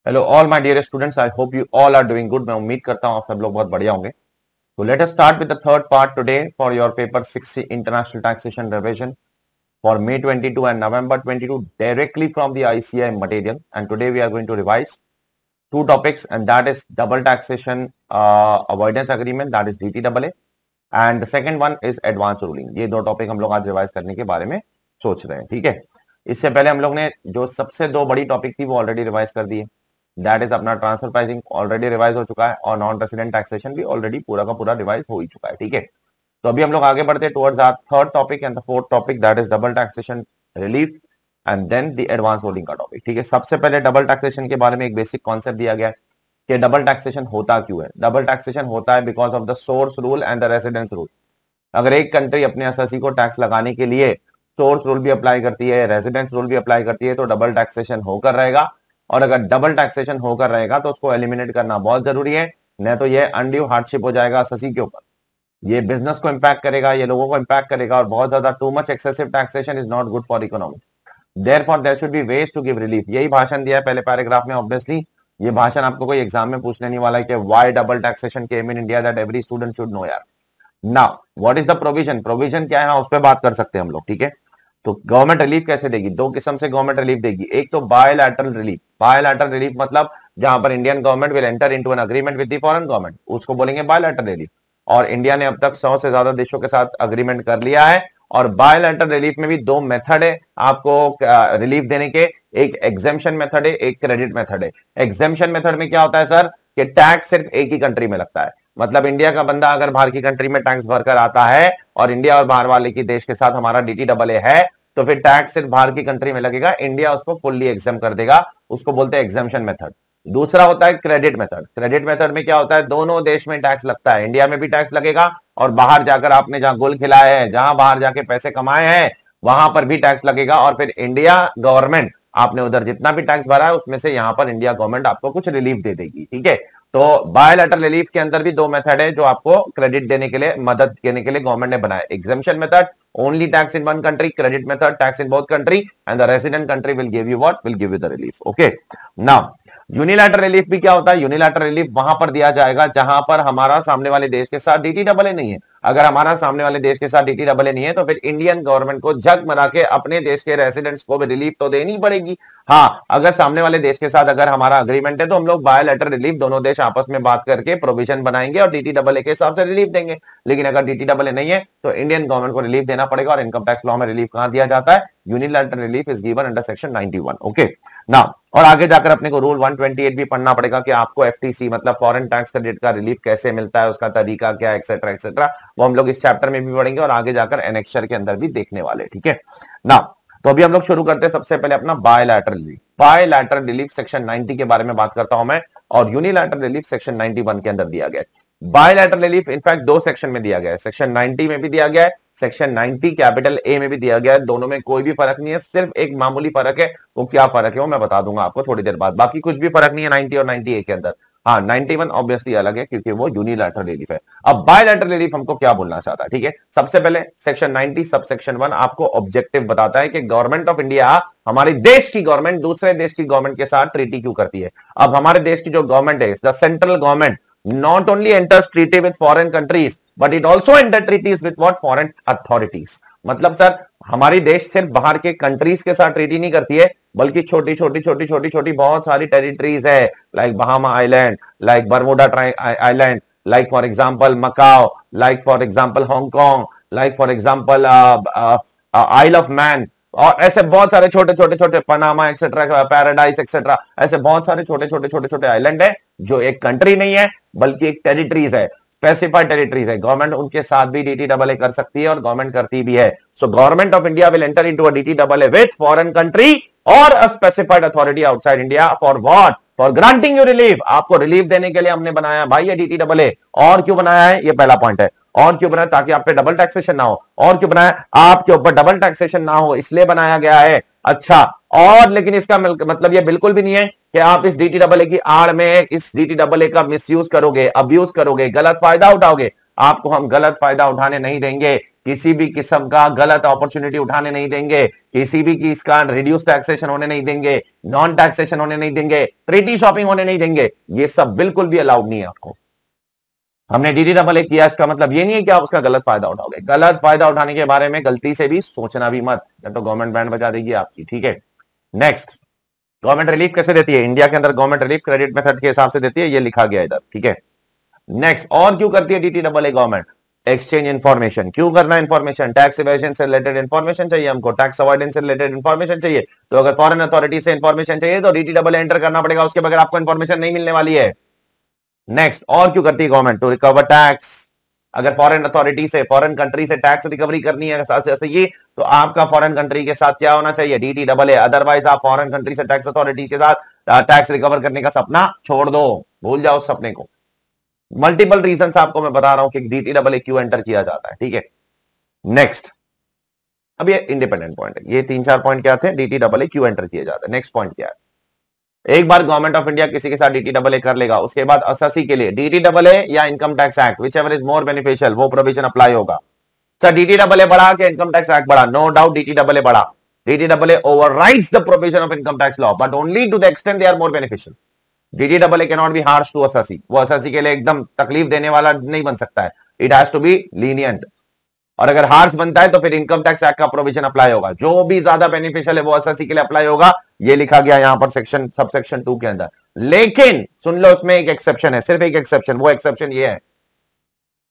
Hello all my dear students, I hope you all are doing good. मैं उम्मीद करता हूँ आप सब लोग बहुत बढ़िया होंगे। तो let us start with the third part today for your paper 60 international taxation revision for May 22 and November 22 directly from the ICI material. And today we are going to revise two topics, and that is double taxation avoidance agreement, that is DTAA, and the second one is advance ruling. ये दो topic हम लोग आज revise करने के बारे में सोच रहे हैं। ठीक है, इससे पहले हम लोग ने जो सबसे दो बड़ी टॉपिक थी वो ऑलरेडी रिवाइज कर दी है। दैट इज अपना ट्रांसफर प्राइसिंग ऑलरेडी रिवाइज हो चुका है, और नॉन रेसिडेंट टैक्सेशन भी ऑलरेडी पूरा का पूरा रिवाइज हो ही चुका है। ठीक है, तो अभी हम लोग आगे बढ़ते हैं towards our third topic and the fourth topic, that is double taxation relief and then the advance ruling का टॉपिक। ठीक है, सबसे पहले डबल टैक्सेशन के बारे में एक बेसिक कॉन्सेप्ट दिया गया है कि डबल टैक्सेशन होता क्यों है। डबल टैक्सेशन होता है because of the source rule and the residence rule. अगर एक कंट्री अपने एसएससी को टैक्स लगाने के लिए सोर्स रूल भी अप्लाई करती है, रेजिडेंस रूल भी अप्लाई करती है, तो डबल टैक्सेशन होकर रहेगा। और अगर डबल टैक्सेशन होकर रहेगा तो उसको एलिमिनेट करना बहुत जरूरी है, नहीं तो ये अनड्यू हार्डशिप हो जाएगा एसएससी के ऊपर। ये बिजनेस को इंपैक्ट करेगा, ये लोगों को इंपैक्ट करेगा, और बहुत ज्यादा too much excessive taxation is not good for economy. Therefore there should be ways to give relief. यही भाषण दिया है पहले पैराग्राफ में। ऑब्वियसली ये भाषण आपको कोई एग्जाम में पूछ लेने वाला है कि why double taxation came in India, that every student should know यार। Now what is the provision, provision क्या है उस पर बात कर सकते हैं हम लोग। ठीक है, तो गवर्नमेंट रिलीफ कैसे देगी? दो किस्म से गवर्नमेंट रिलीफ देगी। एक तो बायलैटरल रिलीफ। बायलैटरल रिलीफ मतलब जहां पर Indian government will enter into an agreement with the foreign government, उसको बोलेंगे बायलैटरल रिलीफ। और इंडिया ने अब तक 100 से ज्यादा देशों के साथ अग्रीमेंट कर लिया है। और बायलैटरल रिलीफ में भी दो मेथड है आपको रिलीफ देने के, एक एग्जेम्पशन मेथड है, एक क्रेडिट मेथड है। एग्जेम्पशन मेथड में क्या होता है सर कि टैक्स सिर्फ एक ही कंट्री में लगता है। मतलब इंडिया का बंदा अगर बाहर की कंट्री में टैक्स भरकर आता है और इंडिया और बाहर वाले की देश के साथ हमारा DTAA है, तो फिर टैक्स सिर्फ बाहर की कंट्री में लगेगा, इंडिया उसको फुल्ली एग्जाम कर देगा। उसको बोलते हैं एग्जाम्पशन मेथड। दूसरा होता है क्रेडिट मेथड। क्रेडिट मेथड में क्या होता है, दोनों देश में टैक्स लगता है, इंडिया में भी टैक्स लगेगा और बाहर जाकर आपने जहां गुल खिलाए हैं, जहां बाहर जाके पैसे कमाए हैं, वहां पर भी टैक्स लगेगा। और फिर इंडिया गवर्नमेंट आपने उधर जितना भी टैक्स भरा है उसमें से यहां पर इंडिया गवर्नमेंट आपको कुछ रिलीफ दे देगी। ठीक है, तो बायलैटरल रिलीफ के अंदर भी दो मेथड है जो आपको क्रेडिट देने के लिए, मदद देने के लिए गवर्नमेंट ने बनाया। Exemption method only tax in one country, credit method tax in both country, and the resident country will give you what, will give you the relief. Okay, now unilateral relief भी क्या होता है? Unilateral relief वहां पर दिया जाएगा जहां पर हमारा सामने वाले देश के साथ DTAA नहीं है। अगर हमारा सामने वाले देश के साथ DTAA नहीं है तो फिर इंडियन गवर्नमेंट को जग मरा के अपने देश के रेसिडेंट्स को भी रिलीफ तो देनी पड़ेगी। हाँ, अगर सामने वाले देश के साथ अगर हमारा अग्रीमेंट है तो हम लोग बायलैटरल रिलीफ दोनों देश आपस में बात करके प्रोविजन बनाएंगे और DTAA के हिसाब से रिलीफ देंगे। लेकिन अगर DTAA नहीं है तो इंडियन गवर्नमेंट को रिलीफ देना पड़ेगा। और इनकम टैक्स लॉ में रिलीफ कहां दिया जाता है? Unilateral relief is given under section 91। Okay, now और आगे जाकर अपने को रूल 128 भी पढ़ना पड़ेगा कि आपको FTC मतलब फॉरेन टैक्स क्रेडिट का रिलीफ कैसे मिलता है, उसका तरीका क्या, एक्सेट्रा एक्सेट्रा। वो हम लोग इस चैप्टर में भी पढ़ेंगे और आगे जाकर एनेक्चर के अंदर भी देखने वाले। ठीक है, नाउ तो अभी हम लोग शुरू करते हैं सबसे पहले अपना bilateral relief. Bilateral relief section 90 के बारे में बात करता हूं मैं, और यूनिलैटरल रिलीफ सेक्शन 91 के अंदर दिया गया है। बायलैटरल रिलीफ इनफैक्ट दो सेक्शन में दिया गया है, सेक्शन 90 में भी दिया गया है, सेक्शन 90 कैपिटल A में भी दिया गया है। दोनों में कोई भी फर्क नहीं है, सिर्फ एक मामूली फर्क है। वो क्या फर्क है वो मैं बता दूंगा आपको थोड़ी देर बाद। बाकी कुछ भी फर्क नहीं है 90 और 90A के अंदर। हाँ, 91 ऑब्वियसली अलग है क्योंकि वो यूनिलैटरल रिलीफ है। अब बायलैटरल रिलीफ हमको क्या बोलना चाहता है? ठीक है, सबसे पहले सेक्शन 90 सब सेक्शन 1 आपको ऑब्जेक्टिव बताता है कि गवर्नमेंट ऑफ इंडिया, हमारे देश की गवर्नमेंट दूसरे देश की गवर्नमेंट के साथ ट्रीटी क्यों करती है। अब हमारे देश की जो गवर्नमेंट है, the central government not only enters treaty with foreign countries but it also enter treaties with what, foreign authorities। मतलब सर हमारी देश सिर्फ बाहर के कंट्रीज के साथ ट्रीटी नहीं करती है, बल्कि छोटी छोटी बहुत सारी टेरिटरीज है, like Bahama island, like Bermuda island, like for example Macao, like for example Hong Kong, like for example isle of man, और ऐसे बहुत सारे छोटे पनामा एक्सेट्रा, पैराडाइज एक्सेट्रा, ऐसे बहुत सारे छोटे आइलैंड है जो एक कंट्री नहीं है बल्कि एक टेरिटरीज है, स्पेसिफाइड टेरिटरीज है। गवर्नमेंट उनके साथ भी DTAA कर सकती है और गवर्नमेंट करती भी है। So government of India will enter into a DTAA with foreign country और a specified authority outside India for what, for granting you relief. आपको रिलीफ देने के लिए हमने बनाया भाई ये DTAA। और क्यों बनाया है, ये पहला पॉइंट है। और क्यों बनाया? ताकि आप पे डबल टैक्सेशन ना हो। और क्यों बनाया? आपके ऊपर डबल टैक्सेशन ना हो, इसलिए बनाया गया है। अच्छा, और लेकिन इसका मतलब ये बिल्कुल भी नहीं है कि आप इस DTAA की आड़ में इस DTAA का मिसयूज करोगे, अब्यूज करोगे, गलत फायदा उठाओगे। आपको हम गलत फायदा उठाने नहीं देंगे। किसी भी किस्म का गलत अपॉर्चुनिटी उठाने नहीं देंगे, किसी भी चीज का रिड्यूस टैक्सेशन होने नहीं देंगे, नॉन टैक्सेशन होने नहीं देंगे, ट्रीटी शॉपिंग होने नहीं देंगे, ये सब बिल्कुल भी अलाउड नहीं है आपको। हमने DDAA किया, इसका मतलब ये नहीं है कि आप उसका गलत फायदा उठाओगे। गलत फायदा उठाने के बारे में गलती से भी सोचना भी मत, या तो गवर्नमेंट बैंड बजा देगी आपकी, ठीक है। नेक्स्ट, गवर्नमेंट रिलीफ कैसे देती है? इंडिया के अंदर गवर्नमेंट रिलीफ क्रेडिट मेथड के हिसाब से देती है, ये लिखा गया इधर, ठीक है। नेक्स्ट, और क्यों करती है DDAA गवर्नमेंट? Exchange information. क्यों करना इंफॉर्मेशन? टैक्स इवेजन से रिलेटेड इंफॉर्मेशन चाहिए हमको, टैक्स अवॉइडेंस से रिलेटेड इंफॉर्मेशन चाहिए। तो अगर फॉरेन अथॉरिटी से इंफॉर्मेशन चाहिए तो DDAA एंटर करना पड़ेगा, उसके बगैर आपको इंफॉर्मेशन नहीं मिलने वाली है। नेक्स्ट, और क्यों करती है गवर्नमेंट? To recover tax. अगर फॉरेन अथॉरिटी से, फॉरेन कंट्री से टैक्स रिकवरी करनी है ये, तो आपका फॉरेन कंट्री के साथ क्या होना चाहिए? DDAA। अदरवाइज आप फॉरेन कंट्री से टैक्स अथॉरिटी के साथ टैक्स रिकवर करने का सपना छोड़ दो, भूल जाओ उस सपने को। मल्टीपल रीजन आपको मैं बता रहा हूं कि DDAA क्यों एंटर किया जाता है, ठीक है। नेक्स्ट, अब ये इंडिपेंडेंट पॉइंट है, ये 3-4 पॉइंट क्या थे? DDAA क्यों एंटर किया जाता है। नेक्स्ट पॉइंट क्या है? एक बार गवर्नमेंट ऑफ इंडिया किसी के साथ DDAA कर लेगा, उसके बाद एसएससी के लिए DDAA या income tax act, which ever is more beneficial, वो प्रोविजन अप्लाई होगा। सर DDAA बढ़ा के इनकम टैक्स एक्ट बढ़ा? नो डाउट DDAA बढ़ा। DDAA overrides the provision of income tax law, but only to the extent they are more beneficial. DDAA cannot be harsh to SSC. वो SSC के लिए एकदम तकलीफ देने वाला नहीं बन सकता है। It has to be lenient. और अगर हार्श बनता है तो फिर इनकम टैक्स एक्ट का प्रोविजन अप्लाई होगा, जो भी ज्यादा बेनिफिशियल है वो एसएससी के लिए अप्लाई होगा। ये लिखा गया यहां पर सेक्शन सबसेक्शन 2 के अंदर। लेकिन सुन लो, उसमें एक एक्सेप्शन है, सिर्फ एक एक्सेप्शन। वो एक्सेप्शन ये है,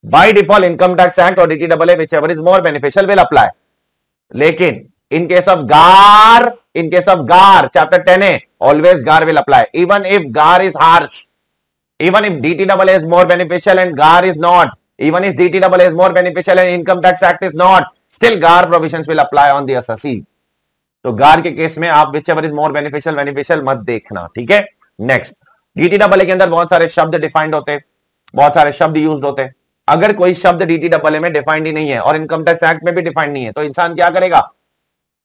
by default income tax act और DDAA whichever is more beneficial will apply. लेकिन इन केस ऑफ गार चैप्टर 10A, ऑलवेज गार विल अप्लाई इवन इफ गार is harsh, even if DDAA is more beneficial and GAR is not, even if DDAA is more beneficial and Income Tax Act is not, still GAR provisions will apply on the SSC. तो GAR के case में आप whichever is more beneficial मत देखना, ठीक है। Next, DDAA के अंदर बहुत सारे शब्द डिफाइंड होते हैं, बहुत सारे शब्द यूज होते हैं। अगर कोई शब्द DDAA में डिफाइंड ही नहीं है और इनकम टैक्स एक्ट में भी डिफाइंड नहीं है, तो इंसान क्या करेगा?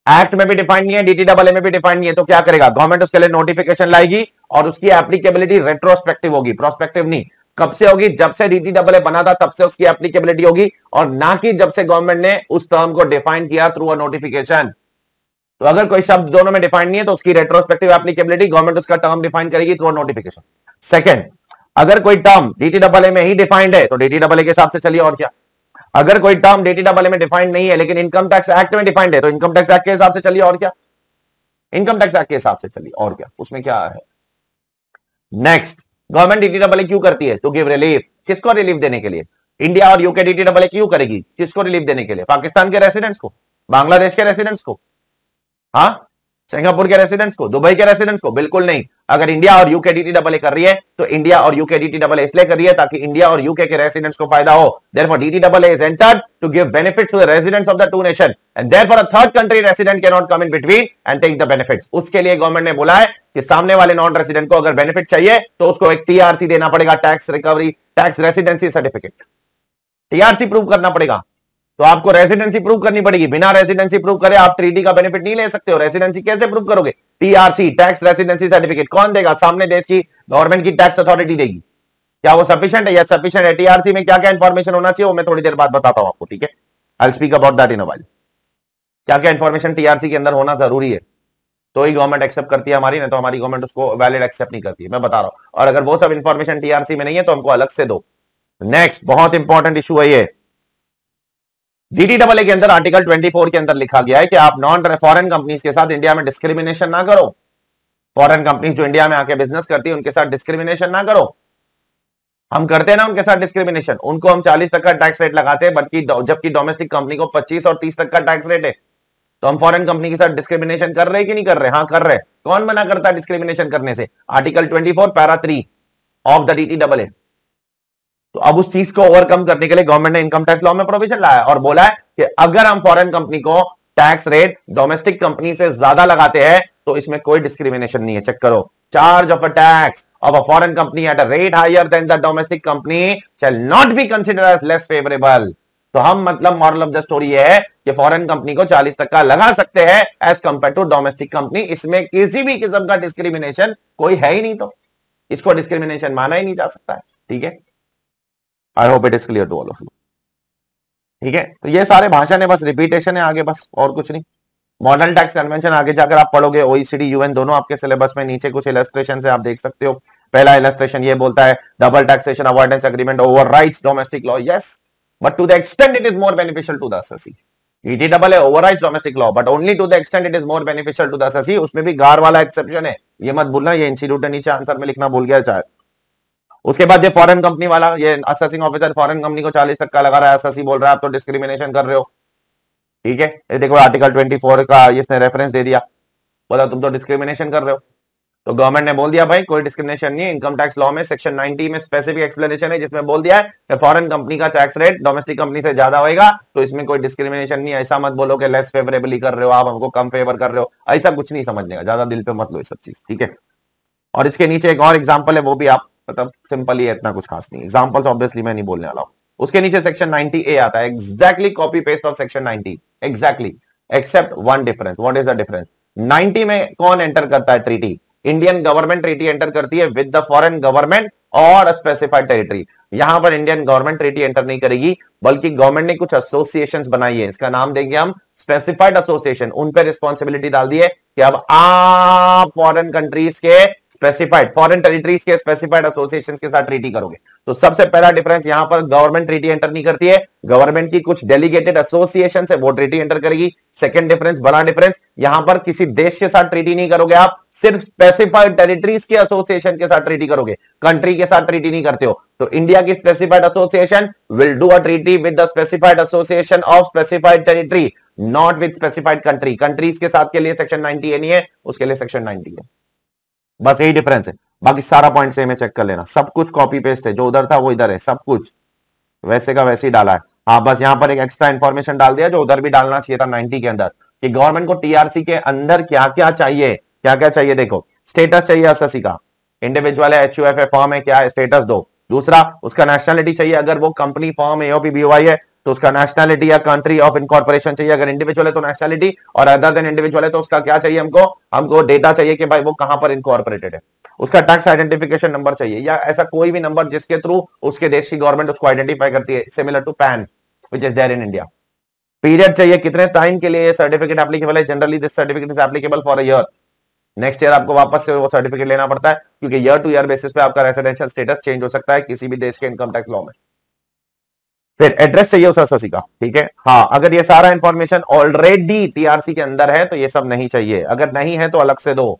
एक्ट में भी डिफाइंड नहीं है, DDAA में भी डिफाइंड नहीं है, तो क्या करेगा? गवर्नमेंट उसके लिए नोटिफिकेशन लाएगी और उसकी एप्लीकेबिलिटी रेट्रोस्पेक्टिव होगी, प्रोस्पेक्टिव नहीं। कब से होगी? जब से DDAA बना था तब से उसकी एप्लीकेबिलिटी होगी, और ना कि जब से गवर्नमेंट ने उस टर्म को डिफाइन किया थ्रू अ नोटिफिकेशन। तो अगर कोई शब्द दोनों में डिफाइंड नहीं है तो उसकी रेट्रोस्पेक्टिव एप्लीकेबिलिटी गवर्नमेंट उसका टर्म डिफाइन करेगी थ्रू अ नोटिफिकेशन। सेकंड, अगर कोई टर्म DDAA में ही डिफाइंड है तो DDAA के हिसाब से चलिए, और क्या। अगर कोई टर्म DDAA में डिफाइंड नहीं है लेकिन इनकम टैक्स एक्ट में डिफाइंड है तो इनकम टैक्स एक्ट के हिसाब से चलिए, और क्या। इनकम टैक्स एक्ट के हिसाब से चलिए, और क्या, उसमें क्या है। नेक्स्ट, गवर्नमेंट DDAA क्यों करती है? To give relief. किसको रिलीफ देने के लिए? इंडिया और यूके DDAA क्यों करेगी? किसको रिलीफ देने के लिए? पाकिस्तान के रेसिडेंट्स को, बांग्लादेश के रेसिडेंट्स को, हाँ, सिंगापुर के रेसिडेंट्स को, दुबई के रेसिडेंट्स को? बिल्कुल नहीं। अगर इंडिया और यूके DDAA कर रही है तो इंडिया और यूके DDAA इसलिए कर रही है ताकि इंडिया और यूके के रेसिडेंट्स को फायदा हो। Therefore DDAA is entered to give benefits to the residents of the two nations, and therefore a third country resident cannot come in between and take the benefits. उसके लिए government ने बोला है कि सामने वाले नॉन रेसिडेंट को अगर बेनिफिट चाहिए तो उसको एक TRC देना पड़ेगा, tax recovery, tax residency certificate. TRC prove करना पड़ेगा, तो आपको रेसिडेंसी प्रूव करनी पड़ेगी। बिना रेसिडेंसी प्रूव करे आप ट्रीटी का बेनिफिट नहीं ले सकते हो। रेसिडेंसी कैसे प्रूव करोगे? TRC, tax residency certificate. कौन देगा? सामने देश की गवर्नमेंट की टैक्स अथॉरिटी देगी। क्या वो सफिशिएंट है? या सफिशिएंट है? TRC में क्या क्या इंफॉर्मेशन होना चाहिए वो मैं थोड़ी देर बाद बताता हूं आपको, ठीक है। I will speak about that in a while. क्या क्या इंफॉर्मेशन TRC के अंदर होना जरूरी है, तो ही गवर्नमेंट एक्सेप्ट करती है हमारी, नहीं तो हमारी गवर्नमेंट उसको वैलिड एक्सेप्ट नहीं करती है, मैं बता रहा हूं। और अगर वो सब इंफॉर्मेशन TRC में नहीं है तो हमको अलग से दो। नेक्स्ट, बहुत इंपॉर्टेंट इशू है ये। DDAA के अंदर आर्टिकल 24 के अंदर लिखा गया है कि आप नॉन फॉरेन कंपनीज के साथ इंडिया में डिस्क्रिमिनेशन ना करो। फॉरेन कंपनीज जो इंडिया में आके बिजनेस करती है उनके साथ डिस्क्रिमिनेशन ना करो। हम करते हैं ना उनके साथ डिस्क्रिमिनेशन, उनको हम 40% टैक्स रेट लगाते हैं, जबकि डोमेस्टिक कंपनी को 25 और 30% टैक्स रेट है। तो हम फॉरेन कंपनी के साथ डिस्क्रिमिनेशन कर रहे हैं कि नहीं कर रहे? हाँ कर रहे हैं। कौन मना करता है डिस्क्रिमिनेशन करने से? Article 24 para 3 of the DDAA। तो अब उस चीज को ओवरकम करने के लिए गवर्नमेंट ने इनकम टैक्स लॉ में प्रोविजन लाया और बोला है कि अगर हम फॉरेन कंपनी को टैक्स रेट डोमेस्टिक कंपनी से ज्यादा लगाते हैं तो इसमें कोई डिस्क्रिमिनेशन नहीं है। चेक करो, charge of a tax of a foreign company at a rate higher than the domestic company shall not be considered as less favourable. तो हम मतलब मॉरल ऑफ द स्टोरी है कि फॉरेन कंपनी को 40% लगा सकते हैं as compare to domestic company. इसमें किसी भी किस्म का डिस्क्रिमिनेशन कोई है ही नहीं, तो इसको डिस्क्रिमिनेशन माना ही नहीं जा सकता है, ठीक है। I hope it is clear to all of you. ठीक है, तो ये सारे भाषण है, बस रिपीटेशन है आगे, बस और कुछ नहीं। मॉडल टैक्स कन्वेंशन आगे जाकर आप पढ़ोगे, ओईसीडी यूएन दोनों आपके सिलेबस में, नीचे कुछ इलस्ट्रेशन है आप देख सकते हो। पहला इलस्ट्रेशन ये बोलता है double taxation avoidance agreement overrides domestic law, yes, but to the extent it is more beneficial to the assessee. ईटी डबल है overrides domestic law but only to the extent it is more beneficial to the assessee, उसमें भी गार वाला exception है, ये मत भूलना, ये इंस्टीट्यूट ने नीचे आंसर में लिखना भूल गया चाहे। उसके बाद ये फॉरेन कंपनी वाला, ये असेसिंग ऑफिसर फॉरेन कंपनी को 40% लगा रहा है, एसएससी बोल रहा है आप तो डिस्क्रिमिनेशन कर रहे हो। ठीक है, ये देखो आर्टिकल 24 का इसने रेफरेंस दे दिया, बोला तुम तो डिस्क्रिमिनेशन कर रहे हो। तो गवर्नमेंट ने बोल दिया भाई कोई डिस्क्रिमिनेशन नहीं है। इनकम टैक्स लॉ में सेक्शन 90 में स्पेसिफिक एक्सप्लेनेशन है जिसमें बोल दिया है कि फॉरेन कंपनी का टैक्स रेट डोमेस्टिक कंपनी से ज्यादा होगा, तो इसमें कोई डिस्क्रिमिनेशन नहीं है। ऐसा मत बोलो कि लेस फेवरेबली कर रहे हो आप, हमको कम फेवर कर रहे हो, ऐसा कुछ नहीं समझने का, ज्यादा दिल पे मत लो ये सब चीज, ठीक है। और इसके नीचे एक और एग्जाम्पल है, वो भी आप मतलब सिंपल ही है, इतना कुछ खास नहीं। एग्जाम्पल्स ऑब्वियसली मैं नहीं बोलने वाला हूं। उसके नीचे सेक्शन 90A आता है, exactly copy paste of section 90, exactly, except one difference. What is the difference? 90 में कौन एंटर करता है treaty? Indian government treaty enter करती है विद द फॉरेन गवर्नमेंट और स्पेसिफाइड टेरिटरी। यहां पर इंडियन गवर्नमेंट ट्रीटी एंटर नहीं करेगी, बल्कि गवर्नमेंट ने कुछ एसोसिएशंस बनाई है, इसका नाम देंगे हम स्पेसिफाइड एसोसिएशन। उन पे रिस्पॉन्सिबिलिटी डाल दी है कि अब आप फॉरेन कंट्रीज के स्पेसिफाइड, फॉरेन टेरिटरीज के स्पेसिफाइड एसोसिएशन के साथ ट्रीटी करोगे। तो सबसे पहला डिफरेंस, यहां पर गवर्नमेंट ट्रीटी एंटर नहीं करती है, गवर्नमेंट की कुछ डेलीगेटेड एसोसिएशन है वो ट्रीटी एंटर करेगी। सेकंड डिफरेंस, बड़ा डिफरेंस, यहां पर किसी देश के साथ ट्रीटी नहीं करोगे आप, सिर्फ स्पेसिफाइड टेरिटरीज के एसोसिएशन के साथ ट्रीटी करोगे, कंट्री के साथ ट्रीटी नहीं करते हो। तो इंडिया की specified association will do a treaty with the specified association of specified territory, not with specified country. Countries के साथ के लिए सेक्शन 90A नहीं है, उसके लिए सेक्शन 90 है। बस यही डिफरेंस है, बाकी सारा पॉइंट सेम है, चेक कर लेना, सब कुछ कॉपी पेस्ट है, जो उधर था वो इधर है, सब कुछ वैसे का वैसे ही डाला है। हाँ, बस यहां पर एक एक्स्ट्रा इंफॉर्मेशन डाल दिया जो उधर भी डालना चाहिए था 90 के अंदर, कि गवर्नमेंट को टीआरसी के अंदर क्या क्या चाहिए, क्या क्या चाहिए। देखो, स्टेटस चाहिए एसएससी का, इंडिविजुअल है, एचयूएफ है, फॉर्म है, क्या है, स्टेटस दो। दूसरा, उसका नेशनलिटी चाहिए, अगर वो कंपनी फॉर्म एओपी बीओआई है तो उसका नेशनलिटी या कंट्री ऑफ इनकॉर्पोरेशन चाहिए, अगर इंडिविजुअल है तो नेशनलिटी, और अदर देन इंडिविजुअल है तो उसका क्या चाहिए, हमको डेटा चाहिए कि भाई वो कहां पर इनकॉर्पोरेटेड है। उसका टैक्स आइडेंटिफिकेशन नंबर चाहिए, या ऐसा कोई भी नंबर जिसके थ्रू उसके देश की गवर्नमेंट उसको आइडेंटिफाई करती है, similar to PAN which is there in India. Period चाहिए, कितने टाइम के लिए ये सर्टिफिकेट एप्लीकेबल है, generally this certificate is applicable for a year. Next year आपको वापस से वो सर्टिफिकेट लेना पड़ता है, क्योंकि ईयर टू ईयर बेसिस पे आपका रेसिडेंशियल स्टेटस चेंज हो सकता है किसी भी देश के इनकम टैक्स लॉ में। फिर एड्रेस चाहिए उस एसएससी का, ठीक है। हाँ, अगर ये सारा इंफॉर्मेशन ऑलरेडी टीआरसी के अंदर है तो ये सब नहीं चाहिए, अगर नहीं है तो अलग से दो,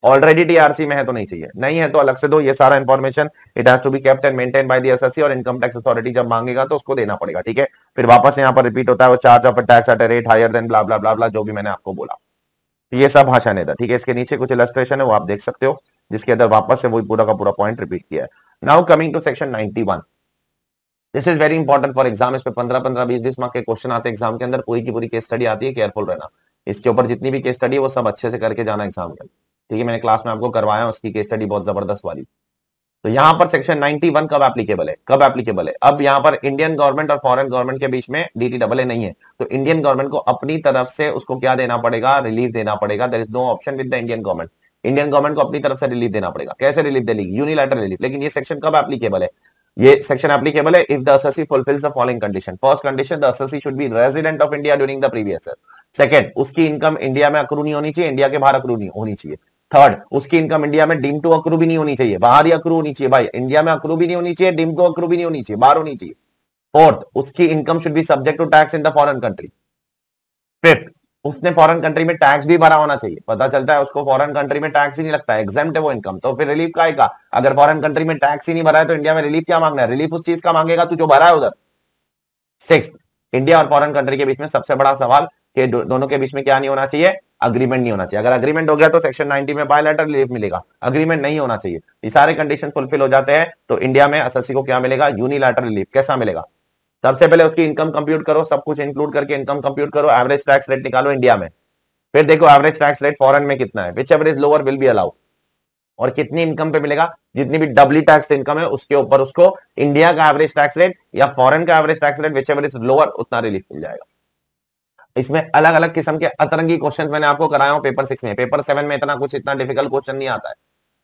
ऑलरेडी टीआरसी में है तो नहीं चाहिए, नहीं है तो अलग से दो। ये सारा information it has to be kept and maintain by the SSC, और इनकम टैक्स अथॉरिटी जब मांगेगा तो उसको देना पड़ेगा, ठीक है। फिर वापस यहाँ पर रिपीट होता है वो charge of tax at a rate higher than blah blah blah blah, जो भी मैंने आपको बोला, ये सब भाषण है, ठीक है। इसके नीचे कुछ इलस्ट्रेशन है वो आप देख सकते हो, जिसके अंदर वापस से वही पूरा का पूरा पॉइंट रिपीट किया है। Now coming to section 91, this is very important for exam. इस पे 15-15, 20-20 मार्क के क्वेश्चन आते हैं एग्जाम के अंदर, पूरी की पूरी केस स्टडी आती है, केयरफुल रहना। इसके ऊपर जितनी भी केस स्टडी है वो सब अच्छे से करके जाना एग्जाम के, ठीक है। मैंने क्लास में आपको करवाया उसकी केस स्टडी बहुत जबरदस्त वाली। तो यहाँ पर सेक्शन 91 कब एप्लीकेबल है, कब एप्लीकेबल है? अब यहाँ पर इंडियन गवर्नमेंट और फॉरेन गवर्नमेंट के बीच में DTAA नहीं है, तो इंडियन गवर्नमेंट को अपनी तरफ से उसको क्या देना पड़ेगा, रिलीफ देना पड़ेगा। There is no option with the Indian government, Indian government को अपनी तरफ से रिलीफ देना पड़ेगा। कैसे रिलीफ देगी? Unilateral relief. लेकिन ये सेक्शन कब एप्लीकेबल है? ये सेक्शन एप्लीकेबल है if the assessee fulfils the following condition. First condition, the assessee should be resident of India during the previous year. Second, उसकी इनकम इंडिया में अक्रू नहीं होनी चाहिए, इंडिया के बाहर अक्रू नहीं होनी चाहिए। थर्ड, उसकी इनकम इंडिया में डीम टू अक्रू भी नहीं होनी चाहिए, बाहर ही अक्रू होनी चाहिए। भाई, इंडिया में अक्रू भी नहीं होनी चाहिए, डीम टू अक्रू भी नहीं होनी चाहिए, बाहर होनी चाहिए। फोर्थ, उसकी income should be subject to tax in the foreign country. Fifth, उसने फॉरेन कंट्री में टैक्स भी भरा होना चाहिए। पता चलता है उसको फॉरेन कंट्री में टैक्स ही नहीं लगता है, एग्जेम्प्ट है वो इनकम, तो फिर रिलीफ का आएगा? अगर फॉरेन कंट्री में टैक्स ही नहीं भरा है तो इंडिया में रिलीफ क्या मांगना है? रिलीफ उस चीज का मांगेगा तू जो भरा है उधर। सिक्स्थ, इंडिया और फॉरेन कंट्री के बीच में सबसे बड़ा सवाल कि दोनों के बीच में क्या नहीं होना चाहिए? अग्रीमेंट नहीं होना चाहिए। अगर अग्रीमेंट हो गया तो सेक्शन 90 में बायलैटरल रिलीफ मिलेगा, अग्रीमेंट नहीं होना चाहिए। ये सारे कंडीशन फुलफिल हो जाते हैं तो इंडिया में एसएससी को क्या मिलेगा? Unilateral relief. कैसा मिलेगा? सबसे पहले उसकी इनकम कंप्यूट करो, सब कुछ इंक्लूड करके इनकम कंप्यूट करो, एवरेज टैक्स रेट निकालो इंडिया में, फिर देखो एवरेज टैक्स रेट फॉरेन में कितना है, which ever is lower will be allowed, और कितनी इनकम पे मिलेगा? जितनी भी डबली टैक्स इनकम है उसके ऊपर उसको इंडिया का एवरेज टैक्स रेट या फॉरेन का average tax rate, which ever is lower, उतना रिलीफ मिल जाएगा। इसमें अलग अलग किस्म के अतरंगी क्वेश्चन मैंने आपको कराया हूं पेपर 6 में। पेपर 7 में इतना डिफिकल्ट क्वेश्चन नहीं आता है,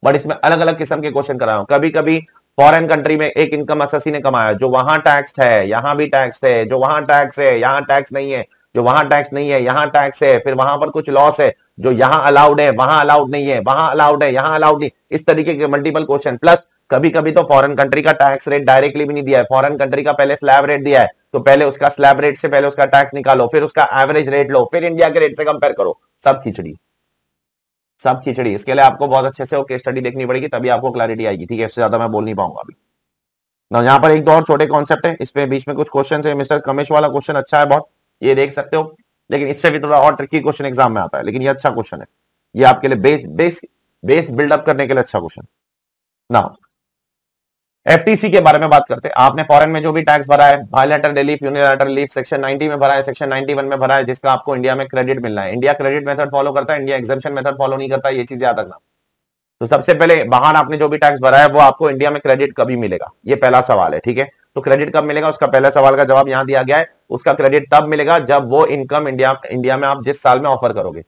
बट इसमें अलग अलग किस्म के क्वेश्चन कराया हूं। कभी कभी फॉरेन कंट्री में एक इनकम एसएससी ने कमाया, जो वहां टैक्स है यहां भी टैक्स है, जो वहां टैक्स है यहां टैक्स नहीं है, जो वहां टैक्स नहीं है यहां टैक्स है, फिर वहां पर कुछ लॉस है, जो यहां अलाउड है वहां अलाउड नहीं है, वहां अलाउड है यहां अलाउड नहीं, इस तरीके के मल्टीपल क्वेश्चन। प्लस कभी कभी तो फॉरेन कंट्री का टैक्स रेट डायरेक्टली भी नहीं दिया है, फॉरेन कंट्री का पहले स्लैब रेट दिया है, तो पहले उसका स्लैब रेट से पहले उसका टैक्स निकालो, फिर उसका एवरेज रेट लो, फिर इंडिया के रेट से कंपेयर करो। सब खिचड़ी, सब खिचड़ी। इसके लिए आपको बहुत अच्छे से वो केस स्टडी देखनी पड़ेगी, तभी आपको क्लैरिटी आएगी। ठीक है, इससे ज्यादा मैं बोल नहीं पाऊंगा अभी ना। यहाँ पर एक दो और छोटे कॉन्सेप्ट है, इसमें बीच में कुछ क्वेश्चन है। मिस्टर कमेश वाला क्वेश्चन अच्छा है बहुत, ये देख सकते हो, लेकिन इससे भी थोड़ा और ट्रिकी क्वेश्चन एग्जाम में आता है, लेकिन ये अच्छा क्वेश्चन है, ये आपके लिए बेस बिल्डअप करने के लिए अच्छा क्वेश्चन। ना एफटीसी के बारे में बात करते हैं। आपने फॉरेन में जो भी टैक्स भरा है, bilateral relief, unilateral relief, section 90 में भरा है, सेक्शन 91 में भरा है, जिसका आपको इंडिया में क्रेडिट मिलना है। इंडिया क्रेडिट मेथड फॉलो करता है, इंडिया एग्जेम्पशन मेथड फॉलो नहीं करता, ये चीज याद रखना। तो सबसे पहले बाहर आपने जो भी टैक्स भरा है वो आपको इंडिया में क्रेडिट कभी मिलेगा, ये पहला सवाल है। ठीक है, तो क्रेडिट कब मिलेगा, उसका पहला सवाल का जवाब यहां दिया गया है। उसका क्रेडिट तब मिलेगा जब वो इनकम इंडिया में आप जिस साल में ऑफर करोगे।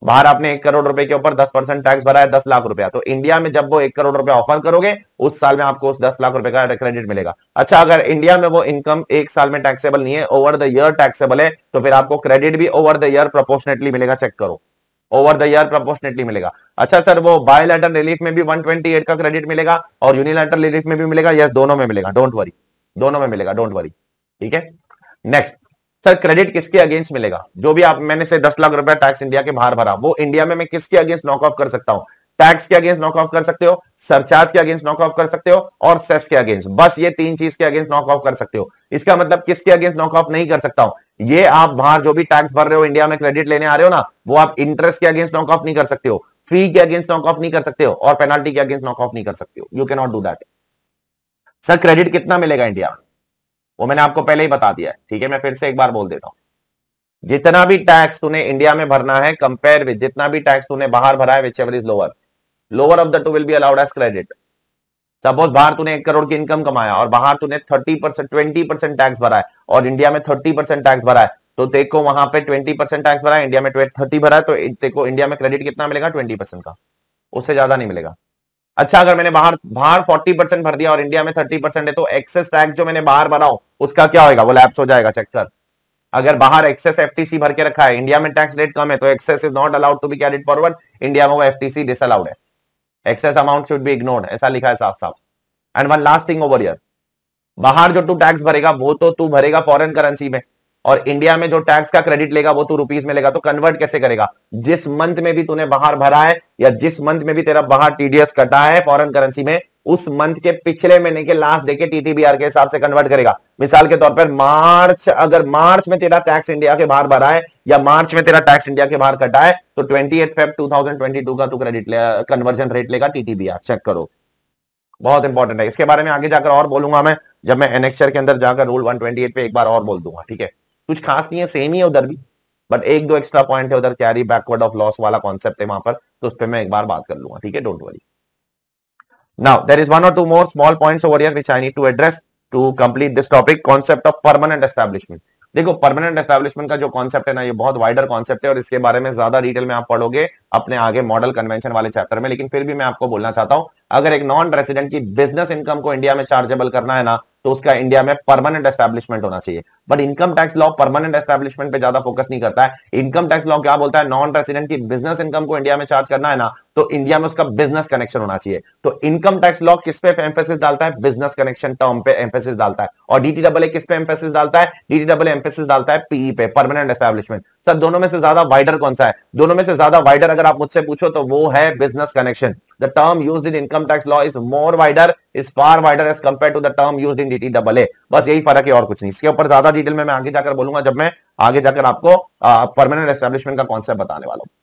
बाहर आपने 1 करोड़ रुपए के ऊपर 10% टैक्स भरा है, 10 लाख रुपया, तो इंडिया में जब वो 1 करोड़ रुपया ऑफर करोगे उस साल में आपको उस 10 लाख रुपए का क्रेडिट मिलेगा। अच्छा, अगर इंडिया में वो इनकम एक साल में टैक्सेबल नहीं है, ओवर द ईयर टैक्सेबल है, तो फिर आपको क्रेडिट भी ओवर द ईयर प्रोपोर्शनेटली मिलेगा। चेक करो, ओवर द ईयर प्रोपोर्शनेटली मिलेगा। अच्छा सर, वो बायलैटरल रिलीफ में भी 128 का क्रेडिट मिलेगा और यूनिलैटरल रिलीफ में भी मिलेगा? यस, दोनों में मिलेगा, डोंट वरी, दोनों में मिलेगा, डोंट वरी। ठीक है, नेक्स्ट सर, क्रेडिट किसके अगेंस्ट मिलेगा? जो भी आप मैंने से 10 लाख रुपया टैक्स इंडिया के बाहर भरा, वो इंडिया में मैं किसके अगेंस्ट नॉक ऑफ कर सकता हूं? टैक्स के अगेंस्ट नॉक ऑफ कर सकते हो, सरचार्ज के अगेंस्ट नॉक ऑफ कर सकते हो, और सेस के अगेंस्ट। बस ये तीन चीज के अगेंस्ट नॉक ऑफ कर सकते हो। इसका मतलब किसके अगेंस्ट नॉक ऑफ नहीं कर सकता हूं? ये आप बाहर जो भी टैक्स भर रहे हो, इंडिया में क्रेडिट लेने आ रहे हो ना, वो आप इंटरेस्ट के अगेंस्ट नॉक ऑफ नहीं कर सकते हो, फी के अगेंस्ट नॉक ऑफ नहीं कर सकते हो, और पेनल्टी के अगेंस्ट नॉक ऑफ नहीं कर सकते हो। You can not do that. Sir credit कितना मिलेगा इंडिया में? वो मैंने आपको पहले ही बता दिया है। ठीक है, मैं फिर से एक बार बोल देता हूं। जितना भी टैक्स तूने इंडिया में भरना है, कंपेयर विद जितना भी टैक्स तूने बाहर भरा है, whichever is lower of the two will be allowed as credit. Suppose बाहर तूने 1 करोड़ की इनकम कमाया और बाहर तूने 30% 20% टैक्स भरा है और इंडिया में 30% टैक्स भरा है, तो देखो वहां पे 20% टैक्स भरा है, इंडिया में 30 भरा है, तो देखो इंडिया में क्रेडिट कितना मिलेगा? 20% का, उससे ज्यादा नहीं मिलेगा। अच्छा, अगर मैंने बाहर 40% भर दिया और इंडिया में 30% है, तो एक्सेस टैक्स जो मैंने बाहर भरा हूं उसका क्या होगा? वो लैप्स हो जाएगा, चेक कर। अगर बाहर एक्सेस एफटीसी भर के रखा है, इंडिया में टैक्स रेट कम है, तो excess is not allowed to be carried forward, India में वो एफटीसी डिसअलाउड है, excess amount should be ignored, ऐसा लिखा है साफ साफ। And one last thing over here, बाहर जो तू टैक्स भरेगा वो तो तू भरेगा फॉरेन करेंसी में, और इंडिया में जो टैक्स का क्रेडिट लेगा वो तू रुपीस में लेगा, तो कन्वर्ट कैसे करेगा? जिस मंथ में भी तूने बाहर भरा है या जिस मंथ में भी तेरा बाहर टीडीएस कटा है फॉरेन करेंसी में, उस मंथ के पिछले महीने के लास्ट डे के टीटीबीआर के हिसाब से कन्वर्ट करेगा। मिसाल के तौर पर मार्च, अगर मार्च में तेरा टैक्स इंडिया के बाहर भरा है या मार्च में तेरा टैक्स इंडिया के बाहर कटा है, तो 28 फेब 2022 का तू क्रेडिट कन्वर्जन रेट लेगा टीटीबीआर। चेक करो, बहुत इंपॉर्टेंट है। इसके बारे में आगे जाकर और बोलूंगा मैं, जब मैं एनेक्चर के अंदर जाकर रूल 128 पे एक बार और बोल दूंगा। ठीक है, कुछ खास नहीं है, सेम ही है उधर भी, बट एक दो एक्स्ट्रा पॉइंट है उधर, कैरी बैकवर्ड ऑफ लॉस वाला कॉन्सेप्ट है वहां पर, तो उस पर मैं एक बार बात कर लूंगा। ठीक है, don't worry. Now there is 1 or 2 more small points over here which I need to address to complete this topic, concept of permanent establishment। देखो, परमानेंट एस्टैब्लिशमेंट का जो कॉन्सेप्ट है ना, ये बहुत वाइडर कॉन्सेप्ट है और इसके बारे में ज्यादा डिटेल में आप पढ़ोगे अपने आगे मॉडल कन्वेंशन वाले चैप्टर में। लेकिन फिर भी मैं आपको बोलना चाहता हूं, अगर एक नॉन रेसिडेंट की बिजनेस इनकम को इंडिया में चार्जेबल करना है ना, तो उसका इंडिया में परमानेंट एस्टैब्लिशमेंट होना चाहिए। But income tax law permanent establishment पे ज्यादा फोकस नहीं करता है। इनकम टैक्स लॉ क्या बोलता है? नॉन रेसिडेंट की बिजनेस इनकम को इंडिया में चार्ज करना है ना, तो इंडिया में उसका बिजनेस कनेक्शन होना चाहिए। तो इनकम टैक्स लॉ किस पे एम्फेसिस डालता है? बिजनेस कनेक्शन टर्म पे एम्फेसिस डालता है। और डीटीडब्ल्यूए किस पे एम्फेसिस डालता है? डीटीडब्ल्यूए एम्फेसिस डालता है पीई पे, परमानेंट एस्टैब्लिशमेंट। सर दोनों में से ज्यादा वाइडर कौन सा है? दोनों में से ज्यादा वाइडर अगर आप मुझसे पूछो तो वो है business connection. The term used in income tax law is more wider, is far wider as compare to the term used in डीटीडब्ल्यूए। बस यही फर्क है और कुछ नहीं। इसके ऊपर ज्यादा डिटेल में मैं आगे जाकर बोलूंगा, जब मैं आगे जाकर आपको परमानेंट एस्टैब्लिशमेंट का कॉन्सेप्ट बताने वाला हूं।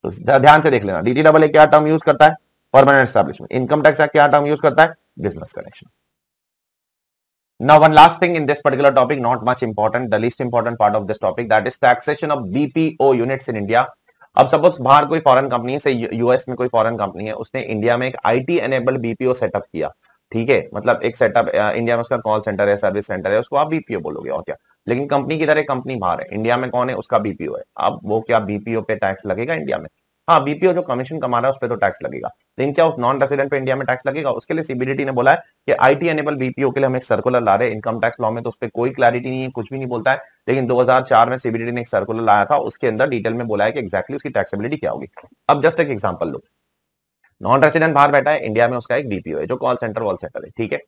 तो ध्यान से देख लेना, डीटीडब्ल्यूए क्या टर्म यूज करता है? Permanent establishment. इनकम टैक्स क्या टर्म यूज करता है? Business connection. Now one last thing in this particular topic, not much important, the least important part of this topic, that is taxation of BPO units in India। अब suppose बाहर कोई foreign company से, US में कोई foreign company है, उसने India में एक आईटी एनेबल्ड बीपीओ सेटअप किया। ठीक है, मतलब एक सेटअप इंडिया में उसका कॉल सेंटर है, सर्विस सेंटर है, उसको आप बीपीओ बोलोगे और क्या। लेकिन कंपनी की तरह कंपनी बाहर है, इंडिया में कौन है? उसका बीपीओ है। अब वो क्या बीपीओ पे टैक्स लगेगा इंडिया में? हाँ बीपीओ जो कमीशन कमा रहा है उस पर तो टैक्स लगेगा, लेकिन क्या उस नॉन रेसिडेंट पे इंडिया में टैक्स लगेगा? उसके लिए सीबीडीटी ने बोला है कि आईटी एनेबल बीपीओ के लिए हम एक सर्कुलर ला रहे हैं। इनकम टैक्स लॉ में तो उस पर कोई क्लैरिटी नहीं है, कुछ भी नहीं बोलता है, लेकिन 2004 में सीबीडीटी ने एक सर्कुलर लाया था, उसके अंदर डिटेल में बोला है कि एक्जैक्टली उसकी टैक्सेबिलिटी क्या होगी। अब जस्ट एक एग्जांपल लो, नॉन रेसिडेंट बाहर बैठा है, इंडिया में उसका एक बीपीओ है जो कॉल सेंटर वॉल सेंटर है, ठीक है।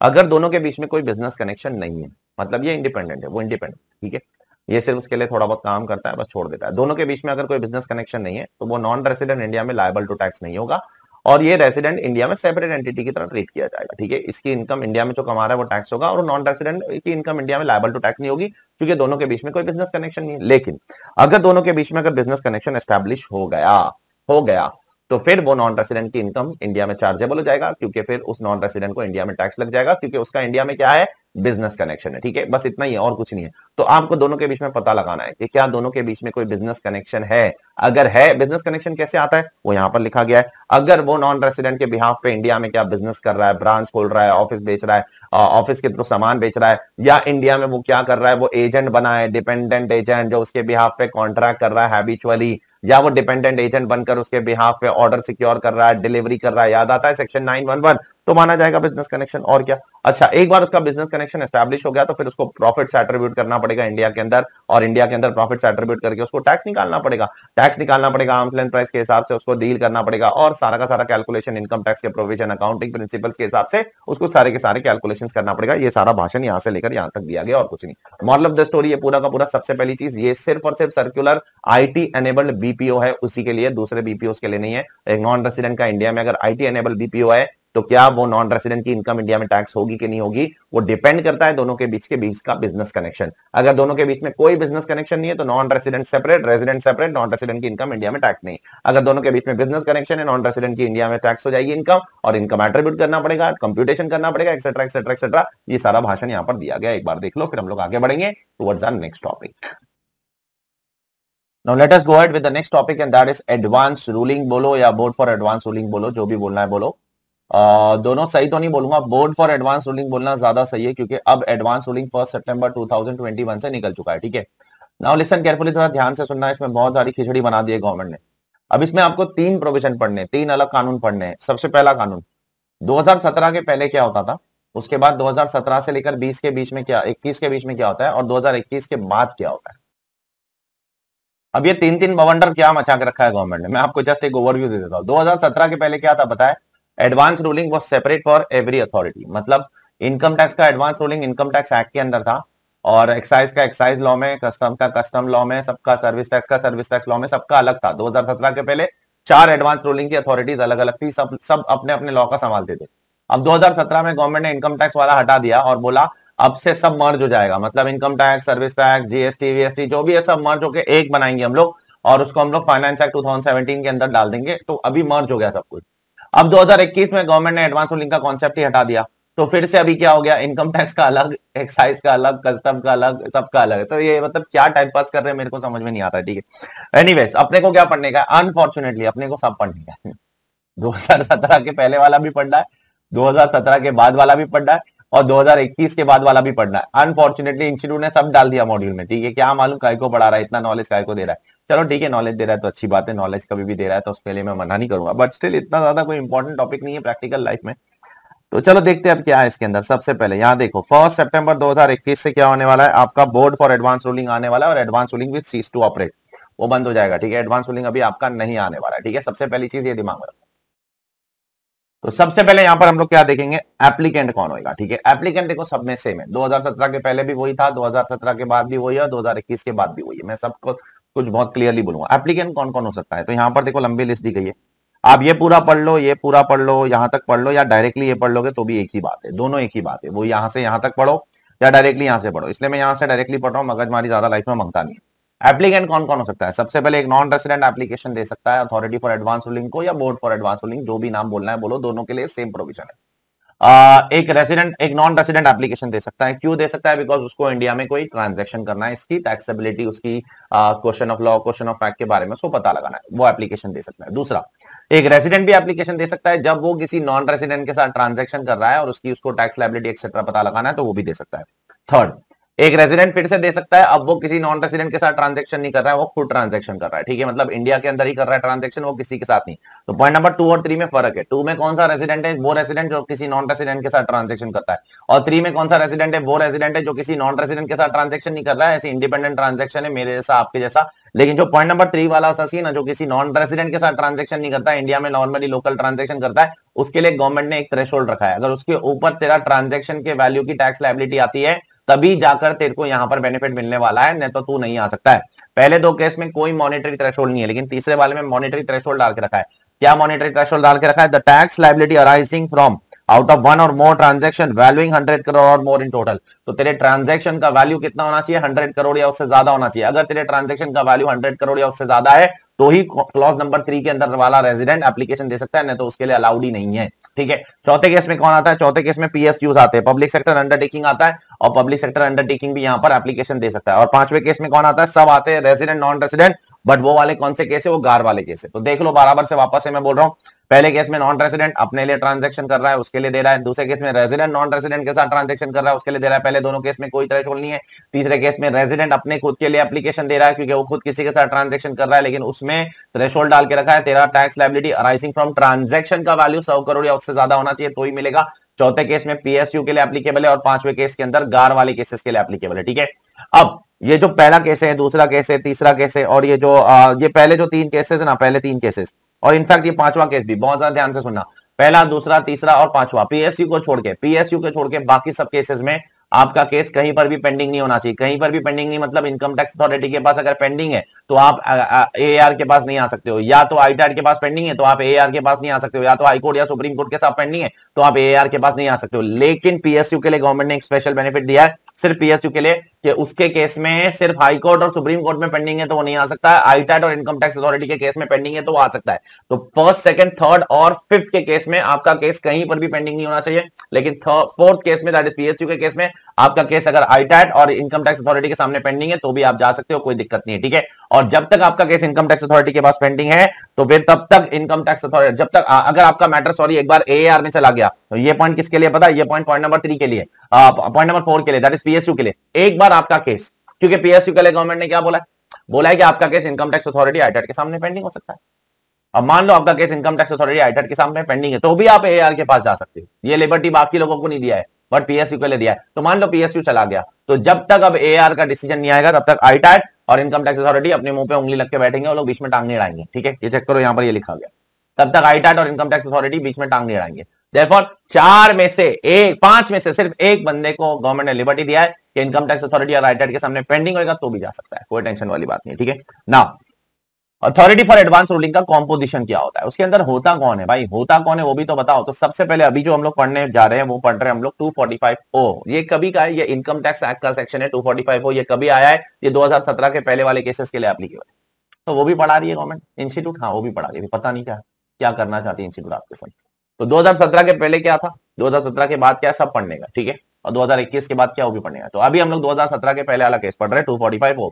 अगर दोनों के बीच में कोई बिजनेस कनेक्शन नहीं है, मतलब ये इंडिपेंडेंट है, वो इंडिपेंडेंट, ठीक है, ये सिर्फ उसके लिए थोड़ा बहुत काम करता है, बस छोड़ देता है। दोनों के बीच में अगर कोई बिजनेस कनेक्शन नहीं है तो वो नॉन रेसिडेंट इंडिया में लायबल टू टैक्स नहीं होगा, और ये रेसिडेंट इंडिया में सेपरेट एंटिटी की तरह ट्रीट किया जाएगा, ठीक है। इसकी इनकम इंडिया में जो कमा रहा है वो टैक्स होगा, और नॉन रेसिडेंट की इनकम इंडिया में लायबल टू टैक्स नहीं होगी, क्योंकि दोनों के बीच में कोई बिजनेस कनेक्शन नहीं है। लेकिन अगर दोनों के बीच में अगर बिजनेस कनेक्शन एस्टैब्लिश हो गया तो फिर वो नॉन रेसिडेंट की इनकम इंडिया में चार्जेबल हो जाएगा, क्योंकि फिर उस नॉन रेसिडेंट को इंडिया में टैक्स लग जाएगा, क्योंकि उसका इंडिया में क्या है, बिजनेस कनेक्शन है, ठीक है। बस इतना ही है और कुछ नहीं है। तो आपको दोनों के बीच में पता लगाना है कि क्या दोनों के बीच में कोई बिजनेस कनेक्शन है। अगर है, बिजनेस कनेक्शन कैसे आता है वो यहां पर लिखा गया है। अगर वो नॉन रेसिडेंट के बिहाफ पे इंडिया में क्या बिजनेस कर रहा है, ब्रांच खोल रहा है, ऑफिस बेच रहा है, ऑफिस के थ्रू सामान बेच रहा है, या इंडिया में वो क्या कर रहा है, वो एजेंट बना है, डिपेंडेंट एजेंट जो उसके बिहाफ पे कॉन्ट्रैक्ट कर रहा है हैबिचुअली, या वो डिपेंडेंट एजेंट बनकर उसके बिहाफ पे ऑर्डर सिक्योर कर रहा है, डिलीवरी कर रहा है, याद आता है सेक्शन 911, तो माना जाएगा बिजनेस कनेक्शन। और क्या, अच्छा एक बार उसका बिजनेस कनेक्शन एस्टैब्लिश हो गया तो फिर उसको प्रॉफिट्स एट्रीब्यूट करना पड़ेगा इंडिया के अंदर, और इंडिया के अंदर प्रॉफिट्स एट्रीब्यूट करके उसको टैक्स निकालना पड़ेगा। टैक्स निकालना पड़ेगा आर्म्स लेंथ प्राइस के हिसाब से, उसको डील करना पड़ेगा, और सारा का सारा कैलकुलेशन इनकम टैक्स के प्रोविजन अकाउंटिंग प्रिंसिपल्स के हिसाब से उसको सारे के सारे कैलकुलेशन करना पड़ेगा। ये सारा भाषण यहां से लेकर यहां तक दिया गया और कुछ नहीं। मॉरल ऑफ द स्टोरी ये पूरा का पूरा, सबसे पहली चीज ये सिर्फ और सिर्फ सर्कुलर आईटी एनेबल्ड बीपीओ है, उसी के लिए, दूसरे बीपीओ के लिए नहीं है। एक नॉन रेसिडेंट का इंडिया में अगर आईटी एनेबल्ड बीपीओ है तो क्या वो नॉन रेसिडेंट की इनकम इंडिया में टैक्स होगी कि नहीं होगी, वो डिपेंड करता है दोनों के बीच का बिजनेस कनेक्शन। अगर दोनों के बीच में कोई बिजनेस कनेक्शन नहीं है तो non resident separate, resident separate, non resident की इनकम इंडिया में टैक्स नहीं। अगर दोनों के बीच में बिजनेस कनेक्शन है, नॉन रेसिडेंट की इंडिया में टैक्स हो जाएगी इनकम, और इनकम एट्रीब्यूट करना पड़ेगा, कंप्यूटेशन करना पड़ेगा, एक्सेट्रा एक्सेट्रा एक्सेट्रा। ये सारा भाषण यहां पर दिया गया, एक बार देख लो, फिर हम लोग आगे बढ़ेंगे towards our next topic. Now let us go ahead with the next topic and that is advanced ruling बोलो या बोर्ड फॉर एडवांस रूलिंग बोलो, जो भी बोलना है बोलो। दोनों सही तो नहीं बोलूंगा, बोर्ड फॉर एडवांस रूलिंग बोलना ज्यादा सही है, क्योंकि अब एडवांस रूलिंग 1 सितंबर 2021 से निकल चुका है, ठीक है। नाउ लिसन केयरफुली, जरा ध्यान से सुनना, इसमें बहुत सारी खिचड़ी बना दी है गवर्नमेंट ने। अब इसमें आपको 3 प्रोविजन पढ़ने, 3 अलग कानून पढ़ने हैं। सबसे पहला कानून 2017 के पहले क्या होता था, उसके बाद 2017 से लेकर 20 के बीच में क्या, 21 के बीच में क्या होता है, और 2021 के बाद क्या होता है। अब ये 3 बवंडर क्या मचा के रखा है गवर्नमेंट ने, मैं आपको जस्ट एक ओवरव्यू दे देता हूं। 2017 के पहले क्या था बताए, advance ruling was separate for every authority, मतलब इनकम टैक्स का advance ruling income tax act के अंदर था, और एक्साइज का एक्साइज लॉ में, कस्टम का कस्टम लॉ में, सबका सर्विस टैक्स का सर्विस टैक्स लॉ में, सबका अलग था। 2017 के पहले 4 एडवांस रूलिंग की अथॉरिटीज अलग अलग थी, सब अपने अपने लॉ का संभालते थे। अब 2017 में गवर्नमेंट ने इनकम टैक्स वाला हटा दिया और बोला अब से सब मर्ज हो जाएगा, मतलब income tax, service tax, GST, VST जो भी है सब मर्ज होकर एक बनाएंगे हम लोग, और उसको हम लोग फाइनेंस एक्ट 2017 के अंदर डाल देंगे। तो अभी मर्ज हो गया सब कुछ। अब 2021 में गवर्नमेंट ने एडवांस रूलिंग का कॉन्सेप्ट ही हटा दिया, तो फिर से अभी क्या हो गया, इनकम टैक्स का अलग, एक्साइज का अलग, कस्टम का अलग, सबका अलग। तो ये मतलब क्या टाइम पास कर रहे हैं मेरे को समझ में नहीं आता है, ठीक है। एनीवेज, अपने को क्या पढ़ने का है, अनफॉर्चुनेटली अपने को सब पढ़ने का है। 2017 के पहले वाला भी पढ़ना है, 2017 के बाद वाला भी पढ़ना है, और 2021 के बाद वाला भी पढ़ना है। अनफॉर्चुनेटली इंस्टीट्यूट ने सब डाल दिया मॉड्यूल में, ठीक है। क्या मालूम काय को पढ़ा रहा है, इतना नॉलेज काय को दे रहा है। चलो ठीक है, नॉलेज दे रहा है तो अच्छी बात है, नॉलेज कभी भी दे रहा है तो उसके लिए मैं मना नहीं करूंगा, बट स्टिल इतना ज्यादा कोई इंपॉर्टेंट टॉपिक नहीं है प्रैक्टिकल लाइफ में। तो चलो देखते हैं अब क्या है इसके अंदर। सबसे पहले यहाँ देखो, 1 सितंबर 2021 से क्या होने वाला है, आपका बोर्ड फॉर एडवांस रूलिंग आने वाला है, और advance ruling with cease to operate, वो बंद हो जाएगा, ठीक है। एडवांस रूलिंग अभी आपका नहीं आने वाला है, ठीक है। सबसे पहली चीज ये दिमाग में रखो। तो सबसे पहले यहां पर हम लोग क्या देखेंगे, एप्लीकेंट कौन होगा, ठीक है। एप्लीकेंट देखो सब में सेम है, 2017 के पहले भी वही था, 2017 के बाद भी वही है, और 2021 के बाद भी वही है। मैं सबको कुछ बहुत क्लियरली बोलूंगा एप्लीकेंट कौन कौन हो सकता है। तो यहाँ पर देखो लंबी लिस्ट दी गई है, आप ये पूरा पढ़ लो, ये पूरा पढ़ लो, यहां तक पढ़ लो, या डायरेक्टली ये पढ़ लोगे तो भी एक ही बात है, दोनों एक ही बात है। वो यहां से यहां तक पढ़ो या डायरेक्टली यहां से पढ़ो, इसलिए मैं यहां से डायरेक्टली पढ़ रहा हूँ, मगजमारी ज्यादा लाइफ में मांगता नहीं है। एप्लीकेंट कौन कौन हो सकता है, सबसे पहले एक नॉन रेसिडेंट एप्लीकेशन दे सकता है अथॉरिटी फॉर एडवांस रूलिंग को, या बोर्ड फॉर एडवांस रूलिंग, जो भी नाम बोलना है बोलो, दोनों के लिए सेम प्रोविजन है। एक रेसिडेंट, एक नॉन रेसिडेंट एप्लीकेशन दे सकता है, क्यों दे सकता है, बिकॉज उसको इंडिया में कोई ट्रांजैक्शन करना है, इसकी टैक्सेबिलिटी, उसकी question of law, question of fact के बारे में उसको पता लगाना है, वो एप्लीकेशन दे सकता है। दूसरा, एक रेसिडेंट भी एप्लीकेशन दे सकता है जब वो किसी नॉन रेसिडेंट के साथ ट्रांजैक्शन कर रहा है और उसकी उसको टैक्स लायबिलिटी एक्सेट्रा पता लगाना है, तो वो भी दे सकता है। थर्ड, एक रेजिडेंट फिर से दे सकता है, अब वो किसी नॉन रेजिडेंट के साथ ट्रांजेक्शन नहीं कर रहा है, वो खुद ट्रांजेक्शन कर रहा है, ठीक है, मतलब इंडिया के अंदर ही कर रहा है ट्रांजेक्शन, वो किसी के साथ नहीं। तो पॉइंट नंबर 2 और 3 में फर्क है। 2 में कौन सा रेजिडेंट है, वो रेजिडेंट जो किसी नॉन रेजिडेंट के साथ ट्रांजेक्शन करता है, और 3 में कौन सा रेजिडेंट है, वो रेजिडेंट है जो किसी नॉन रेजिडेंट के साथ ट्रांजेक्शन नहीं कर रहा है। ऐसी इंडिपेंडेंट ट्रांजेक्शन है मेरे जैसा, आपके जैसा। लेकिन जो पॉइंट नंबर 3 वाला सी ना, जो किसी नॉन रेजिडेंट के साथ ट्रांजेक्शन नहीं करता है, इंडिया में नॉर्मली लोकल ट्रांजेक्शन करता है, उसके लिए गवर्नमेंट ने एक थ्रेशोल्ड रखा है। अगर उसके ऊपर तेरा ट्रांजेक्शन के वैल्यू की टैक्स लायबिलिटी आती है, तभी जाकर तेरे को यहां पर बेनिफिट मिलने वाला है, नहीं तो तू नहीं आ सकता है। पहले 2 केस में कोई मॉनेटरी थ्रेशोल्ड नहीं है, लेकिन तीसरे वाले में मॉनेटरी थ्रेशोल्ड डाल के रखा है। क्या मॉनेटरी थ्रेशोल्ड डाल के रखा है? The tax liability arising from out of 1 और मोर ट्रांजेक्शन वैल्यूइंग 100 करोड़ और मोर इन टोटल। तो तेरे ट्रांजेक्शन का वैल्यू कितना होना चाहिए? 100 करोड़ या उससे ज्यादा होना चाहिए। अगर तेरे ट्रांजेक्शन का वैल्यू 100 करोड़ या उससे ज्यादा है, तो ही क्लॉज नंबर 3 के अंदर वाला रेजिडेंट एप्लीकेशन दे सकता है, नहीं तो उसके लिए अलाउड ही नहीं है, ठीक है। चौथे केस में कौन आता है? चौथे केस में पीएसयूज आते हैं, पब्लिक सेक्टर अंडरटेकिंग आता है, और पब्लिक सेक्टर अंडरटेकिंग भी यहां पर एप्लीकेशन दे सकता है। और पांचवें केस में कौन आता है? सब आते हैं, रेजिडेंट, नॉन रेजिडेंट, बट वो वाले कौन से केस है? वो गार वाले केस है। तो देख लो बराबर से, वापस से मैं बोल रहा हूं, पहले केस में नॉन रेजिडेंट अपने लिए ट्रांजैक्शन कर रहा है, उसके लिए दे रहा है। दूसरे केस में रेजिडेंट नॉन रेजिडेंट के साथ ट्रांजैक्शन कर रहा है, उसके लिए दे रहा है। पहले दोनों केस में कोई थ्रेशोल्ड नहीं है। तीसरे केस में रेजिडेंट अपने खुद के लिए एप्लीकेशन दे रहा है, क्योंकि वो खुद किसी के साथ ट्रांजैक्शन कर रहा है, लेकिन उसमें थ्रेशोल्ड डाल के रखा है, तेरा tax liability arising from transaction का वैल्यू 100 करोड़ या उससे ज्यादा होना चाहिए, तो ही मिलेगा। चौथे केस में पीएसयू के लिए एप्लीकेबल है, और पांचवें केस के अंदर गार वाले केसेस के लिए एप्लीकेबल है, ठीक है। अब ये जो पहला केस है, दूसरा केस है, तीसरा केस है, और ये जो ये पहले जो 3 केसेस है ना, पहले 3 केसेस, और इनफैक्ट ये पांचवा केस भी, बहुत ज्यादा ध्यान से सुनना, पहला, दूसरा, तीसरा और पांचवा, पीएसयू को छोड़ के बाकी सब केसेस में आपका केस कहीं पर भी पेंडिंग नहीं होना चाहिए। कहीं पर भी पेंडिंग नहीं मतलब इनकम टैक्स अथॉरिटी के पास अगर पेंडिंग है तो आप एआर के पास नहीं आ सकते हो, या तो आईटैट के पास पेंडिंग है तो आप एआर के पास नहीं आ सकते हो, या तो हाईकोर्ट या सुप्रीम कोर्ट के साथ पेंडिंग है तो आप एआर के पास नहीं आ सकते हो। लेकिन पीएसयू के लिए गवर्नमेंट ने एक स्पेशल बेनिफिट दिया है, सिर्फ पीएसयू के लिए, कि उसके केस में सिर्फ हाई कोर्ट और सुप्रीम कोर्ट में पेंडिंग है तो वो नहीं आ सकता है, आईटैट और इनकम टैक्स अथॉरिटी के केस में पेंडिंग है तो वो आ सकता है। तो फर्स्ट, सेकंड, थर्ड और फिफ्थ के केस में आपका केस कहीं पर भी पेंडिंग नहीं होना चाहिए, लेकिन फोर्थ केस में, दैट इज पीएसयू के केस में, आपका केस अगर आईटैट और इनकम टैक्स अथॉरिटी के सामने पेंडिंग है तो भी आप जा सकते हो, कोई दिक्कत नहीं है, ठीक है। और जब तक आपका केस इनकम टैक्स अथॉरिटी के पास पेंडिंग है तो फिर तब तक इनकम टैक्स अथॉरिटी, जब तक अगर आपका मैटर एक बार एआर में चला गया, तो ये पॉइंट किसके लिए पता है? ये पॉइंट नंबर 3 के लिए, पॉइंट नंबर 4 के लिए, दैट इज पीएसयू के लिए। एक बार आपका केस, क्योंकि पीएसयू के लिए गवर्नमेंट ने क्या बोला है? बोला है कि आपका केस इनकम टैक्स अथॉरिटी आईटैट के सामने पेंडिंग हो सकता है। अब मान लो आपका केस इनकम टैक्स अथॉरिटी आईटैट के सामने पेंडिंग है, तो भी आप एआर के पास जा सकते हो। ये लिबर्टी बाकी लोगों को नहीं दिया है, बट पीएसयू के लिए दिया है। तो मान लो पीएसयू चला गया, तो जब तक अब एआर का डिसीजन नहीं आएगा तब तक आईटैट और इनकम टैक्स अथॉरिटी अपने मुंह पे उंगली लग के बैठेंगे, वो लोग बीच में टांग नहीं अड़ाएंगे, ठीक है। ये चेक करो, यहां पर ये लिखा गया, तब तक आईटैट और इनकम टैक्स अथॉरिटी बीच में टांग नहीं अड़ाएंगे। Therefore, 4 में से एक, 5 में से सिर्फ एक बंदे को गवर्नमेंट ने लिबर्टी दिया है कि इनकम टैक्स अथॉरिटी और आईटैट के सामने पेंडिंग होगा तो भी जा सकता है, कोई टेंशन वाली बात नहीं है, ठीक है ना। अथॉरिटी फॉर एडवांस रूलिंग का कॉम्पोजिशन क्या होता है, उसके अंदर होता कौन है भाई, होता कौन है वो भी तो बताओ। तो सबसे पहले अभी जो हम लोग पढ़ने जा रहे हैं वो पढ़ रहे हैं हम लोग 245O। ये कभी का है? ये इनकम टैक्स एक्ट का सेक्शन है 245O। ये कभी आया है? ये 2017 के पहले वाले केसेस के लिए एप्लीकेबल है। तो वो भी पढ़ा रही है गवर्नमेंट इंस्टीट्यूट, हाँ वो भी पढ़ा रही है, पता नहीं क्या करना चाहती है इंस्टीट्यूट आपके साथ। तो 2017 के पहले क्या था, 2017 के बाद क्या, सब पढ़ने का, ठीक है। और 2021 के बाद क्या, वो भी पढ़ने का। तो अभी हम लोग 2017 के पहले वाला केस पढ़ रहे हैं 245O,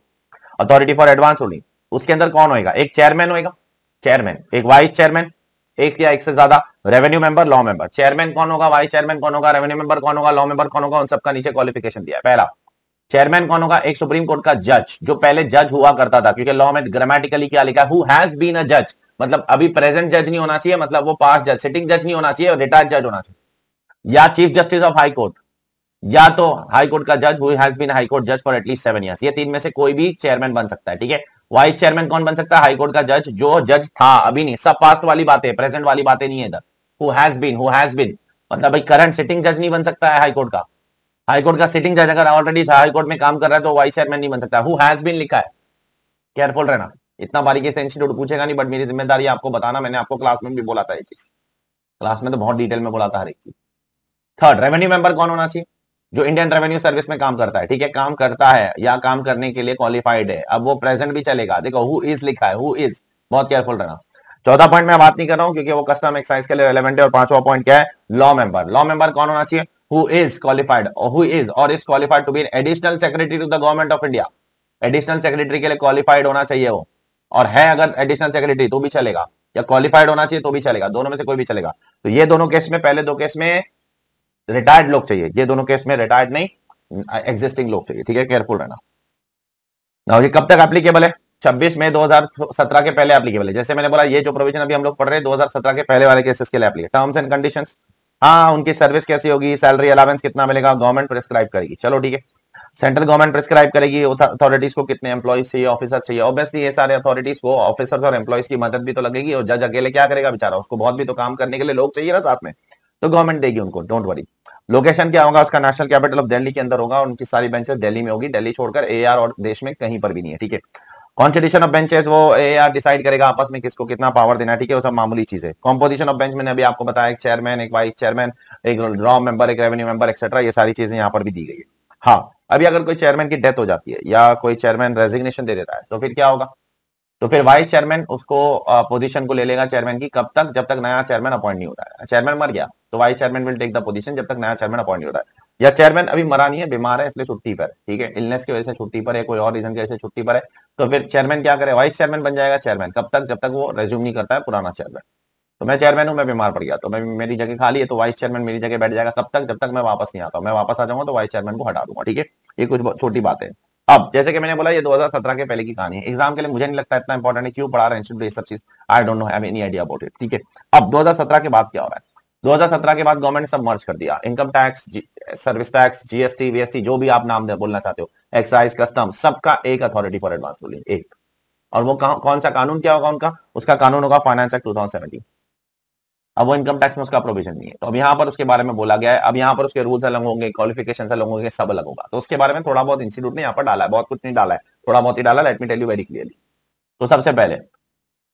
authority for advance ruling. उसके अंदर कौन होगा? एक चेयरमैन होगा, चेयरमैन, एक वाइस चेयरमैन, एक या एक से ज्यादा revenue member, law member. Chairman कौन होगा, वाइस चेयरमैन कौन होगा, रेवेन्यू मेंबर कौन होगा, लॉ मेंबर कौन होगा, उन सबका नीचे क्वालिफिकेशन दिया है। पहला चेयरमैन कौन होगा? एक सुप्रीम कोर्ट का जज, जो पहले जज हुआ करता था, क्योंकि लॉ में ग्रामेटिकली क्या लिखा है, हु हैज बीन अ जज, मतलब अभी प्रेजेंट जज नहीं होना चाहिए, मतलब वो पास्ट जज, सिटिंग जज नहीं होना चाहिए, रिटायर्ड जज होना चाहिए, या chief justice of high court, या तो हाई कोर्ट का जज who has been high court जज फॉर एटलीस्ट 7 ईयर्स। ये 3 में से कोई भी चेयरमैन बन सकता है, ठीक है। वाइस चेयरमैन कौन बन सकता है? हाई कोर्ट का जज, जो जज था, अभी नहीं, सब पास्ट वाली बातें, प्रेजेंट वाली बातें नहीं है इधर। हु हैज बीन मतलब भाई करंट सिटिंग जज नहीं बन सकता है हाई कोर्ट का। हाई कोर्ट का सिटिंग जज अगर ऑलरेडी हाई कोर्ट में काम कर रहा है तो वाइस चेयरमैन नहीं बन सकता। हु हैज बीन लिखा है, केयरफुल रहना, इतना बारीकी से इंस्टीट्यूट पूछेगा नहीं, बट मेरी जिम्मेदारी है आपको बताना। मैंने आपको क्लास में भी बोला था ये चीज, क्लास में तो बहुत डिटेल में बोला था हर एक चीज। थर्ड, रेवेन्यू मेंबर कौन होना चाहिए? जो इंडियन रेवेन्यू सर्विस में काम करता है, ठीक है, काम करता है या काम करने के लिए क्वालिफाइड है। अब वो प्रेजेंट भी चलेगा, देखो हु इज लिखा है, हु इज, बहुत केयरफुल रहना। चौथा पॉइंट मैं बात नहीं कर रहा हूं क्योंकि वो कस्टम एक्साइज के लिए रेलेवेंट है। और पांचवा पॉइंट क्या है? Law member. लॉ मेंबर कौन होना चाहिए? Who is qualified, who is or is qualified to be additional secretary to the government of India. Additional secretary के लिए क्वालिफाइड होना चाहिए वो, और है अगर एडिशनल सेक्रेटरी तो भी चलेगा, या क्वालिफाइड होना चाहिए तो भी चलेगा, दोनों में से कोई भी चलेगा। तो ये दोनों केस में, पहले 2 केस में रिटायर्ड लोग चाहिए, ये दोनों केस में रिटायर्ड नहीं, एग्जिस्टिंग लोग चाहिए, ठीक है, केयरफुल रहना। नाउ ये कब तक एप्लीकेबल है? 26 मई 2017 के पहले एप्लीकेबल है। जैसे मैंने बोला ये जो प्रोविजन अभी हम लोग पढ़ रहे हैं 2017 के पहले वाले केसेस के लिए एप्लीकेबल। टर्म्स एंड कंडीशंस, हाँ उनकी सर्विस कैसी होगी, सैलरी अलावेंस कितना मिलेगा, गवर्नमेंट प्रिस्क्राइब करेगी, चलो ठीक है। सेंट्रल गवर्नमेंट प्रिस्क्राइब करेगी, अथॉरिटीज को कितने एम्प्लॉइज चाहिए, ऑफिसर चाहिए, ऑब्वियसली ये सारे अथॉरिटीज को ऑफिसर्स और एम्प्लॉइज की मदद भी तो लगेगी, और जज अकेले क्या करेगा बेचारा, उसको बहुत भी तो काम करने के लिए लोग चाहिए ना साथ में, तो गवर्नमेंट देगी उनको, डोंट वरी। लोकेशन क्या होगा उसका, नेशनल कैपिटल ऑफ दिल्ली के अंदर होगा, उनकी सारी बेंचेस दिल्ली में होगी, दिल्ली छोड़कर एआर और देश में कहीं पर भी नहीं है, ठीक है। कॉन्स्टिट्यूशन ऑफ बेंचेस वो एआर डिसाइड करेगा आपस में किसको कितना पावर देना है, ठीक है, वो सब मामूली चीज है। कॉम्पोजिशन ऑफ बेंच मैंने अभी आपको बताया, एक चेयरमैन, एक वाइस चेयरमैन, एक रॉ मेंबर, एक रेवेन्यू मेंबर एक्सेट्रा, ये सारी चीजें यहाँ पर भी दी गई है। हाँ, अभी अगर कोई चेयरमैन की डेथ हो जाती है या कोई चेयरमैन रेजिग्नेशन दे देता है तो फिर क्या होगा, तो फिर वाइस चेयरमैन उसको पोजीशन को ले लेगा चेयरमैन की, कब तक, जब तक नया चेयरमैन अपॉइंट नहीं होता है। चेयरमैन मर गया तो vice chairman will take the position जब तक नया चेयरमैन अपॉइंट नहीं होता है, या चेयरमैन अभी मरा नहीं है, बीमार है इसलिए छुट्टी पर, ठीक है, इलनेस की वजह से छुट्टी पर है, कोई और रीजन की वजह से छुट्टी पर है, तो फिर चेयरमैन क्या करे, वाइस चेयरमैन बन जाएगा चेयरमैन, कब तक, जब तक वो रेज्यूम नहीं करता है पुराना चेयरमैन। तो मैं चेयरमैन हूं, मैं बीमार पड़ गया तो मैं, मेरी जगह खाली है, तो वाइस चेयरमैन मेरी जगह बैठ जाएगा, कब तक, जब तक मैं वापस नहीं आता, मैं वापस आ जाऊंगा तो वाइस चेयरमैन को हटा दूंगा, ठीक है। ये कुछ छोटी बात है। अब जैसे कि मैंने बोला ये 2017 के पहले की कहानी है, एग्जाम के लिए मुझे नहीं लगता इतना इंपॉर्टेंट है, क्यों पढ़ा रहे हैं ये सब चीज, I don't know have any idea about it, ठीक है। अब 2017 के बाद क्या हो रहा है, 2017 के बाद गवर्नमेंट ने सब मर्ज कर दिया, income tax, service tax, GST, VST, जो भी आप नाम बोलना चाहते हो, एक्साइज, कस्टम, सबका एक अथॉरिटी फॉर एडवांस रूलिंग, एक। और वो कौन सा कानून क्या होगा उनका, उसका कानून होगा फाइनेंस एक्ट 2017। अब वो इनकम टैक्स में उसका प्रोविजन नहीं है, तो अब यहाँ पर उसके बारे में बोला गया है, अब यहाँ पर उसके रूल्स अलग होंगे, क्वालिफिकेशन अलग होंगे, सब अलग होगा, तो उसके बारे में थोड़ा बहुत इंस्टीट्यूट ने यहाँ पर डाला है, बहुत कुछ नहीं डाला है, थोड़ा बहुत ही डाला, let me tell you very clearly. तो सबसे पहले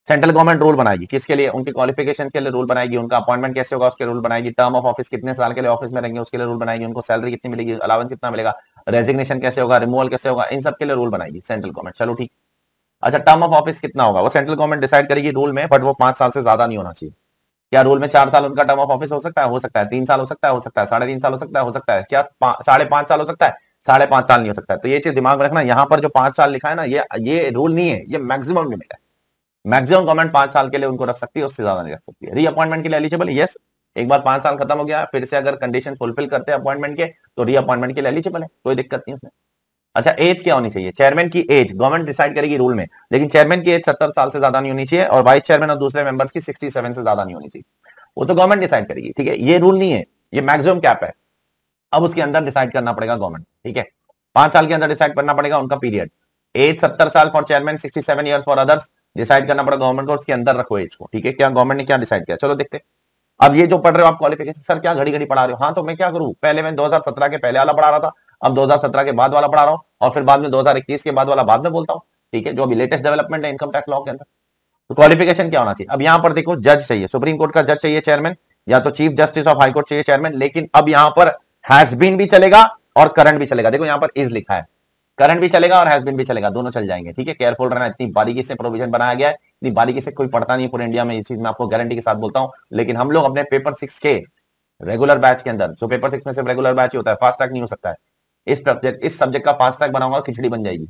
सेंट्रल गवर्नमेंट रूल बनाएगी, किसके लिए, उनके क्वालिफिकेशन के लिए रूल बनाएगी, उनका अपॉइंटमेंट कैसे होगा उसके रूल बनाएगी, टर्म ऑफ ऑफिस कितने साल के लिए ऑफिस में रहेंगे उसके लिए रूल बनाएगी, उनको सैलरी कितनी मिलेगी, अलावेंस कितना मिलेगा, रेजिग्नेशन कैसे होगा, रिमूवल कैसे होगा, इन सब के लिए रूल बनाएगी सेंट्रल गवर्नमेंट, चलो ठीक। अच्छा, टर्म ऑफ ऑफिस कितना होगा वो सेंट्रल गवर्नमेंट डिसाइड करेगी रूल में, बट वो 5 साल से ज्यादा नहीं होना चाहिए। क्या रूल में 4 साल उनका टर्म ऑफ ऑफिस हो सकता है, हो सकता है, 3 साल हो सकता है, हो सकता है, 3.5 साल हो सकता है, हो सकता है, क्या 5.5 साल हो सकता है, 5.5 साल नहीं हो सकता है। तो ये चीज दिमाग में रखना, यहाँ पर जो 5 साल लिखा है ना, ये रूल नहीं है, ये मैक्सिमम लिमिट है, मैक्सिमम गवर्नमेंट 5 साल के लिए उनको रख सकती है, उससे ज्यादा नहीं रख सकती है। रीअपॉइंटमेंट के लिए एलिजिबल, यस, एक बार 5 साल खत्म हो गया फिर से अगर कंडीशन फुलफिल करते हैं अपॉइंटमेंट के तो रीअपॉइंटमेंट के लिए एलिजिबल है, कोई दिक्कत नहीं उसमें। अच्छा, एज क्या होनी चाहिए, चेयरमैन की एज गवर्नमेंट डिसाइड करेगी रूल में, लेकिन चेयरमैन की एज 70 साल से ज्यादा नहीं होनी चाहिए, और वाइस चेयरमैन और दूसरे मेंबर्स की 67 से ज्यादा नहीं होनी चाहिए, वो तो गवर्नमेंट डिसाइड करेगी, ठीक है, ये रूल नहीं है, ये मैक्सिमम कैप है। अब उसके अंदर डिसाइड करना पड़ेगा गवर्नमेंट, ठीक है, 5 साल के अंदर डिसाइड करना पड़ेगा उनका पीरियड। एज 70 साल for chairman, 67 years for others, decide करना पड़ेगा गवर्नमेंट को, उसके अंदर रखो एज को, ठीक है। क्या गवर्नमेंट ने क्या डिसाइड किया, चलो देखते। अब ये जो पढ़ रहे हो आप क्वालिफिकेशन, सर क्या घड़ी घड़ी पढ़ा रहे हो, हाँ तो मैं क्या करूं, पहले मैं 2017 के पहले वाला पढ़ा रहा था, अब 2017 के बाद वाला पढ़ा रहा हूं, और फिर बाद में 2021 के बाद वाला बाद में बोलता हूं, ठीक है, जो अभी लेटेस्ट डेवलपमेंट है इनकम टैक्स लॉ के अंदर। तो क्वालिफिकेशन क्या होना चाहिए, अब यहां पर देखो, जज चाहिए, सुप्रीम कोर्ट का जज चाहिए चेयरमैन, या तो chief justice of high court चाहिए चेयरमैन, लेकिन अब यहां पर हैज बीन भी चलेगा और करंट भी चलेगा, देखो यहां पर इज लिखा है, करंट भी चलेगा और हैज बीन भी चलेगा, दोनों चल जाएंगे, ठीक है। केयरफुल रहना, इतनी बारीकी से प्रोविजन बनाया गया है, इतनी बारीकी से कोई पढ़ता नहीं पूरे इंडिया में, ये चीज मैं आपको गारंटी के साथ बोलता हूं, लेकिन हम लोग अपने पेपर 6 के रेगुलर बैच के अंदर, जो पेपर 6 में सिर्फ रेगुलर बैच ही होता है, फास्ट ट्रैक नहीं हो सकता है, इस सब्जेक्ट का फास्ट ट्रैक बनाऊंगा खिचड़ी बन जाएगी,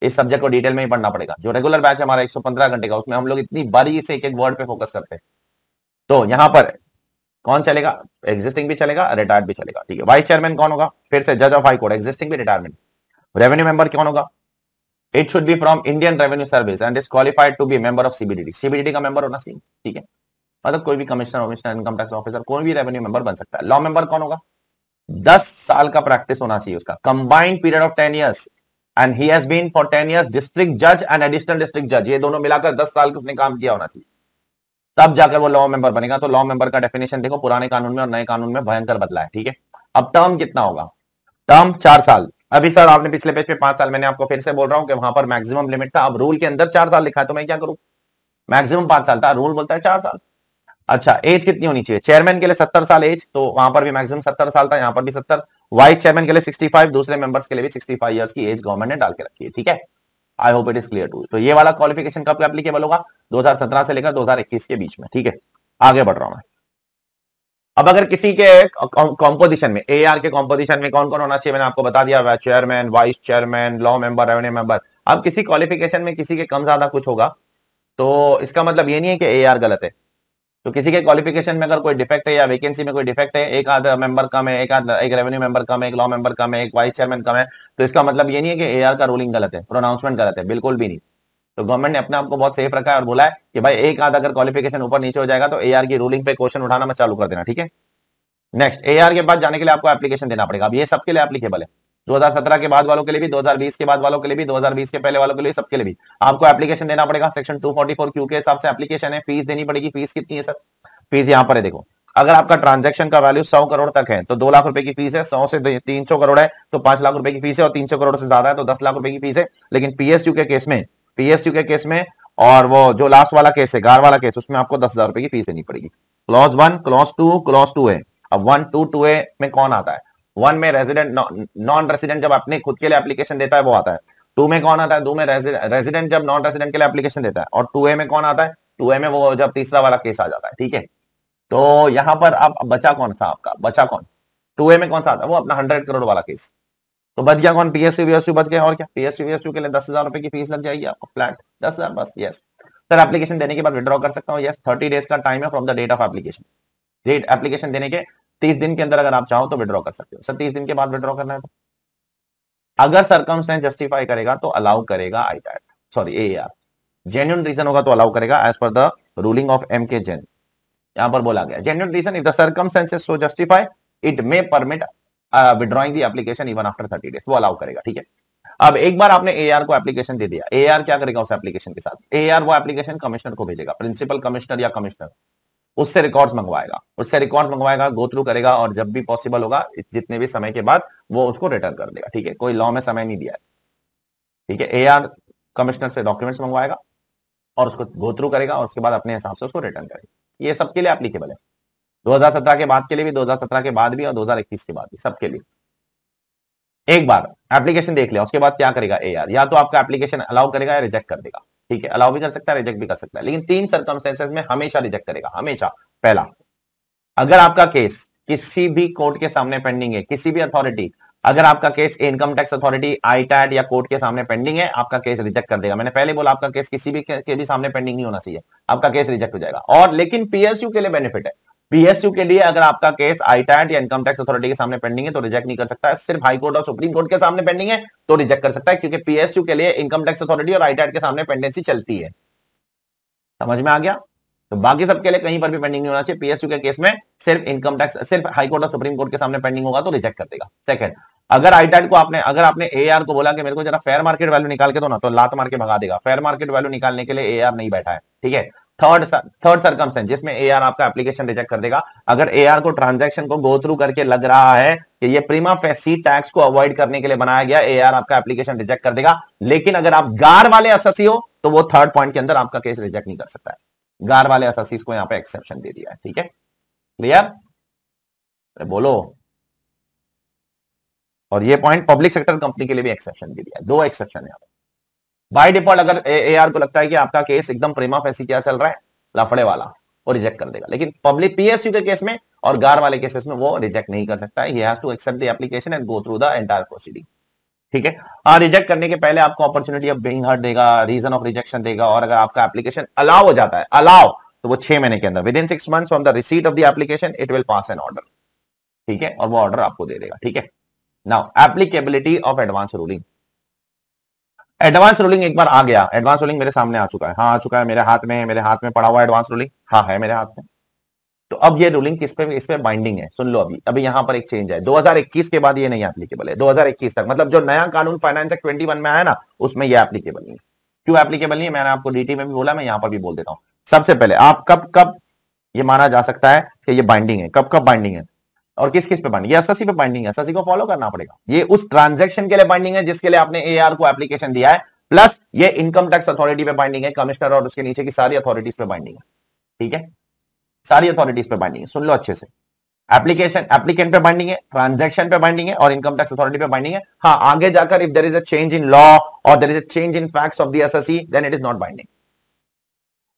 इस सब्जेक्ट को डिटेल में ही पढ़ना पड़ेगा। जो रेगुलर बैच है हमारा 115 घंटे का, उसमें हम लोग इतनी बारीकी से एक एक वर्ड पे फोकस करते हैं। तो यहां पर कौन चलेगा, एग्जिस्टिंग भी चलेगा, रिटायर्ड भी चलेगा, ठीक है। वाइस चेयरमैन कौन होगा, फिर से जज ऑफ हाई कोर्ट, एग्जिस्टिंग भी, रिटायरमेंट। रेवेन्यू मेंबर कौन होगा, it should be from Indian revenue service and is qualified to be member of CBDT, CBDT का मेंबर होना चाहिए, ठीक है, मतलब कोई भी कमिश्नर, इनकम टैक्स ऑफिसर, कोई भी रेवेन्यू मेंबर बन सकता है। लॉ मेंबर कौन होगा, 10 साल का प्रैक्टिस होना चाहिए उसका, combined period of 10 years, and he has been for 10 years district जज एंड एडिशनल डिस्ट्रिक्ट जज, ये दोनों मिलाकर 10 साल उसने काम किया होना चाहिए, तब जाकर वो लॉ मेंबर बनेगा। तो लॉ मेंबर का डेफिनेशन देखो, पुराने कानून में और नए कानून में भयंकर बदला है, ठीक है। अब टर्म कितना होगा, टर्म 4 साल, अभी सर आपने पिछले पेज पे 5 साल, मैंने आपको फिर से बोल रहा हूं कि वहां पर मैक्सिमम लिमिट था, अब रूल के अंदर 4 साल लिखा है, तो मैं क्या करूं, मैक्सिमम 5 साल था, रूल बोलता है 4 साल। अच्छा, एज कितनी होनी चाहिए, चेयरमैन के लिए 70 साल एज, तो वहां पर भी मैक्सिमम 70 साल था, यहां पर भी 70। वाइस चेयरमैन के लिए 65, दूसरे मेंबर्स के लिए भी 65 इयर्स की एज गवर्नमेंट ने डाल के रखी है, ठीक है। I hope it is clear too. तो ये वाला क्वालिफिकेशन कब एप्लीकेबल होगा, 2017 से लेकर 2021 के बीच में, ठीक है। आगे बढ़ रहा हूं मैं। अब अगर किसी के कॉम्पोजिशन में, एआर के कॉम्पोजिशन में कौन कौन होना चाहिए, मैंने आपको बता दिया, chairman, vice chairman, law member, revenue member. अब किसी क्वालिफिकेशन में किसी के कम ज्यादा कुछ होगा, तो इसका मतलब ये नहीं है कि एआर गलत है, तो किसी के क्वालिफिकेशन में अगर कोई डिफेक्ट है या वैकेंसी में कोई डिफेक्ट है, एक आध मेंबर कम है, एक रेवेन्यू मेंबर कम है, एक लॉ मेंबर कम है, एक वाइस चेयरमैन कम है, तो इसका मतलब ये नहीं है कि एआर का रूलिंग गलत है, प्रोनाउंसमेंट गलत है, बिल्कुल भी नहीं। तो गवर्नमेंट ने अपने आप को बहुत सेफ रखा है और बोला है कि भाई एक आध अगर क्वालिफिकेशन ऊपर नीचे हो जाएगा तो एआर की रूलिंग पे क्वेश्चन उठाना मत चालू कर देना, ठीक है। नेक्स्ट, एआर के बाद जाने के लिए आपको एप्लीकेशन देना पड़ेगा। अब ये सबके लिए एप्लीकेबल है, 2017 के बाद वालों के लिए भी, 2020 के बाद वालों के लिए भी, 2020 के पहले वालों के लिए, सबके लिए भी आपको एप्लीकेशन देना पड़ेगा। सेक्शन 244 क्यू के हिसाब से एप्लीकेशन है, फीस देनी पड़ेगी। फीस कितनी है सर? फीस यहाँ पर है, देखो, अगर आपका ट्रांजैक्शन का वैल्यू 100 करोड़ तक है तो 2 लाख रुपए की फीस है, 100 से 300 करोड़ है तो 5 लाख रुपए की फीस है, और 300 करोड़ से ज्यादा है तो 10 लाख रुपए की फीस है। लेकिन पीएसयू के केस में और वो जो लास्ट वाला केस है, गार वाला केस, उसमें आपको 10,000 रुपए की फीस देनी पड़ेगी। क्लॉज 1, क्लॉज 2 है। अब 1, 2, 2A में कौन आता है? 1 में रेजिडेंट, नॉन रेजिडेंट जब अपने खुद के लिए एप्लीकेशन देता है वो आता है। 2 में कौन आता है? 2 में रेजिडेंट जब नॉन रेजिडेंट के लिए एप्लीकेशन देता है। और 2A में कौन आता है? 2A में वो जब तीसरा वाला केस आ जाता है, ठीक है। तो यहां पर आप बचा कौन सा? आपका बचा कौन? 2A में कौन सा आता है? वो अपना 100 करोड़ वाला केस। तो बच गया कौन? पीएसयू वीएसयू बच गया। और क्या? पीएसयू वीएसयू के लिए 10,000 रुपए की फीस लग जाएगी आपको, फ्लैट 10,000 बस। यस सर, एप्लीकेशन देने के बाद विड्रॉ कर सकता हूँ। यस, 30 डेज का टाइम है from the date of application. Date application देने के 30 दिन के अंदर अगर आप चाहो तो विड्रॉ कर सकते हो। सर 30 दिन के बाद विड्रॉ करना है तो अगर सरकमस्टेंस जस्टिफाई करेगा तो अलाउ करेगा ITAT, sorry AR. Genuine reason होगा तो अलाउ करेगा as per the ruling of M K Jain. यहां पर बोला गया genuine reason, if the circumstances so justify it may permit withdrawing the application even after 30 days, वो अलाउ करेगा, ठीक है। अब एक बार आपने एआर को एप्लीकेशन दे दिया, एआर क्या करेगा उस एप्लीकेशन के साथ? एआर वो एप्लीकेशन कमिश्नर को भेजेगा, प्रिंसिपल कमिश्नर या कमिश्नर, उससे रिकॉर्ड्स मंगवाएगा, गो थ्रू करेगा, और जब भी पॉसिबल होगा जितने भी समय के बाद वो उसको रिटर्न कर देगा, ठीक है। कोई लॉ में समय नहीं दिया है, ठीक है। एआर कमिश्नर से डॉक्यूमेंट्स मंगवाएगा और उसको गो थ्रू करेगा और उसके बाद अपने हिसाब से उसको रिटर्न करेगा। ये सबके लिए एप्लीकेबल है, 2017 के बाद के लिए भी, 2017 के बाद भी, और 2021 के बाद भी, सबके लिए। एक बार एप्लीकेशन देख लिया, उसके बाद क्या करेगा एआर? या तो आपका एप्लीकेशन अलाउ करेगा या रिजेक्ट कर देगा, ठीक है। अलाउ भी कर सकता है, रिजेक्ट भी कर सकता है, लेकिन 3 सर्कमस्टेंसेस में हमेशा रिजेक्ट करेगा, हमेशा। पहला, अगर आपका केस किसी भी कोर्ट के सामने पेंडिंग है, किसी भी अथॉरिटी, अगर आपका केस इनकम टैक्स अथॉरिटी, आईटैट या कोर्ट के सामने पेंडिंग है, आपका केस रिजेक्ट कर देगा। मैंने पहले बोला आपका केस किसी भी के भी सामने पेंडिंग नहीं होना चाहिए, आपका केस रिजेक्ट हो जाएगा। और लेकिन पीएसयू के लिए बेनिफिट है, पीएसयू के लिए अगर आपका केस आईटैट या इनकम टैक्स अथॉरिटी के सामने पेंडिंग है तो रिजेक्ट नहीं कर सकता है, सिर्फ हाई कोर्ट और सुप्रीम कोर्ट के सामने पेंडिंग है तो रिजेक्ट कर सकता है, क्योंकि पीएसयू के लिए इनकम टैक्स अथॉरिटी और आईटैट के सामने पेंडेंसी चलती है। समझ में आ गया? तो बाकी सबके लिए कहीं पर भी पेंडिंग नहीं होना चाहिए। पीएसयू के केस में सिर्फ इनकम टैक्स, सिर्फ हाई कोर्ट और सुप्रीम कोर्ट के सामने पेंडिंग होगा तो रिजेक्ट कर देगा। सेकंड, अगर आईटैट को अगर आपने एआर को बोला कि मेरे को जरा फेयर मार्केट वैल्यू निकाल के दो ना, तो लात मार के भगा देगा। फेयर मार्केट वैल्यू निकालने के लिए एआर नहीं बैठा है, ठीक है। थर्ड सर्कमस्टेंस जिसमें एआर आपका एप्लीकेशन रिजेक्ट कर देगा, अगर एआर को ट्रांजैक्शन को गो थ्रू करके लग रहा है कि ये प्रीमा फेसी टैक्स को अवॉइड करने के लिए बनाया गया, एआर आपका एप्लीकेशन रिजेक्ट कर देगा। लेकिन अगर आप गार वाले अससी हो तो वो थर्ड पॉइंट के अंदर आपका केस रिजेक्ट नहीं कर सकता है। गार वाले अससीज को यहां पे एक्सेप्शन दे दिया है, ठीक है। क्लियर? बोलो। और ये पॉइंट पब्लिक सेक्टर कंपनी के लिए भी एक्सेप्शन दे दिया है, 2 एक्सेप्शन है। बाय डिफॉल्ट अगर एआर को लगता है कि आपका केस एकदम प्रीमा फेसी क्या चल रहा है, लफड़े वाला, वो रिजेक्ट कर देगा। लेकिन पब्लिक पीएसयू के केस में और गार वाले केसेस में वो रिजेक्ट नहीं कर सकता है। He has to accept the application and go through the entire proceeding, ठीक है। रिजेक्ट करने के पहले आपको अपॉर्चुनिटी ऑफ बीइंग हर्ड देगा, रीजन ऑफ रिजेक्शन देगा, और अगर आपका एप्लीकेशन अलाउ हो जाता है, अलाउ, तो वो 6 महीने के अंदर, within 6 months from the receipt of the application it will pass an order, ठीक है। और वो ऑर्डर आपको दे देगा, ठीक है। Now applicability of advance ruling. Advance ruling एक बार आ गया, एडवांस रूलिंग मेरे सामने आ चुका है, हाँ आ चुका है, मेरे हाथ में पड़ा हुआ एडवांस रूलिंग, हाँ है मेरे हाथ में। तो अब ये रूलिंग किस पे, इस पे बाइंडिंग है, सुन लो। अभी यहां पर एक चेंज है, 2021 के बाद ये नहीं एप्लीकेबल है, 2021 तक, मतलब जो नया कानून फाइनेंस एक्ट 21 में आया ना, उसमें ये एप्लीकेबल नहीं है। क्यों एप्लीकेबल नहीं है? मैंने आपको डीटी में भी बोला, मैं यहां पर भी बोल देता हूं। सबसे पहले आप कब ये माना जा सकता है कि ये बाइंडिंग है, कब बाइंडिंग है और किस किस पे बाइंडिंग? ये एसएससी पे बाइंडिंग है, एसएससी को फॉलो करना पड़ेगा। ये उस ट्रांजैक्शन के लिए बाइंडिंग है जिसके लिए आपने एआर को एप्लीकेशन दिया है, प्लस ये इनकम टैक्स अथॉरिटी पे बाइंडिंग है, कमिश्नर और उसके नीचे की सारी अथॉरिटीज पे बाइंडिंग है, ठीक है। सारी अथॉरिटीज पे बाइंडिंग है, सुन लो अच्छे से। एप्लीकेशन एप्लीकेंट पे बाइंडिंग है, ट्रांजैक्शन पे बाइंडिंग है और इनकम टैक्स अथॉरिटी पे बाइंडिंग है। हाँ, आगे जाकर if there is a change in law or there is a change in facts of the SSC then it is not binding.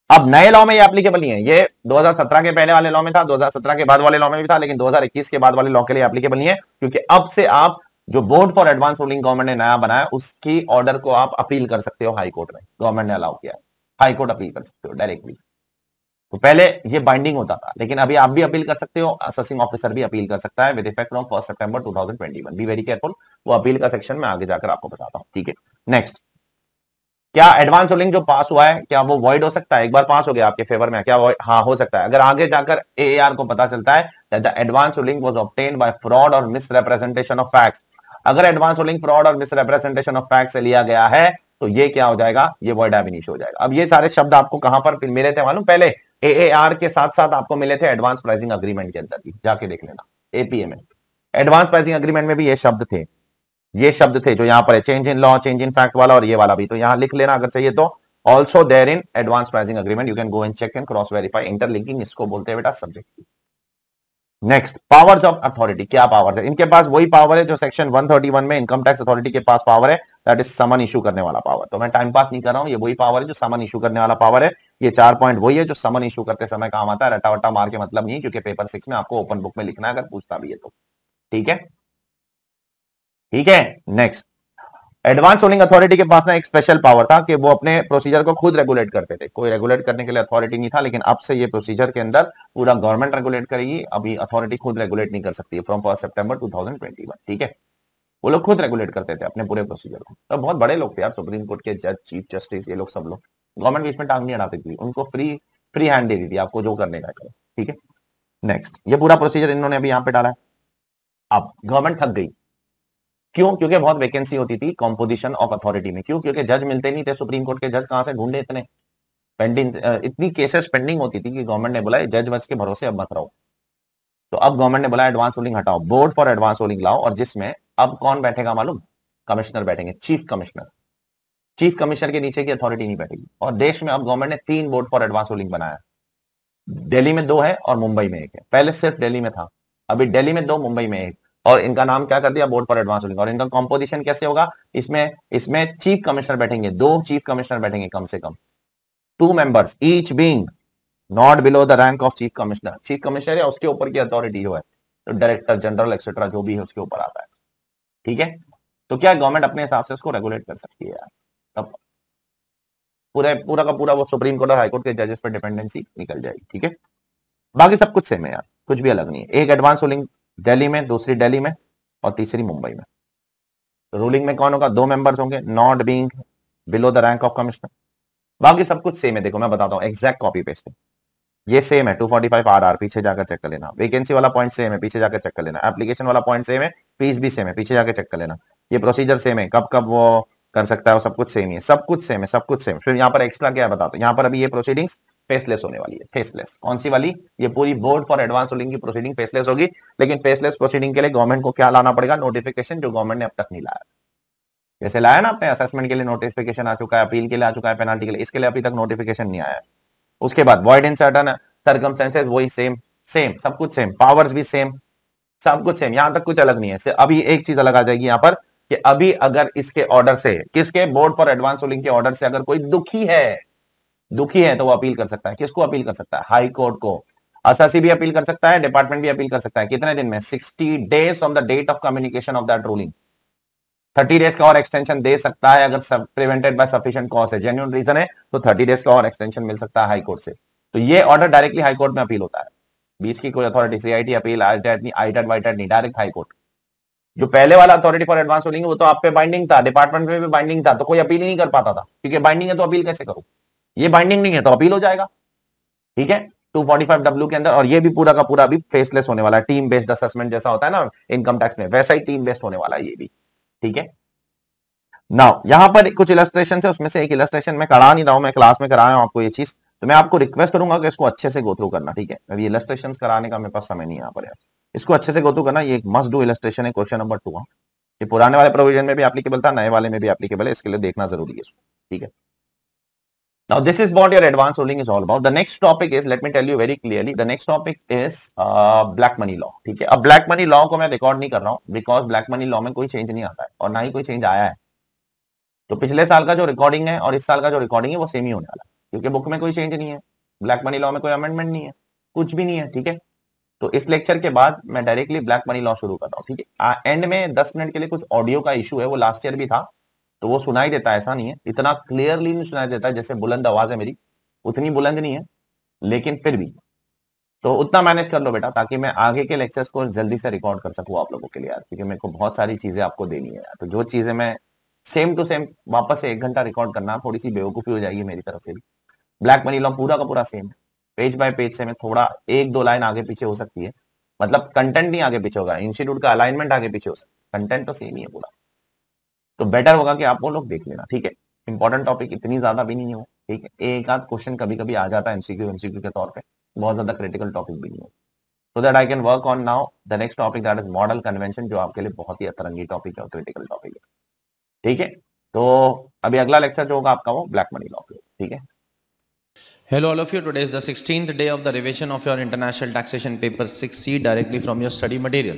अब नए लॉ में ये एप्लीकेबल नहीं है, ये 2017 के पहले वाले लॉ में था, 2017 के बाद वाले लॉ में भी था, लेकिन 2021 के बाद वाले लॉ के लिए एप्लीकेबल नहीं है, क्योंकि अब से आप जो board for advance ruling government ने नया बनाया उसकी ऑर्डर को आप अपील कर सकते हो हाई कोर्ट में, गवर्नमेंट ने अलाउ किया है, हाई कोर्ट अपील कर सकते हो डायरेक्टली। तो पहले ये बाइंडिंग होता था, लेकिन अभी आप भी अपील कर सकते हो, असेसिंग ऑफिसर भी अपील कर सकता है with effect from 1 September 2021। Be very careful, वो अपील का सेक्शन में आगे जाकर आपको बताता हूं, ठीक है। नेक्स्ट, क्या एडवांस रूलिंग जो पास हुआ है क्या वो वॉइड हो सकता है? एक बार पास हो गया आपके फेवर में, क्या हाँ हो सकता है, अगर आगे जाकर एआर को पता चलता है that the advance ruling was obtained by fraud और मिसरिप्रेजेंटेशन ऑफ फैक्ट्स, अगर एडवांस रूलिंग फ्रॉड और मिसरिप्रेजेंटेशन ऑफ फैक्ट्स से लिया गया है तो ये क्या हो जाएगा, ये वॉइड एब इनिशियो हो जाएगा। अब ये सारे शब्द आपको कहां पर मिले थे मालूम? पहले एआर के साथ साथ आपको मिले थे एडवांस प्राइसिंग अग्रीमेंट के अंदर भी, जाके देख लेना एपीए में। एडवांस प्राइसिंग अग्रीमेंट में भी ये शब्द थे, ये शब्द थे जो यहां पर है, change in law, change in fact वाला, और ये वाला भी, तो यहां लिख लेना अगर चाहिए तो। Also there in advance pricing agreement, you can go and check and cross verify. Interlinking इसको बोलते हैं बेटा subject. Next, powers of authority, क्या पावर्स है इनके पास? वही पावर है जो सेक्शन 131 में इनकम टैक्स अथॉरिटी के पास पावर है, दैट इज समन इशू करने वाला पावर। तो मैं टाइम पास नहीं कर रहा हूं, ये वही पावर है जो समन इशू करने वाला पावर है। ये 4 पॉइंट वही है जो समन इशू करते समय काम आता है, रटा वटा मार के मतलब नहीं, क्योंकि पेपर 6 में आपको ओपन बुक में लिखना है अगर पूछता भी है तो, ठीक है, ठीक है। नेक्स्ट, एडवांस रूलिंग अथॉरिटी के पास ना एक स्पेशल पावर था कि वो अपने प्रोसीजर को खुद रेगुलेट करते थे, कोई रेगुलेट करने के लिए अथॉरिटी नहीं था, लेकिन अब से ये प्रोसीजर के अंदर पूरा गवर्नमेंट रेगुलेट करेगी, अभी अथॉरिटी खुद रेगुलेट नहीं कर सकती है फ्रॉम 1 सितंबर 2021, ठीक है। वो लोग खुद रेगुलेट करते थे अपने पूरे प्रोसीजर को, तो बहुत बड़े लोग थे यार, सुप्रीम कोर्ट के जज, चीफ जस्टिस, ये लोग सब लोग, गवर्नमेंट बीच में टांग नहीं अड़ाती थी, उनको फ्री हैंड दे दी थी, आपको जो करने का करो, ठीक है। नेक्स्ट, ये पूरा प्रोसीजर इन्होंने अभी यहाँ पे डाला है। अब गवर्नमेंट थक गई, क्यों? क्योंकि बहुत वैकेंसी होती थी कॉम्पोजिशन ऑफ अथॉरिटी में, क्यों? क्योंकि जज मिलते नहीं थे, सुप्रीम कोर्ट के जज कहां से ढूंढे, इतने पेंडिंग, इतनी केसेस पेंडिंग होती थी कि गवर्नमेंट ने बोला जज वज के भरोसे अब मत रहो। तो अब गवर्नमेंट ने बोला एडवांस रूलिंग हटाओ, बोर्ड फॉर एडवांस रूलिंग लाओ, और जिसमें अब कौन बैठेगा मालूम? कमिश्नर बैठेंगे, चीफ कमिश्नर। चीफ कमिश्नर के नीचे की अथॉरिटी नहीं बैठेगी। और देश में अब गवर्नमेंट ने 3 बोर्ड फॉर एडवांस रूलिंग बनाया, दिल्ली में 2 है और मुंबई में 1 है। पहले सिर्फ दिल्ली में था, अभी दिल्ली में 2, मुंबई में 1, और इनका नाम क्या कर दिया? Board for advance ruling. और इनका कॉम्पोजिशन कैसे होगा? इसमें चीफ कमिश्नर बैठेंगे, 2 चीफ कमिश्नर बैठेंगे कम से कम, 2 members each being not below the rank of chief commissioner. Chief commissioner या उसके ऊपर की अथॉरिटी जो है, तो डायरेक्टर जनरल एक्सेट्रा जो भी है उसके ऊपर आता है, ठीक है। तो क्या गवर्नमेंट अपने हिसाब से उसको रेगुलेट कर सकती है यार, तब पूरा का पूरा वो सुप्रीम कोर्ट और हाई कोर्ट के जजेस पर डिपेंडेंसी निकल जाएगी, ठीक है। बाकी सब कुछ सेम है यार, कुछ भी अलग नहीं है। एक एडवांस रूलिंग दिल्ली में, दूसरी दिल्ली में, और तीसरी मुंबई में। तो रूलिंग में कौन होगा? 2 मेंबर्स होंगे, not being below the rank of commissioner. बाकी सब कुछ सेम है, देखो मैं बताता हूं, एग्जैक्ट कॉपी पेस्ट है, ये सेम है। 245 RR पीछे जाकर चेक कर लेना, वैकेंसी वाला पॉइंट सेम है, पीछे जाकर चेक कर लेना, एप्लीकेशन वाला पॉइंट सेम है, फीस भी सेम है, पीछे जाकर चेक कर लेना, ये प्रोसीजर सेम है, कब कब वो कर सकता है, वो सब कुछ सेम ही है, सब कुछ सेम है, सब कुछ सेम। फिर यहाँ पर एक्स्ट्रा क्या है बताता हूं, यहाँ पर अभी ये प्रोसीडिंग्स फेसलेस होने वाली है। फेसलेस कौन सी वाली? ये पूरी बोर्ड फॉर एडवांस रूलिंग की प्रोसीडिंग फेसलेस होगी, लेकिन फेसलेस प्रोसीडिंग के लिए गवर्नमेंट को क्या लाना पड़ेगा? नोटिफिकेशन, जो गवर्नमेंट ने अब तक नहीं लाया। जैसे लाया ना अपने असेसमेंट के लिए नोटिफिकेशन आ चुका है, अपील के लिए आ चुका है, पेनाल्टी के लिए, इसके लिए अभी तक नोटिफिकेशन नहीं आया है। उसके बाद वॉइड इन सर्टन सर्कमस्टेंसेस, वही सेम सेम, सब कुछ सेम, पावर्स भी सेम, सब कुछ सेम, यहां तक कुछ अलग नहीं है। अभी एक चीज अलग आ जाएगी यहां पर कि अभी अगर इसके ऑर्डर से, किसके? बोर्ड फॉर एडवांस रूलिंग के ऑर्डर से अगर कोई दुखी है तो वो अपील कर सकता है। किसको अपील कर सकता है? हाई कोर्ट को। असेसी भी अपील कर सकता है, डिपार्टमेंट भी अपील कर सकता है। कितने दिन में? 60 days on the date of communication of that ruling. 30 days का और एक्सटेंशन दे सकता है अगर प्रिवेंटेड बाय सफिशिएंट कॉज है, जेन्युइन रीजन है, तो 30 डेज का और एक्सटेंशन मिल सकता है हाई कोर्ट से। तो ये ऑर्डर डायरेक्टली हाई कोर्ट में अपील होता है, बीच की कोई अथॉरिटी, सीआईटी अपील, आईटेट नहीं, डायरेक्ट हाई कोर्ट। जो पहले वाला अथॉरिटी फॉर एडवांस रूलिंग वो तो आप पे बाइंडिंग था, डिपार्टमेंट में भी बाइंडिंग था, तो कोई अपील ही नहीं कर पाता था, क्योंकि बाइंडिंग है तो अपील कैसे करूं? ये बाइंडिंग नहीं है तो अपील हो जाएगा, ठीक है। 245W के अंदर, और ये भी पूरा का पूरा अभी फेसलेस होने वाला है। टीम बेस्ड असेसमेंट जैसा होता है ना इनकम टैक्स में, वैसा ही टीम बेस्ड होने वाला है ये भी, ठीक है। नाउ यहां पर कुछ इलस्ट्रेशन है, उसमें से एक इलस्ट्रेशन मैं करा नहीं रहा हूं, मैं क्लास में कराया हूं आपको ये चीज, तो मैं आपको रिक्वेस्ट करूंगा कि इसको अच्छे से गो थ्रू करना, ठीक है। अभी इलस्ट्रेशंस कराने का मेरे पास समय नहीं यहाँ पर यार, इसको अच्छे से गो थ्रू करना। ये एक मस्ट डू इलस्ट्रेशन है, क्वेश्चन नंबर 2। ये पुराने वाले प्रोविजन में भी एप्लीकेबल था, नए वाले में भी एप्लीकेबल है, इसके लिए देखना जरूरी है, ठीक है। Now this is what your advanced ruling is all about. The next topic is, let me tell you very clearly, the next topic is black money law, ठीक है। अब black money law को मैं रिकॉर्ड नहीं कर रहा हूं, because black money law में कोई चेंज नहीं आता है और ना ही कोई चेंज आया है। तो पिछले साल का जो रिकॉर्डिंग है और इस साल का जो रिकॉर्डिंग है वो सेम ही होने वाला है, क्योंकि बुक में कोई चेंज नहीं है, ब्लैक मनी लॉ में कोई अमेंडमेंट नहीं है, कुछ भी नहीं है, ठीक है। तो इस लेक्चर के बाद मैं डायरेक्टली ब्लैक मनी लॉ शुरू कर रहा हूँ, ठीक है। एंड में 10 मिनट के लिए कुछ ऑडियो का इशू है, वो लास्ट ईयर भी था, तो वो सुनाई देता है, ऐसा नहीं है, इतना क्लियरली नहीं सुनाई देता है, जैसे बुलंद आवाज है मेरी उतनी बुलंद नहीं है, लेकिन फिर भी तो उतना मैनेज कर लो बेटा, ताकि मैं आगे के लेक्चर्स को जल्दी से रिकॉर्ड कर सकूं आप लोगों के लिए यार, क्योंकि मेरे को बहुत सारी चीजें आपको देनी है यार। तो जो चीजें मैं सेम टू सेम वापस से 1 घंटा रिकॉर्ड करना थोड़ी सी बेवकूफी हो जाएगी मेरी तरफ से भी। ब्लैक मनी लॉ पूरा का पूरा सेम है, पेज बाय पेज से मैं थोड़ा 1-2 लाइन आगे पीछे हो सकती है, मतलब कंटेंट नहीं आगे पीछे होगा, इंस्टीट्यूट का अलाइनमेंट आगे पीछे हो सकता है, कंटेंट तो सेम ही है पूरा। तो बेटर होगा कि आप वो लोग देख लेना, ठीक है। इंपॉर्टेंट टॉपिक इतनी ज्यादा भी नहीं हो, ठीक है, एक आध क्वेश्चन कभी कभी आ जाता है एमसीक्यू के तौर पे, बहुत ज्यादा क्रिटिकल टॉपिक भी नहीं हो। So that I can work on now the next topic, that is model convention, जो आपके लिए बहुत ही अतरंगी टॉपिक है और क्रिटिकल टॉपिक है, ठीक है। तो अभी अगला लेक्चर जो होगा आपका वो ब्लैक मनी लॉ पे, ठीक है। Hello all of you, today is the 16th day of the revision of your international taxation paper 6C directly from your study material,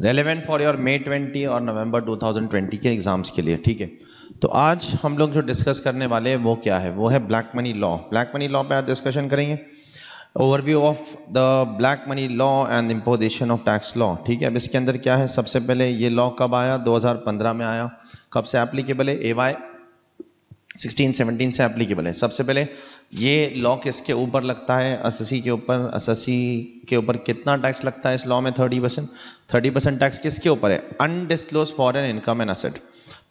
relevant for your May 20 और November 2020 के exams के लिए, ठीक है। तो आज हम लोग जो डिस्कस करने वाले हैं वो क्या है, वो है black money law. Black money law पे आज डिस्कशन करेंगे, overview of the black money law and imposition of tax law, ठीक है। अब इसके अंदर क्या है, सबसे पहले ये लॉ कब आया, 2015 में आया। कब से एप्लीकेबल है, AY 1617 से एप्लीकेबल है। सबसे पहले ये लॉ किसके ऊपर लगता है, एसएससी के ऊपर। एसएससी के ऊपर कितना टैक्स लगता है इस लॉ में, 30%। 30% टैक्स किसके ऊपर है, undisclosed foreign income and asset.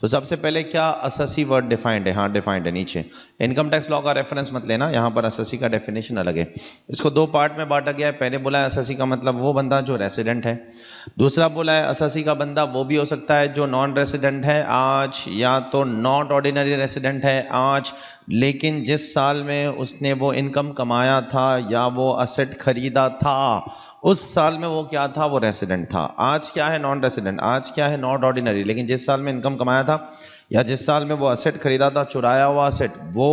तो सबसे पहले क्या एसएससी वर्ड डिफाइंड है, हाँ डिफाइंड है नीचे। इनकम टैक्स लॉ का रेफरेंस मत लेना, यहाँ पर एसएससी का डेफिनेशन अलग है। इसको 2 पार्ट में बांटा गया है। पहले बोला है एसएससी का मतलब वो बंदा जो रेसिडेंट है, दूसरा बोला है एसएससी का बंदा वो भी हो सकता है जो नॉन रेसिडेंट है आज, या तो नॉट ऑर्डिनरी रेसिडेंट है आज, लेकिन जिस साल में उसने वो इनकम कमाया था या वो असेट खरीदा था उस साल में वो क्या था, वो रेसिडेंट था। आज क्या है, नॉन रेसिडेंट। आज क्या है, नॉट ऑर्डिनरी, लेकिन जिस साल में इनकम कमाया था या जिस साल में वो असेट खरीदा था, चुराया हुआ असेट, वो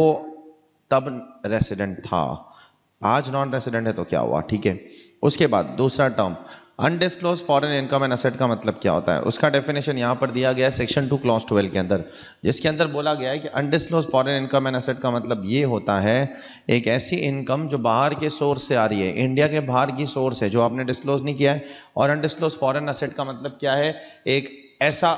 तब रेसिडेंट था। आज नॉन रेसिडेंट है तो क्या हुआ, ठीक है। उसके बाद दूसरा term undisclosed foreign income and asset का मतलब क्या होता है, उसका डेफिनेशन यहाँ पर दिया गया है सेक्शन 2 क्लॉज 12 के अंदर, जिसके अंदर बोला गया है कि undisclosed foreign income and asset का मतलब ये होता है एक ऐसी इनकम जो बाहर के सोर्स से आ रही है, इंडिया के बाहर की सोर्स है, जो आपने डिस्क्लोज नहीं किया है। और अनडिस्क्लोज फॉरेन असेट का मतलब क्या है, एक ऐसा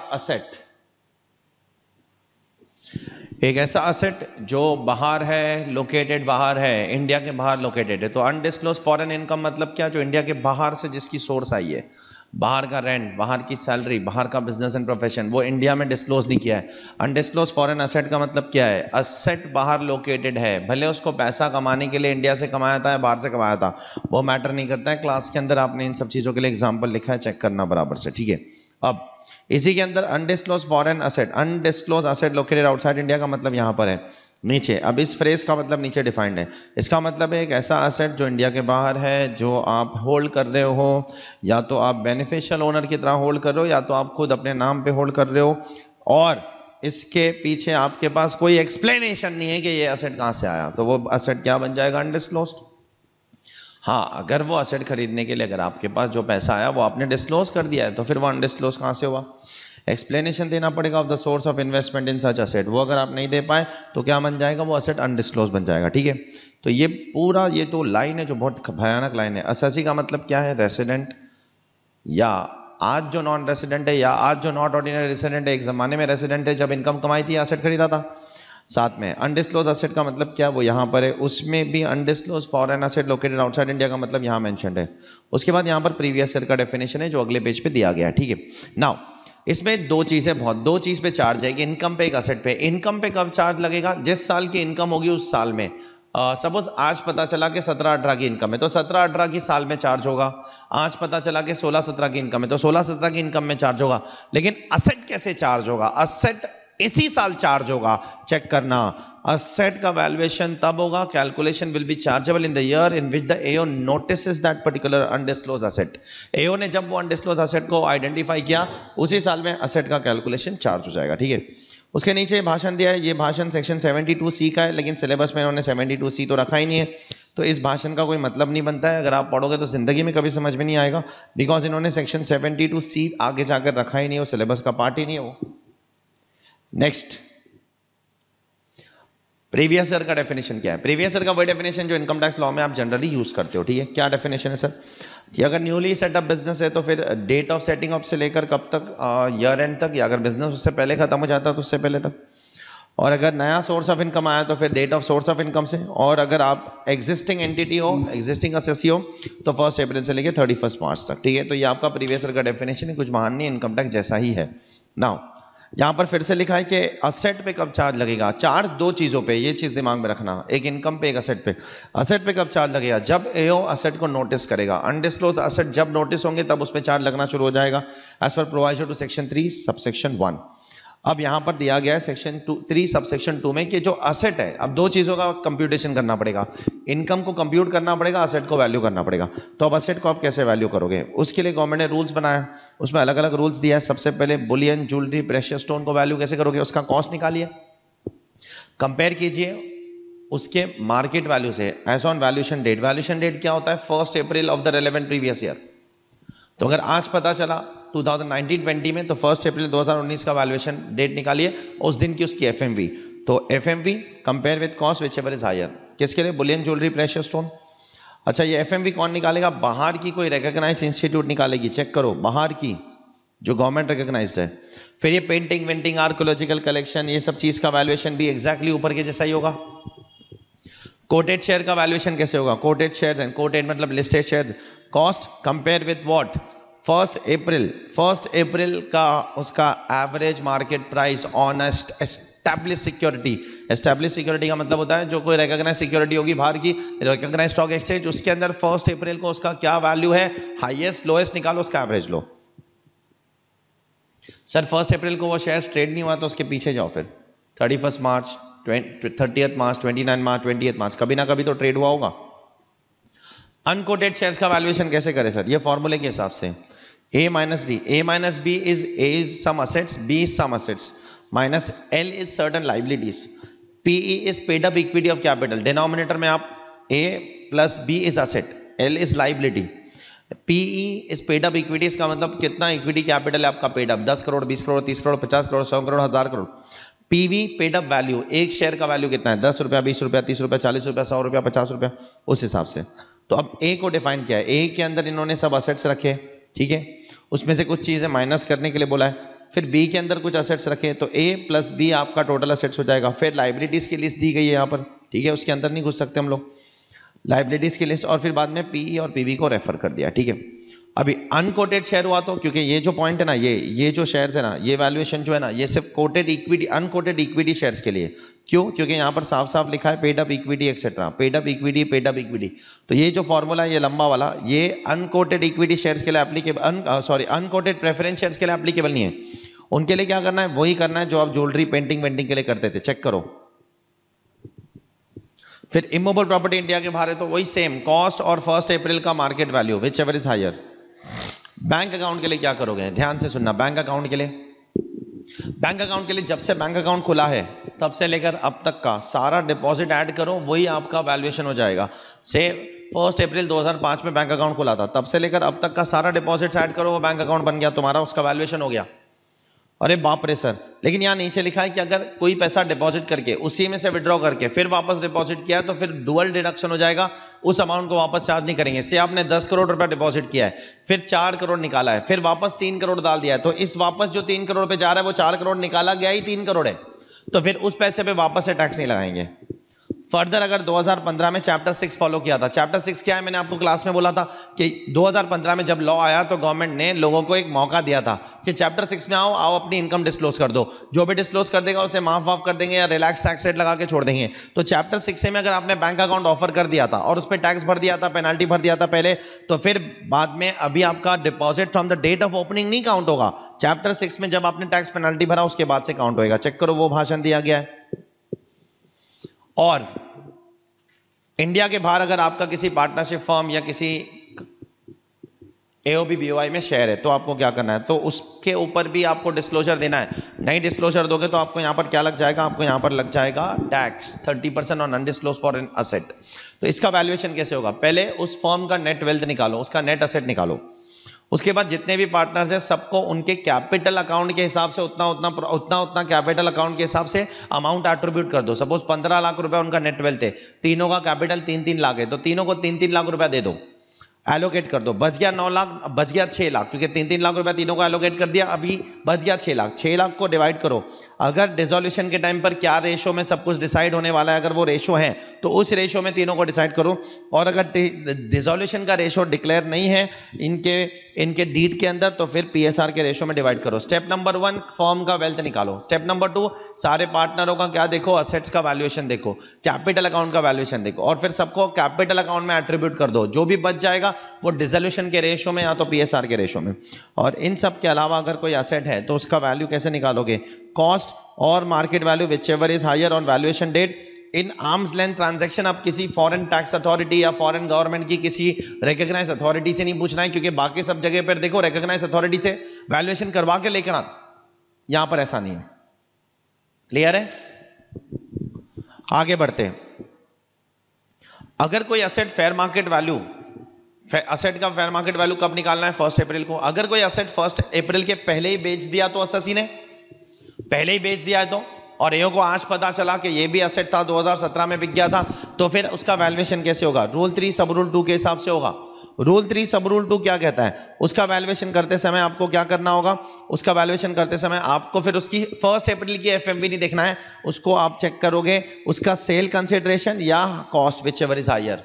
असेट जो बाहर है, लोकेटेड बाहर है, इंडिया के बाहर लोकेटेड है। तो अनडिस्क्लोज फॉरेन इनकम मतलब क्या, जो इंडिया के बाहर से जिसकी सोर्स आई है, बाहर का रेंट, बाहर की सैलरी, बाहर का बिजनेस एंड प्रोफेशन, वो इंडिया में डिस्क्लोज नहीं किया है। अनडिस्क्लोज फॉरेन असेट का मतलब क्या है, असेट बाहर लोकेटेड है, भले उसको पैसा कमाने के लिए इंडिया से कमाया था या बाहर से कमाया था, वो मैटर नहीं करता है। क्लास के अंदर आपने इन सब चीजों के लिए एग्जाम्पल लिखा है, चेक करना बराबर से, ठीक है। अब इसी के अंदर undisclosed foreign asset, undisclosed asset located outside India का मतलब यहां पर है नीचे। अब इस फ्रेज का मतलब नीचे डिफाइंड है। इसका मतलब है एक ऐसा असेट जो इंडिया के बाहर है, जो आप होल्ड कर रहे हो, या तो आप बेनिफिशियल ओनर की तरह होल्ड कर रहे हो, या तो आप खुद अपने नाम पे होल्ड कर रहे हो, और इसके पीछे आपके पास कोई एक्सप्लेनेशन नहीं है कि ये असेट कहां से आया, तो वो असेट क्या बन जाएगा, अनडिस्क्लोज्ड। हाँ, अगर वो असेट खरीदने के लिए अगर आपके पास जो पैसा आया वो आपने डिस्क्लोज कर दिया है, तो फिर वो अनडिस्क्लोज कहां से हुआ, एक्सप्लेनेशन देना पड़ेगा of the source of investment in such asset. वो अगर आप नहीं दे पाए तो क्या बन जाएगा, वो असेट अनडिस्क्लोज बन जाएगा, ठीक है। तो ये पूरा ये तो लाइन है जो बहुत भयानक लाइन है। एसएससी का मतलब क्या है, रेसिडेंट, या आज जो नॉन रेसिडेंट है, या आज जो नॉट ऑर्डिनरी रेसिडेंट है, एक जमाने में रेसिडेंट है जब इनकम कमाई थी, असेट खरीदा था। साथ में अनडिस्क्लोज असेट का मतलब क्या, वो यहां पर है, उसमें भी undisclosed foreign asset located outside India का मतलब यहां मेंशन्ड है। उसके बाद यहां पर प्रीवियस ईयर का डेफिनेशन है जो अगले पेज पे दिया गया है, ठीक है। नाउ इसमें दो चीज पे चार्ज है, इनकम पे एक असेट पे। इनकम पे कब चार्ज लगेगा, जिस साल की इनकम होगी उस साल में। सपोज आज पता चला कि 17-18 की इनकम है तो 17-18 की साल में चार्ज होगा। आज पता चला कि 16-17 की इनकम है तो 16-17 की इनकम में चार्ज होगा। लेकिन असेट कैसे चार्ज होगा, असेट इसी साल चार्ज होगा। चेक करना, असेट का वैल्यूएशन तब होगा, calculation will be chargeable in the year in which the AO notices that particular undisclosed asset. AO ने जब वो अनडिस्क्लोज असेट को आइडेंटिफाई किया, उसी साल में असेट का कैलकुलेशन चार्ज हो जाएगा, ठीक है। उसके नीचे भाषण दिया है, ये भाषण सेक्शन 72C का है, लेकिन सिलेबस में इन्होंने 72C तो रखा ही नहीं है, तो इस भाषण का कोई मतलब नहीं बनता है। अगर आप पढ़ोगे तो जिंदगी में कभी समझ में नहीं आएगा, बिकॉज इन्होंने सेक्शन 72C आगे जाकर रखा ही नहीं, वो सिलेबस का पार्ट ही नहीं है वो। नेक्स्ट, प्रीवियस ईयर का डेफिनेशन क्या है। प्रीवियस ईयर का वही डेफिनेशन जो इनकम टैक्स लॉ में आप जनरली यूज करते हो, ठीक है। क्या डेफिनेशन है सर, कि अगर न्यूली सेटअप बिजनेस है तो फिर डेट ऑफ सेटिंग अप से लेकर कब तक, ईयर एंड तक, या अगर बिजनेस उससे पहले खत्म हो जाता है तो उससे पहले तक। और अगर नया सोर्स ऑफ इनकम आया तो फिर date of source of income से, और अगर आप एग्जिस्टिंग एंटिटी हो, एग्जिस्टिंग असेसी हो, तो 1 अप्रैल से लेके 31 मार्च तक। ठीक है, तो ये आपका प्रीवियस ईयर का डेफिनेशन है, कुछ महान नहीं, इनकम टैक्स जैसा ही है। नाउ यहां पर फिर से लिखा है कि असेट पे कब चार्ज लगेगा। चार्ज दो चीजों पे, ये चीज दिमाग में रखना, एक इनकम पे, एक असेट पे। असेट पे कब चार्ज लगेगा, जब एओ असेट को नोटिस करेगा। अनडिस्क्लोज असेट जब नोटिस होंगे तब उस पर चार्ज लगना शुरू हो जाएगा, as per provided to section 3 subsection 1। अब यहां पर दिया गया है सेक्शन 3 सबसेक्शन 2 में कि जो असेट है, अब दो चीजों का कंप्यूटेशन करना पड़ेगा, इनकम को कंप्यूट करना पड़ेगा, असेट को वैल्यू करना पड़ेगा। तो अब असेट को आप कैसे वैल्यू करोगे, उसके लिए गवर्नमेंट ने रूल्स बनाया, उसमें अलग अलग रूल्स दिया है। सबसे पहले बुलियन, ज्वेलरी, प्रेशियस स्टोन को वैल्यू कैसे करोगे, उसका कॉस्ट निकालिए, कंपेयर कीजिए उसके मार्केट वैल्यू से as on valuation date. Valuation date क्या होता है, 1 April of the relevant previous year. तो अगर आज पता चला 2019-20 में, तो 1 अप्रैल 2019 का वैल्यूएशन डेट निकालिए, उस दिन की उसकी एफएमवी। तो FMV compare with cost whichever is higher, किसके लिए, बुलियन, ज्वेलरी, प्रेशियस स्टोन। अच्छा, ये एफएमवी कौन निकालेगा, बाहर की कोई रिकॉग्नाइज्ड इंस्टीट्यूट निकालेगी, चेक करो, बाहर की जो गवर्नमेंट रिकॉग्नाइज्ड है। फिर ये पेंटिंग वेंटिंग, आर्कोलॉजिकल कलेक्शन, ये सब चीज का वैल्यूएशन भी एग्जैक्टली ऊपर के जैसा ही होगा। कोटेड शेयर का वैल्यूएशन कैसे होगा, कोटेड शेयर्स एंड कोटेड मतलब listed shares, cost compare with what, 1 April का उसका average market price on establish security. Establish security का मतलब होता है जो कोई रिकॉग्नाइज सिक्योरिटी होगी बाहर की, रिकॉग्नाइज स्टॉक एक्सचेंज, उसके अंदर 1 अप्रैल को उसका क्या वैल्यू है, हाईएस्ट लोएस्ट निकालो, उसका एवरेज लो। सर 1 अप्रैल को वो शेयर ट्रेड नहीं हुआ तो उसके पीछे जाओ, फिर 31 मार्च, 30 मार्च, 29 मार्च, 28 मार्च, कभी ना कभी तो ट्रेड हुआ होगा। अनकोटेड शेयर्स का वैल्यूएशन कैसे करें सर, ये फॉर्मूले के हिसाब से, A minus B. A minus B is A is some assets, B is some assets, minus L is certain liabilities. PE is paid up equity of capital. Denominator में आप A plus B is asset, L is liability. PE is paid up equity, इसका मतलब कितना equity capital है आपका paid up, 10 crore, 20 crore, 30 crore, 50 crore, 100 crore, 1000 crore. PV paid up value, एक share का value कितना है, 10 रुपया, 20 रुपया, 30 रुपया, 40 रुपया, 100 रुपया, 50 रुपया, उस हिसाब से। तो अब A को डिफाइन किया है, A के अंदर इन्होंने सब असेट्स रखे, ठीक है, उसमें से कुछ चीजें माइनस करने के लिए बोला है। फिर बी के अंदर कुछ असेट्स रखे, तो ए प्लस बी आपका टोटल असेट्स हो जाएगा। फिर लाइबिलिटीज की लिस्ट दी गई है यहाँ पर, ठीक है, उसके अंदर नहीं घुस सकते हम लोग, लाइबिलिटीज की लिस्ट, और फिर बाद में पीई और पीवी को रेफर कर दिया, ठीक है। अभी अनकोटेड शेयर हुआ तो, क्योंकि ये जो पॉइंट है ना, ये जो शेयर्स है ना, ये वैल्यूएशन जो है ना, ये सिर्फ quoted equity, unquoted equity shares के लिए। क्यों, क्योंकि यहाँ पर साफ साफ लिखा है paid up equity etcetera, paid up equity, paid up equity. तो ये जो फॉर्मूला है, ये लंबा वाला, ये अनकोटेड इक्विटी शेयर्स के लिए applicable, sorry unquoted preference shares के लिए एप्लीकेबल नहीं है। उनके लिए क्या करना है, वही करना है जो आप ज्वेलरी, पेंटिंग वेंटिंग के लिए करते थे, चेक करो। फिर इमूवेबल प्रॉपर्टी इंडिया के बाहर है तो वही सेम, कॉस्ट और 1 अप्रैल का market value whichever is higher. Bank account के लिए क्या करोगे, ध्यान से सुनना। बैंक अकाउंट के लिए जब से बैंक अकाउंट खुला है तब से लेकर अब तक का सारा डिपॉजिट ऐड करो, वही आपका वैल्यूएशन हो जाएगा। से 1 अप्रैल 2005 में बैंक अकाउंट खुला था, तब से लेकर अब तक का सारा डिपॉजिट ऐड करो, वो बैंक अकाउंट बन गया तुम्हारा, उसका वैल्यूएशन हो गया। अरे बाप रे सर, लेकिन यहाँ नीचे लिखा है कि अगर कोई पैसा डिपॉजिट करके उसी में से विड्रॉ करके फिर वापस डिपॉजिट किया तो फिर डुअल डिडक्शन हो जाएगा, उस अमाउंट को वापस चार्ज नहीं करेंगे। से आपने 10 करोड़ रुपया डिपॉजिट किया है, फिर 4 करोड़ निकाला है, फिर वापस 3 करोड़ डाल दिया है, तो इस वापस जो 3 करोड़ पे जा रहा है वो 4 करोड़ निकाला गया ही 3 करोड़ है, तो फिर उस पैसे पे वापस से टैक्स नहीं लगाएंगे। फर्दर अगर 2015 में चैप्टर 6 फॉलो किया था, चैप्टर 6 क्या है, मैंने आपको क्लास में बोला था कि 2015 में जब लॉ आया तो गवर्नमेंट ने लोगों को एक मौका दिया था कि चैप्टर 6 में आओ अपनी इनकम डिस्क्लोज कर दो, जो भी डिस्क्लोज कर देगा उसे माफ कर देंगे या रिलैक्स टैक्स रेट लगा के छोड़ देंगे। तो चैप्टर 6 में अगर आपने बैंक अकाउंट ऑफर कर दिया था और उस पर टैक्स भर दिया था, पेनल्टी भर दिया था पहले, तो फिर बाद में अभी आपका deposit from the date of opening नहीं काउंट होगा। चैप्टर 6 में जब आपने टैक्स पेनल्टी भरा उसके बाद से काउंट होगा। चेक करो, वो भाषण दिया गया है। और इंडिया के बाहर अगर आपका किसी पार्टनरशिप फर्म या किसी एओबी बीओआई में शेयर है तो आपको क्या करना है, तो उसके ऊपर भी आपको डिस्क्लोजर देना है। नहीं डिस्क्लोजर दोगे तो आपको यहां पर क्या लग जाएगा, आपको यहां पर लग जाएगा tax 30% on undisclosed foreign asset. तो इसका वैल्यूएशन कैसे होगा, पहले उस फर्म का नेट वेल्थ निकालो, उसका नेट असेट निकालो, उसके बाद जितने भी पार्टनर्स हैं सबको उनके कैपिटल अकाउंट के हिसाब से उतना कैपिटल अकाउंट के हिसाब से अमाउंट एट्रीब्यूट कर दो। सपोज 15 लाख रुपए उनका नेट वेल्थ है, तीनों का कैपिटल 3-3 लाख है, तो तीनों को 3-3 लाख रुपया दे दो, एलोकेट कर दो। बच गया 9 लाख, बच गया 6 लाख, क्योंकि 3-3 लाख रुपया तीनों को एलोकेट कर दिया, अभी बच गया 6 लाख। 6 लाख को डिवाइड करो अगर डिसोल्यूशन के टाइम पर क्या रेशो में सब कुछ डिसाइड होने वाला है, अगर वो रेशो है तो उस रेशो में तीनों को डिसाइड करो। और अगर डिसोल्यूशन का रेशो डिक्लेयर नहीं है इनके डीड के अंदर तो फिर पीएसआर के रेशो में डिवाइड करो। स्टेप नंबर 1 फर्म का वेल्थ निकालो। स्टेप नंबर 2 सारे पार्टनरों का क्या देखो, असेट्स का वैल्यूएशन देखो, कैपिटल अकाउंट का वैल्यूएशन देखो और फिर सबको कैपिटल अकाउंट में एट्रीब्यूट कर दो। जो भी बच जाएगा वो डिसोल्यूशन के रेशो में या तो पीएसआर के रेशो में। और इन सब के अलावा अगर कोई एसेट है तो उसका वैल्यू कैसे निकालोगे, कॉस्ट और market value whichever is higher on valuation date. In arms length transaction आप किसी फॉरेन टैक्स अथॉरिटी या फॉरेन गवर्नमेंट की किसी रिकॉग्नाइज अथॉरिटी से नहीं पूछना है, क्योंकि बाकी सब जगह पर देखो रिकॉग्नाइज अथॉरिटी से वैल्यूएशन करवा के लेकर आना, यहां पर ऐसा नहीं है। क्लियर है? आगे बढ़ते हैं। अगर कोई asset fair market value, asset का फेयर मार्केट वैल्यू कब निकालना है, 1 अप्रैल को। अगर कोई असेट 1 अप्रैल के पहले ही बेच दिया तो एसएससी ने पहले ही बेच दिया है तो, और एओ को आज पता चला कि ये भी असेट था 2017 में बिक गया था, तो फिर उसका वैल्यूएशन कैसे होगा, रूल 3 सब रूल 2 के हिसाब से होगा। रूल 3 सब रूल 2 क्या कहता है, उसका वैल्यूएशन करते समय आपको क्या करना होगा, उसका वैल्यूएशन करते समय आपको फिर उसकी 1 अप्रैल की एफएमवी नहीं देखना है, उसको आप चेक करोगे उसका सेल कंसिडरेशन या cost whichever is higher.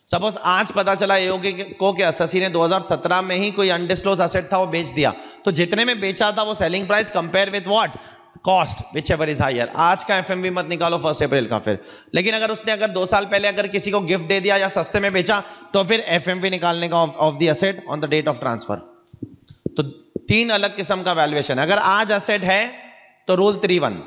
Suppose आज पता चला एओ को कि एसएससी ने 2017 में ही कोई अनडिस्क्लोज असेट था वो बेच दिया, तो जितने में बेचा था वो selling price compare with what, cost whichever is higher. आज का एफएमवी मत निकालो 1 अप्रैल का फिर। लेकिन अगर उसने 2 साल पहले अगर किसी को गिफ्ट दे दिया या सस्ते में बेचा तो फिर एफएमवी निकालने का of the asset on the date of transfer. तो 3 अलग किस्म का वैल्यूएशन। अगर आज असेट है तो रूल 3(1),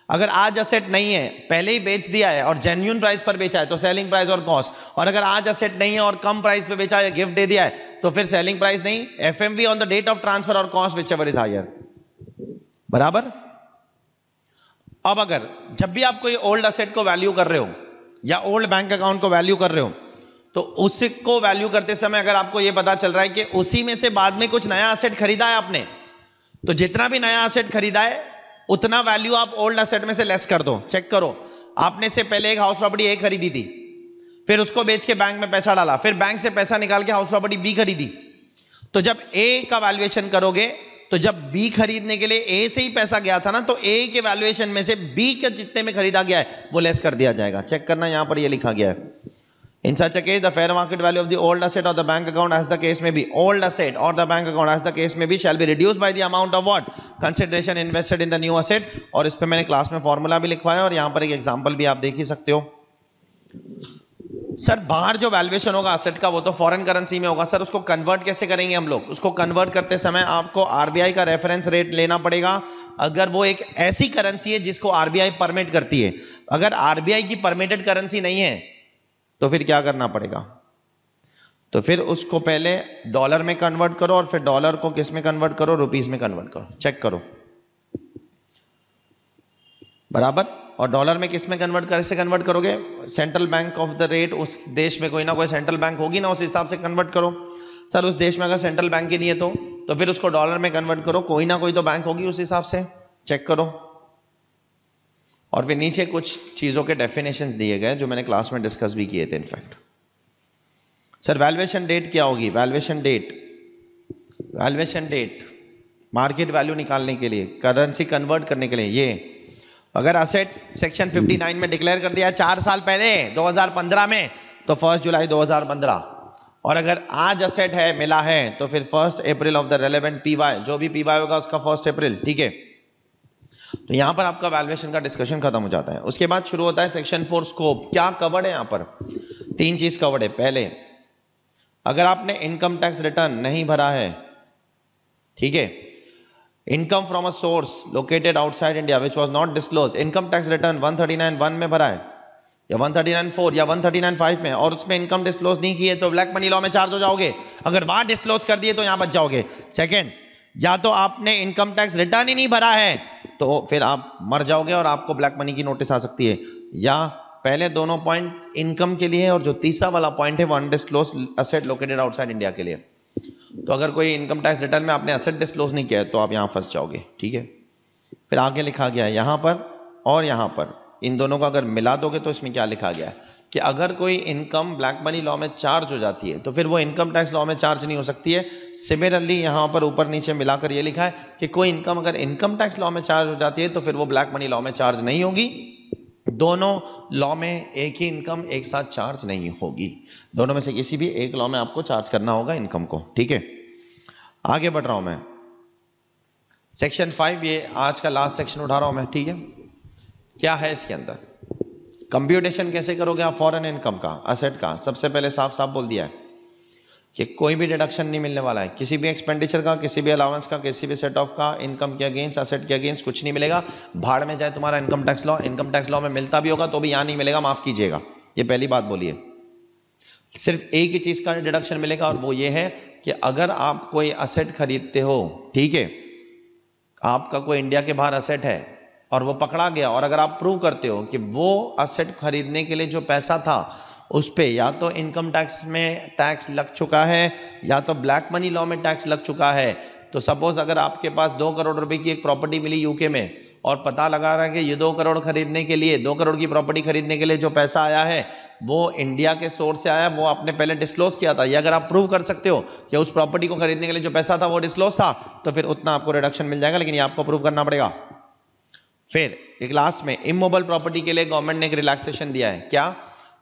अगर आज असेट नहीं है पहले ही बेच दिया है और जेन्युइन प्राइस पर बेचा है तो सेलिंग प्राइस और कॉस्ट, और अगर आज असेट नहीं है और कम प्राइस पे बेचा है, गिफ्ट दे दिया है, तो फिर सेलिंग प्राइस नहीं, FMV on the date of transfer और कॉस्ट विचएवर इज हायर। बराबर? अब अगर जब भी आप कोई ओल्ड असेट को वैल्यू कर रहे हो या ओल्ड बैंक अकाउंट को वैल्यू कर रहे हो, तो उसको वैल्यू करते समय अगर आपको यह पता चल रहा है कि उसी में से बाद में कुछ नया असेट खरीदा है आपने, तो जितना भी नया असेट खरीदा है उतना वैल्यू आप ओल्ड असेट में से लेस कर दो। चेक करो, आपने से पहले एक हाउस प्रॉपर्टी ए खरीदी थी, फिर उसको बेच के बैंक में पैसा डाला, फिर बैंक से पैसा निकाल के हाउस प्रॉपर्टी बी खरीदी, तो जब ए का वैल्यूएशन करोगे तो जब बी खरीदने के लिए ए से ही पैसा गया था ना, तो ए के वैल्यूएशन में से बी के जितने में खरीदा गया है वो लेस कर दिया जाएगा। चेक करना, यहां पर ये लिखा गया है, in such a case the fair market value of the old asset or the bank account as the case may be, old asset or the bank account as the case may be shall be reduced by the amount of what, consideration invested in the new asset। और इस पे मैंने class में formula भी लिखवाया और यहां पर एक एग्जांपल भी आप देख ही सकते हो। सर बाहर जो वैल्यूएशन होगा असेट का वो तो फॉरेन करेंसी में होगा, सर उसको कन्वर्ट कैसे करेंगे हम लोग? उसको कन्वर्ट करते समय आपको आरबीआई का रेफरेंस रेट लेना पड़ेगा, अगर वो एक ऐसी करेंसी है जिसको आरबीआई परमिट करती है। अगर आरबीआई की परमिटेड करेंसी नहीं है तो फिर क्या करना पड़ेगा, तो फिर उसको पहले डॉलर में कन्वर्ट करो और फिर डॉलर को किस में कन्वर्ट करो, रुपीस में कन्वर्ट करो। चेक करो, बराबर। और डॉलर में किस में कन्वर्ट कैसे कन्वर्ट करोगे, central bank of the rate, उस देश में कोई ना कोई सेंट्रल बैंक होगी ना, उस हिसाब से कन्वर्ट करो। सर उस देश में अगर सेंट्रल बैंक ही नहीं है तो फिर उसको डॉलर में कन्वर्ट करो, कोई ना कोई तो बैंक होगी उस हिसाब से। चेक करो। और फिर नीचे कुछ चीजों के डेफिनेशंस दिए गए जो मैंने क्लास में डिस्कस भी किए थे इनफैक्ट। सर वैल्यूएशन डेट क्या होगी, वैल्यूएशन डेट मार्केट वैल्यू निकालने के लिए, करेंसी कन्वर्ट करने के लिए। ये अगर असेट सेक्शन 59 में डिक्लेयर कर दिया 4 साल पहले 2015 में तो 1 जुलाई 2015, और अगर आज असेट है मिला है तो फिर 1 April of the relevant PY, जो भी पीवाई होगा उसका 1 अप्रैल। ठीक है, तो यहां पर आपका वैल्यूएशन का डिस्कशन खत्म हो जाता है। उसके बाद शुरू होता है सेक्शन 4 स्कोप। क्या कवर्ड है यहां पर? 3 चीज कवर्ड है। पहले, अगर आपने इनकम टैक्स रिटर्न नहीं भरा है, ठीक है, income from a source located outside India which was not disclose, income tax return 139(1) में भरा है या 139(4) या 139(5) में, और उसमें इनकम डिस्क्लोज नहीं की है तो ब्लैक मनी लॉ में चार्ज हो जाओगे। अगर वहां डिस्क्लोज कर दिए तो यहां बच जाओगे। सेकंड, या तो आपने इनकम टैक्स रिटर्न ही नहीं भरा है तो फिर आप मर जाओगे और आपको ब्लैक मनी की नोटिस आ सकती है। या पहले दोनों पॉइंट इनकम के लिए है और जो तीसरा वाला पॉइंट है वो undisclosed asset located outside India के लिए। तो अगर कोई इनकम टैक्स रिटर्न में आपने असेट डिस्क्लोज नहीं किया है तो आप यहां फंस जाओगे। ठीक है, फिर आगे लिखा गया है यहां पर और यहां पर, इन दोनों को अगर मिला दोगे तो इसमें क्या लिखा गया है, कि अगर कोई इनकम ब्लैक मनी लॉ में चार्ज हो जाती है तो फिर वो इनकम टैक्स लॉ में चार्ज नहीं हो सकती है। सिमिलरली यहां पर ऊपर नीचे मिलाकर ये लिखा है कि कोई इनकम अगर इनकम टैक्स लॉ में चार्ज हो जाती है तो फिर वो ब्लैक मनी लॉ में चार्ज नहीं होगी। दोनों लॉ में एक ही इनकम एक साथ चार्ज नहीं होगी, दोनों में से किसी भी एक लॉ में आपको चार्ज करना होगा इनकम को। ठीक है, आगे बढ़ रहा हूं मैं। सेक्शन 5 ये आज का लास्ट सेक्शन उठा रहा हूं मैं। ठीक है, क्या है इसके अंदर, कंप्यूटेशन कैसे करोगे आप फॉरेन इनकम का, असेट का। सबसे पहले साफ साफ बोल दिया है कि कोई भी डिडक्शन नहीं मिलने वाला है, किसी भी एक्सपेंडिचर का, किसी भी अलाउंस का, किसी भी सेट ऑफ का, इनकम के अगेंस्ट, असेट के अगेंस्ट कुछ नहीं मिलेगा। भाड़ में जाए तुम्हारा income tax law. Income tax law में मिलता भी होगा तो भी यहां नहीं मिलेगा, माफ कीजिएगा। ये पहली बात बोलिए। सिर्फ एक ही चीज का डिडक्शन मिलेगा और वो ये है कि अगर आप कोई असेट खरीदते हो, ठीक है, आपका कोई इंडिया के बाहर असेट है और वो पकड़ा गया, और अगर आप प्रूव करते हो कि वो असेट खरीदने के लिए जो पैसा था उस पे या तो इनकम टैक्स में टैक्स लग चुका है या तो ब्लैक मनी लॉ में टैक्स लग चुका है। तो सपोज अगर आपके पास 2 करोड़ रुपए की एक प्रॉपर्टी मिली यूके में और पता लगा रहा है कि ये 2 करोड़ खरीदने के लिए, 2 करोड़ की प्रॉपर्टी खरीदने के लिए जो पैसा आया है वो इंडिया के सोर्स से आया, वो आपने पहले डिस्क्लोज किया था। ये अगर आप प्रूव कर सकते हो कि उस प्रॉपर्टी को खरीदने के लिए जो पैसा था वो डिस्क्लोज था तो फिर उतना आपको रिडक्शन मिल जाएगा, लेकिन ये आपको प्रूव करना पड़ेगा। फिर एक लास्ट में इमोबल प्रॉपर्टी के लिए गवर्नमेंट ने एक रिलैक्सेशन दिया है। क्या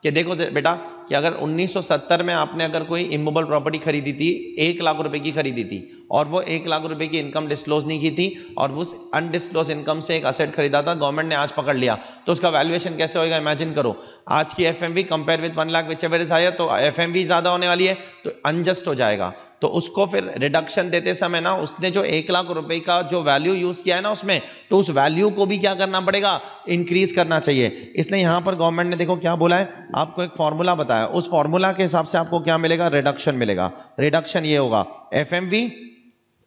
कि देखो बेटा कि अगर 1970 में आपने अगर कोई इमोबल प्रॉपर्टी खरीदी थी, 1 लाख रुपए की खरीदी थी और वो 1 लाख रुपए की इनकम डिस्क्लोज नहीं की थी और उस अनडिस्क्लोज इनकम से एक असेट खरीदा था, गवर्नमेंट ने आज पकड़ लिया, तो उसका वैल्यूएशन कैसे होगा इमेजिन करो। आज की FMV compare with 1 lakh whichever is higher, तो एफएमवी ज्यादा होने वाली है तो अनजस्ट हो जाएगा। तो उसको फिर रिडक्शन देते समय ना उसने जो 1 लाख रुपए का जो वैल्यू यूज किया है ना उसमें, तो उस वैल्यू को भी क्या करना पड़ेगा, इंक्रीज करना चाहिए। इसलिए यहां पर गवर्नमेंट ने देखो क्या बोला है, आपको एक फॉर्मूला बताया, उस फॉर्मूला के हिसाब से आपको क्या मिलेगा, रिडक्शन मिलेगा। रिडक्शन ये होगा FMV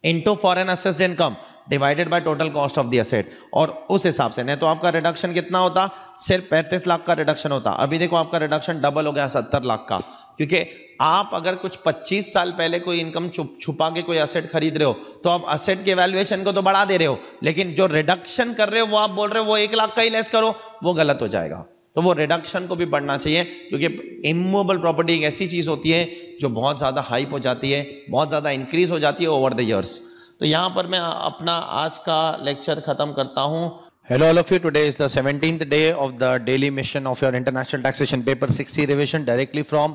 into foreign assessed income divided by total cost of the asset, और उस हिसाब से। नहीं तो आपका रिडक्शन कितना होता, सिर्फ 35 लाख का रिडक्शन होता। अभी देखो आपका रिडक्शन डबल हो गया 70 लाख का, क्योंकि आप अगर कुछ 25 साल पहले कोई इनकम छुपा के कोई असेट खरीद रहे हो तो आप असेट के वैल्यूएशन को तो बढ़ा दे रहे हो, लेकिन जो रिडक्शन कर रहे हो वो आप बोल रहे हो वो 1 लाख का ही लेस करो, वो गलत हो जाएगा। तो वो रिडक्शन को भी बढ़ना चाहिए, क्योंकि इमूवेबल प्रॉपर्टी एक ऐसी चीज होती है जो बहुत ज्यादा हाइप हो जाती है, बहुत ज्यादा इंक्रीज हो जाती है ओवर द इयर्स। तो यहां पर मैं अपना आज का लेक्चर खत्म करता हूं। Hello all of you, today is the 17th day of the daily mission of your international taxation paper 60 revision directly from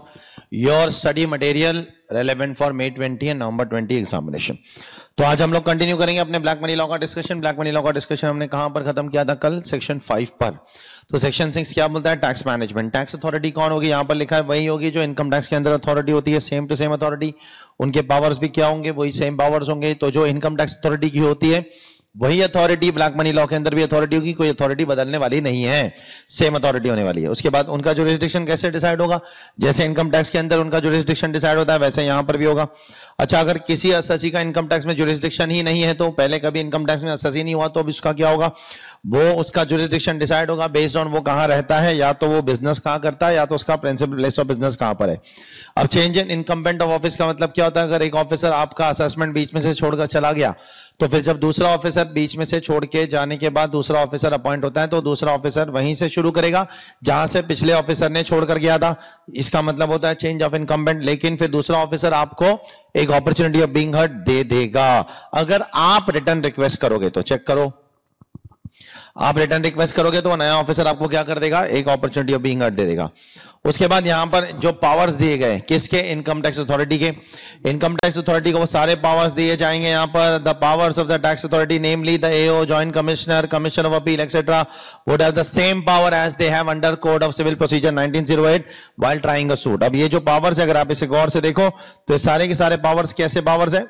your study material relevant for May 20 and November 20 examination. तो आज हम लोग continue करेंगे अपने black money law का discussion. Black money law का discussion हमने कहां पर खत्म किया था कल, सेक्शन 5 पर। तो सेक्शन 6 क्या बोलता है, टैक्स मैनेजमेंट। टैक्स अथॉरिटी कौन होगी, यहां पर लिखा है वही होगी जो इनकम टैक्स के अंदर अथॉरिटी होती है, सेम टू सेम अथॉरिटी। उनके पावर्स भी क्या होंगे, वही सेम पावर्स होंगे। तो जो इनकम टैक्स अथॉरिटी की होती है वही अथॉरिटी ब्लैक मनी लॉ के अंदर भी अथॉरिटी होगी, कोई अथॉरिटी बदलने वाली नहीं है, सेम अथॉरिटी होने वाली है। उसके बाद उनका जुरिस्डिक्शन कैसे डिसाइड होगा, जैसे इनकम टैक्स के अंदर उनका जुरिस्डिक्शन डिसाइड होता है वैसे यहां पर भी होगा। अच्छा, अगर किसी असेसी का इनकम टैक्स में जुरिस्डिक्शन ही नहीं है, तो पहले कभी इनकम टैक्स में असेसी नहीं हुआ, तो अब इसका क्या होगा, वो उसका जुरिस्डिक्शन डिसाइड होगा बेस्ड ऑन वो कहां रहता है, या तो वो बिजनेस कहां करता है या तो उसका प्रिंसिपल प्लेस ऑफ बिजनेस कहां पर है। अब change in incumbent of office का मतलब क्या होता है, अगर एक ऑफिसर आपका असेसमेंट बीच में से छोड़कर चला गया तो फिर जब दूसरा ऑफिसर बीच में से छोड़ के जाने के बाद दूसरा ऑफिसर अपॉइंट होता है तो दूसरा ऑफिसर वहीं से शुरू करेगा जहां से पिछले ऑफिसर ने छोड़कर गया था। इसका मतलब होता है चेंज ऑफ इनकम्बेंट। लेकिन फिर दूसरा ऑफिसर आपको एक अपॉर्चुनिटी ऑफ बीइंग हर्ड दे देगा अगर आप रिटर्न रिक्वेस्ट करोगे। तो चेक करो, आप रिटर्न रिक्वेस्ट करोगे तो नया ऑफिसर आपको क्या कर देगा, एक अपॉर्चुनिटी ऑफ बीइंग हर्ड दे देगा। उसके बाद यहां पर जो पावर्स दिए गए किसके, इनकम टैक्स अथॉरिटी के। इनकम टैक्स अथॉरिटी को वो सारे पावर्स दिए जाएंगे यहां पर, the powers of the tax authority namely the AO, joint commissioner, commissioner of appeal etcetera would have the same power as they have under code of civil procedure 1908 while trying a suit. अब ये जो powers है अगर आप इसे गौर से देखो तो सारे के सारे पावर्स कैसे पावर्स है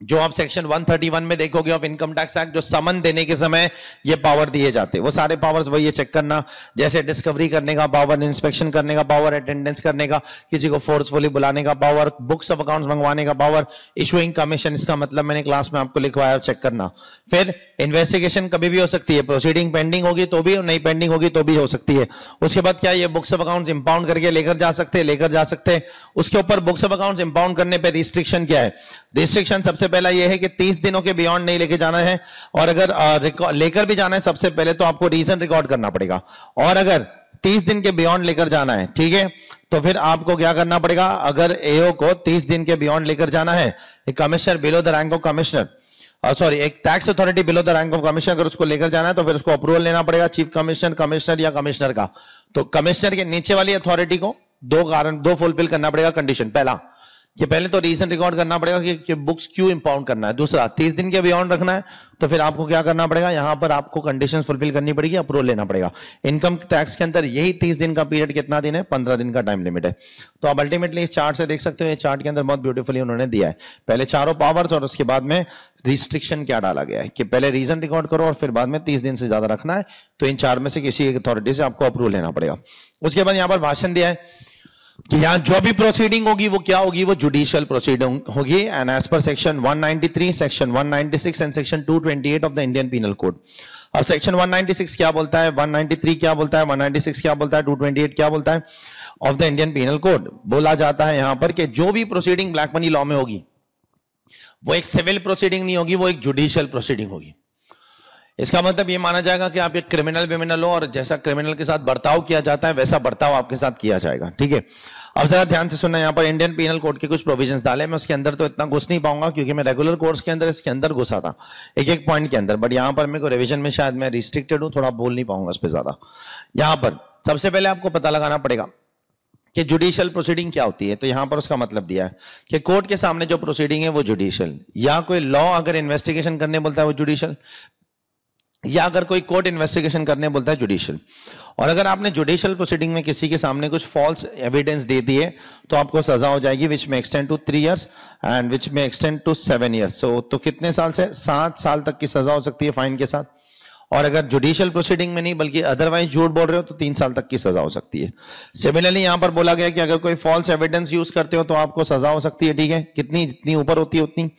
जो आप सेक्शन 131 में देखोगे ऑफ इनकम टैक्स एक्ट, जो समन देने के समय ये पावर दिए जाते हैं वो सारे पावर्स वही है, चेक करना। जैसे डिस्कवरी करने का पावर, इंस्पेक्शन करने का पावर, अटेंडेंस करने का, किसी को फोर्सफुली बुलाने का पावर, बुक्स ऑफ अकाउंट्स मंगवाने का पावर, इशूइंग कमीशन, इसका मतलब मैंने क्लास में आपको लिखवाया, चेक करना। फिर इन्वेस्टिगेशन कभी भी हो सकती है, प्रोसीडिंग पेंडिंग होगी तो भी और नहीं पेंडिंग होगी तो भी हो सकती है। उसके बाद क्या, ये बुक्स ऑफ अकाउंट्स इंपाउंड करके लेकर जा सकते हैं। उसके ऊपर बुक्स ऑफ अकाउंट्स इंपाउंड करने पर रिस्ट्रिक्शन क्या है, रिस्ट्रिक्शन सबसे पहला ये है कि 30 दिनों के बियॉन्ड नहीं लेके जाना है, और अगर लेकर भी जाना है सबसे पहले तो आपको रीजन रिकॉर्ड करना पड़ेगा, और अगर 30 दिन के बियॉन्ड लेकर जाना है, ठीक है, तो फिर आपको क्या करना पड़ेगा, अगर एओ को 30 दिन के बियॉन्ड लेकर जाना है, एक commissioner below the rank of commissioner, sorry एक tax authority below the rank of commissioner अगर उसको लेकर जाना है तो फिर उसको अप्रूवल लेना पड़ेगा चीफ कमिश्नर, कमिश्नर या कमिश्नर का। तो कमिश्नर के नीचे वाली अथॉरिटी को दो फुलफिल करना पड़ेगा कंडीशन। पहला कि पहले तो रीजन रिकॉर्ड करना पड़ेगा कि बुक्स क्यों इंपाउंड करना है। दूसरा 30 दिन के बियॉन्ड रखना है तो फिर आपको क्या करना पड़ेगा, यहां पर आपको कंडीशंस फुलफिल करनी पड़ेगी, अप्रूवल लेना पड़ेगा। इनकम टैक्स के अंदर यही 30 दिन का पीरियड कितना दिन है, 15 दिन का टाइम लिमिट है। तो आप अल्टीमेटली इस चार्ट से देख सकते हो, ये चार्ट के अंदर बहुत ब्यूटीफुली उन्होंने दिया है, पहले चारों पावर्स और उसके बाद में रिस्ट्रिक्शन क्या डाला गया है कि पहले रीजन रिकॉर्ड करो और फिर बाद में 30 दिन से ज्यादा रखना है तो इन चार में से किसी एक अथॉरिटी से आपको अप्रूवल लेना पड़ेगा। उसके बाद यहां पर भाषण दिया है कि यहां जो भी प्रोसीडिंग होगी वो क्या होगी, वो जुडिशियल प्रोसीडिंग होगी and as per section 193, section 196 and section 228 of the Indian penal code. अब सेक्शन 196 क्या बोलता है, 193 क्या बोलता है, 196 क्या बोलता है, 228 क्या बोलता है of the Indian penal code. बोला जाता है यहां पर कि जो भी प्रोसीडिंग ब्लैक मनी लॉ में होगी वो एक सिविल प्रोसीडिंग नहीं होगी, वो एक जुडिशियल प्रोसीडिंग होगी। इसका मतलब ये माना जाएगा कि आप एक क्रिमिनल विमिनल हो और जैसा क्रिमिनल के साथ बर्ताव किया जाता है वैसा बर्ताव आपके साथ किया जाएगा, ठीक है। अब जरा ध्यान से सुनना, यहाँ पर इंडियन पीनल कोड के कुछ प्रोविजंस डाले, मैं उसके अंदर तो इतना घुस नहीं पाऊंगा क्योंकि मैं रेगुलर कोर्स के अंदर इसके अंदर घुसा था एक एक पॉइंट के अंदर, बट यहाँ पर मेरे को रिविजन में शायद मैं रिस्ट्रिक्टेड हूं, थोड़ा बोल नहीं पाऊंगा उस पर ज्यादा। यहाँ पर सबसे पहले आपको पता लगाना पड़ेगा कि जुडिशियल प्रोसीडिंग क्या होती है। तो यहां पर उसका मतलब दिया है कि कोर्ट के सामने जो प्रोसीडिंग है वो जुडिशियल, या कोई लॉ अगर इन्वेस्टिगेशन करने बोलता है वो जुडिशियल, या अगर कोई कोर्ट इन्वेस्टिगेशन करने बोलता है जुडिशियल। और अगर आपने जुडिशियल प्रोसीडिंग में किसी के सामने कुछ फॉल्स एविडेंस दे दिए तो आपको सजा हो जाएगी विच में extend to 3 years and which में एक्सटेंड टू 7 years। तो कितने साल से, 7 साल तक की सजा हो सकती है फाइन के साथ। और अगर जुडिशियल प्रोसीडिंग में नहीं बल्कि अदरवाइज झूठ बोल रहे हो तो 3 साल तक की सजा हो सकती है। सिमिलरली यहां पर बोला गया कि अगर कोई फॉल्स एविडेंस यूज करते हो तो आपको सजा हो सकती है, ठीक है, कितनी, जितनी ऊपर होती है उतनी।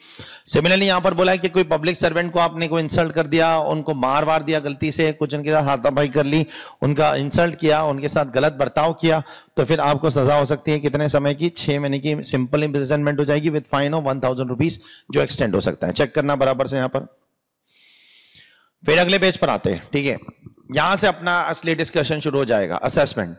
सिमिलरली यहां पर बोला है कि कोई पब्लिक सर्वेंट को आपने कोई इंसल्ट कर दिया, उनको मार वार दिया गलती से, कुछ उनके साथ हाथापाई कर ली, उनका इंसल्ट किया, उनके साथ गलत बर्ताव किया, तो फिर आपको सजा हो सकती है कितने समय की, 6 महीने की सिंपल इम्प्रिजनमेंट हो जाएगी विद फाइन ऑफ 1000 रुपीज जो एक्सटेंड हो सकता है। चेक करना बराबर से यहां पर। फिर अगले पेज पर आते हैं, ठीक है, यहां से अपना असली डिस्कशन शुरू हो जाएगा, असेसमेंट।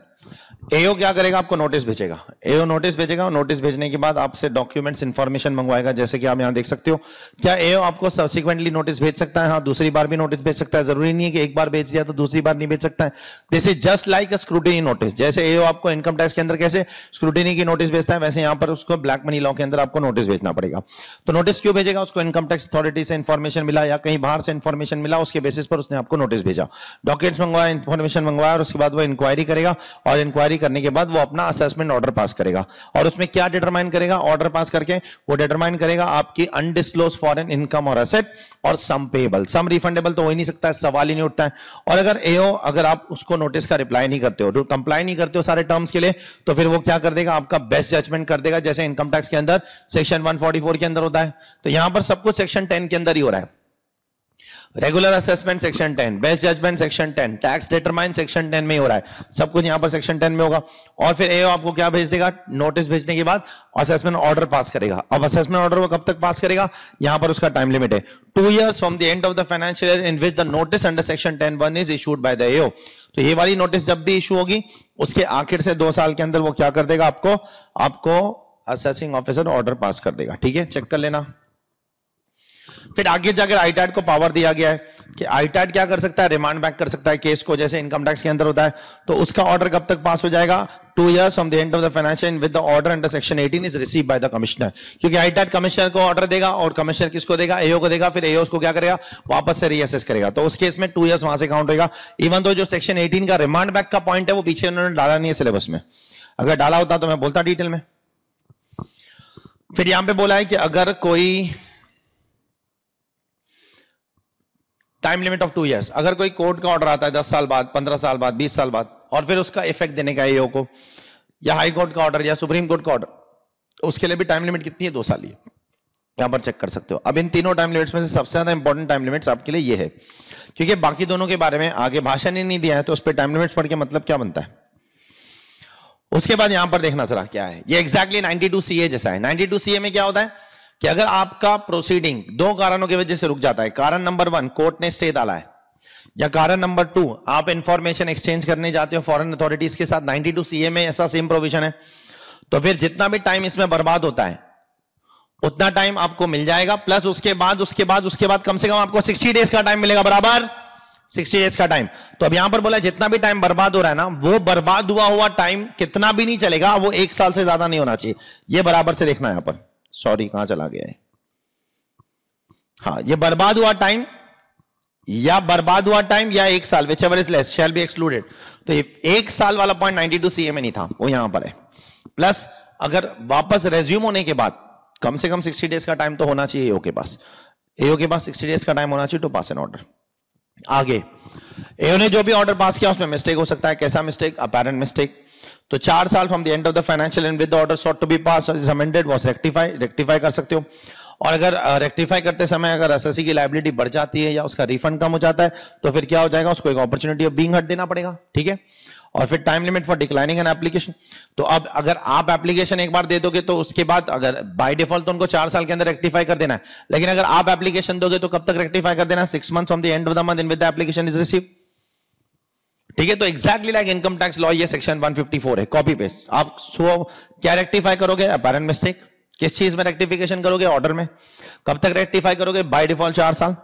एओ क्या करेगा, आपको नोटिस भेजेगा, एओ नोटिस भेजेगा और नोटिस भेजने के बाद आपसे डॉक्यूमेंट्स इंफॉर्मेशन मंगवाएगा, जैसे कि आप यहां देख सकते हो। क्या एओ आपको सब्सिक्वेंटली नोटिस भेज सकता है? हाँ, दूसरी बार भी नोटिस भेज सकता है, जरूरी नहीं है कि एक बार भेज दिया तो दूसरी बार नहीं भेज सकता है। This is just like a scrutiny notice. जैसे एओ आपको इनकम टैक्स के अंदर कैसे स्क्रूटिनी की नोटिस भेजता है, वैसे यहां पर उसको ब्लैक मनी लॉ के अंदर आपको नोटिस भेजना पड़ेगा। तो नोटिस क्यों भेजेगा, उसको इनकम टैक्स अथॉरिटी से इंफॉर्मेशन मिला या कहीं बाहर से इंफॉर्मेशन मिला, उसके बेसिस पर उसने आपको नोटिस भेजा, डॉक्यूमेंट्स मंगवाया, इंफॉर्मेशन मंगवाया और उसके बाद वो इंक्वायरी करेगा और इंक्वायरी करने के बाद वो अपना असेसमेंट ऑर्डर पास करेगा। और उसमें क्या डिटरमाइन करेगा, ऑर्डर पास करके वो डिटरमाइन करेगा आपकी अनडिस्क्लोज्ड फॉरेन इनकम और एसेट और सम पेएबल। सम रिफंडेबल तो हो ही नहीं सकता है, सवाल ही नहीं उठता है। और अगर एओ, अगर आप उसको नोटिस का रिप्लाई नहीं करते हो, कंप्लाई नहीं करते हो सारे टर्म्स के लिए, तो फिर वो क्या कर देगा, आपका बेस्ट जजमेंट कर देगा, जैसे इनकम टैक्स के अंदर सेक्शन 144 के अंदर होता है। तो यहां पर सब कुछ सेक्शन 10 के अंदर ही हो रहा है। Regular assessment section 10, best judgement section 10, tax determine section 10 में ही हो रहा है, सब कुछ यहां पर सेक्शन 10 में होगा। और फिर एओ आपको क्या भेज देगा, नोटिस भेजने के बाद असेसमेंट ऑर्डर पास करेगा। अब असेसमेंट ऑर्डर वो कब तक पास करेगा, यहां पर उसका टाइम लिमिट है 2 years from the end of the financial year in which the notice under section 10(1) is issued by the AO. तो ये वाली नोटिस जब भी इशू होगी उसके आखिर से 2 साल के अंदर वो क्या कर देगा, आपको असेसिंग ऑफिसर ऑर्डर पास कर देगा, ठीक है, चेक कर लेना। फिर आगे जाकर आईटैट को पावर दिया गया है कि आईटैट क्या कर सकता है, रिमांड बैक कर सकता है केस को, जैसे इनकम टैक्स के अंदर होता है। तो उसका ऑर्डर कब तक पास हो जाएगा, 2 years from the end of the financial with the order under section 18 is received by the commissioner. क्योंकि आईटैट कमिश्नर को ऑर्डर देगा और कमिश्नर किसको देगा, एओ को देगा, फिर एओ उसको क्या करेगा, वापस से रीअसेस करेगा। तो उस केस में 2 years वहां से काउंट होगा। इवन तो जो सेक्शन 18 का रिमांड बैक का पॉइंट है वो पीछे उन्होंने डाला नहीं है सिलेबस में, अगर डाला होता तो मैं बोलता डिटेल में। फिर यहां पे बोला है कि अगर कोई टाइम लिमिट ऑफ 2 years, अगर कोई कोर्ट का ऑर्डर आता है 10 साल बाद, 15 साल बाद, 20 साल बाद, और फिर उसका इफेक्ट देने का एओ को, या हाई कोर्ट का ऑर्डर या सुप्रीम कोर्ट का ऑर्डर, उसके लिए भी टाइम लिमिट कितनी है, 2 साल ही है। यहां पर चेक कर सकते हो। अब इन तीनों टाइम लिमिट्स में से सबसे ज्यादा इंपॉर्टेंट टाइम लिमिट्स आपके लिए ये है, क्योंकि बाकी दोनों के बारे में आगे भाषण ही नहीं दिया है, तो उस पर टाइम लिमिट्स पढ़ के मतलब क्या बनता है। उसके बाद यहां पर देखना जरा क्या है, ये एग्जैक्टली 92 CA जैसा है। 92 CA में क्या होता है कि अगर आपका प्रोसीडिंग 2 कारणों की वजह से रुक जाता है। कारण नंबर 1, कोर्ट ने स्टे डाला है, या कारण नंबर 2, आप इंफॉर्मेशन एक्सचेंज करने जाते हो फॉरेन अथॉरिटीज के साथ, 92 सीए में ऐसा सेम प्रोविजन है, तो फिर जितना भी टाइम इसमें बर्बाद होता है उतना टाइम आपको मिल जाएगा, प्लस उसके बाद कम से कम आपको 60 डेज का टाइम मिलेगा, बराबर 60 डेज का टाइम। तो अब यहां पर बोला जितना भी टाइम बर्बाद हो रहा है ना, वो बर्बाद हुआ टाइम कितना भी नहीं चलेगा, वो 1 साल से ज्यादा नहीं होना चाहिए। ये बराबर से देखना है यहां पर, सॉरी कहां चला गया है, हाँ, ये बर्बाद हुआ टाइम या 1 साल, which ever is less shall be excluded. तो ये 1 साल वाला पॉइंट 92 सीए में नहीं था, वो यहां पर है। प्लस अगर वापस रेज्यूम होने के बाद कम से कम 60 डेज का टाइम तो होना चाहिए एओ के पास, 60 डेज का टाइम होना चाहिए टू पास एन ऑर्डर। आगे एओ ने जो भी ऑर्डर पास किया उसमें मिस्टेक हो सकता है, कैसा मिस्टेक, अपैरेंट मिस्टेक। तो 4 साल from the end of the financial end with the order sought to be pass is amended was rectify कर सकते हो। और अगर रेक्टिफाई करते समय अगर एसएससी की लायबिलिटी बढ़ जाती है या उसका रिफंड कम हो जाता है तो फिर क्या हो जाएगा, उसको एक अपॉर्चुनिटी ऑफ बीइंग हर्ट देना पड़ेगा, ठीक है। और फिर time limit for declining an application. तो अब अगर आप एप्लीकेशन एक बार दे दोगे तो उसके बाद अगर बाय डिफॉल्ट तो उनको 4 साल के अंदर रेक्टिफाई कर देना है, लेकिन अगर आप एप्लीकेशन दोगे तो कब तक रेक्टिफाई कर देना है, 6 months from the end of the month in with the application is received, ठीक है। तो exactly like income tax law ये सेक्शन 154 है, कॉपी पेस्ट। आप क्या रेक्टिफाई करोगे, अपैरेंट मिस्टेक। किस चीज में रेक्टिफिकेशन करोगे, ऑर्डर में। कब तक रेक्टिफाई करोगे, बाय डिफॉल्ट 4 साल।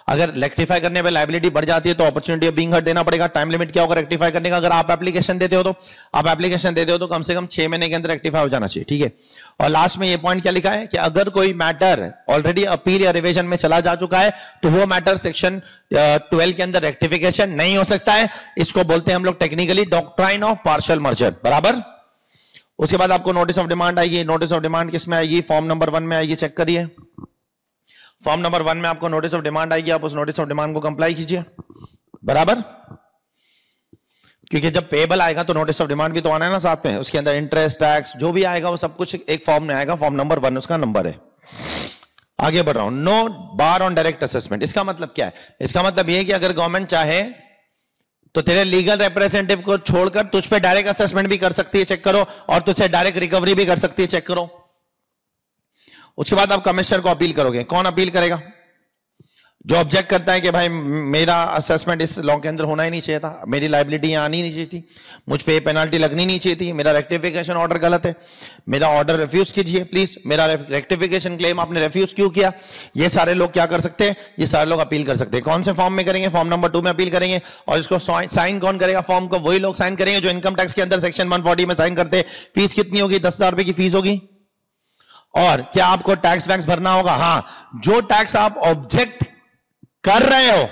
अगर रेक्टिफाई करने पे लायबिलिटी बढ़ जाती है तो अपॉर्चुनिटी ऑफ बीइंग हर्ट देना पड़ेगा। टाइम लिमिट क्या होगा रेक्टिफाई करने का, अगर आप एप्लीकेशन देते हो तो कम से कम 6 महीने के अंदर रेक्टिफाई हो जाना चाहिए, ठीक है। और लास्ट में ये पॉइंट क्या लिखा है कि अगर कोई मैटर ऑलरेडी अपील या रिवीजन में चला जा चुका है तो वो मैटर सेक्शन 12 के अंदर रेक्टिफिकेशन नहीं हो सकता है। इसको बोलते हैं हम लोग technically doctrine of partial merger, बराबर। उसके बाद आपको नोटिस ऑफ डिमांड आएगी। नोटिस ऑफ डिमांड किस में आएगी, फॉर्म नंबर 1 में आएगी, चेक करिए। फॉर्म नंबर 1 में आपको नोटिस ऑफ डिमांड आएगी, आप उस नोटिस ऑफ डिमांड को कंप्लाई कीजिए, बराबर। क्योंकि जब पेबल आएगा तो नोटिस ऑफ डिमांड भी तो आना है ना साथ में, उसके अंदर इंटरेस्ट टैक्स जो भी आएगा वो सब कुछ एक फॉर्म में आएगा। फॉर्म नंबर 1 उसका नंबर है। आगे बढ़ रहा हूं। No bar on direct assessment, इसका मतलब क्या है, इसका मतलब यह कि अगर गवर्नमेंट चाहे तो तेरे लीगल रिप्रेजेंटेटिव को छोड़कर तुझ पे डायरेक्ट असेसमेंट भी कर सकती है, चेक करो, और तुझसे डायरेक्ट रिकवरी भी कर सकती है, चेक करो। उसके बाद आप कमिश्नर को अपील करोगे। कौन अपील करेगा, जो ऑब्जेक्ट करता है कि भाई मेरा असेसमेंट इस लॉ के अंदर होना ही नहीं चाहिए था, मेरी लायबिलिटी यहां आनी नहीं चाहिए थी, मुझ पे पेनल्टी लगनी नहीं चाहिए थी, मेरा रेक्टिफिकेशन ऑर्डर गलत है, मेरा ऑर्डर रिफ्यूज कीजिए प्लीज, मेरा रेक्टिफिकेशन क्लेम आपने रिफ्यूज क्यों किया। ये सारे लोग क्या कर सकते हैं, ये सारे लोग अपील कर सकते हैं। कौन से फॉर्म में करेंगे, फॉर्म नंबर 2 में अपील करेंगे। और इसको साइन कौन करेगा, फॉर्म को वही लोग साइन करेंगे जो इनकम टैक्स के अंदर सेक्शन 140 में साइन करते हैं। फीस कितनी होगी, 10,000 रुपए की फीस होगी। और क्या आपको टैक्स वैक्स भरना होगा, हाँ, जो टैक्स आप ऑब्जेक्ट कर रहे हो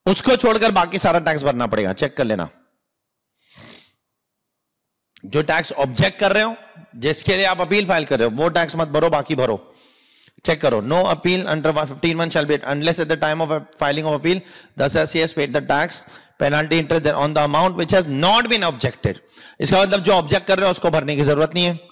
उसको छोड़कर बाकी सारा टैक्स भरना पड़ेगा, चेक कर लेना। जो टैक्स ऑब्जेक्ट कर रहे हो, जिसके लिए आप अपील फाइल कर रहे हो, वो टैक्स मत भरो, बाकी भरो, चेक करो। No appeal under 15(1) shall be unless at the time of filing of appeal the assessee has paid the tax penalty interest on the amount which has not been objected। इसका मतलब जो object कर रहे हो उसको भरने की जरूरत नहीं है।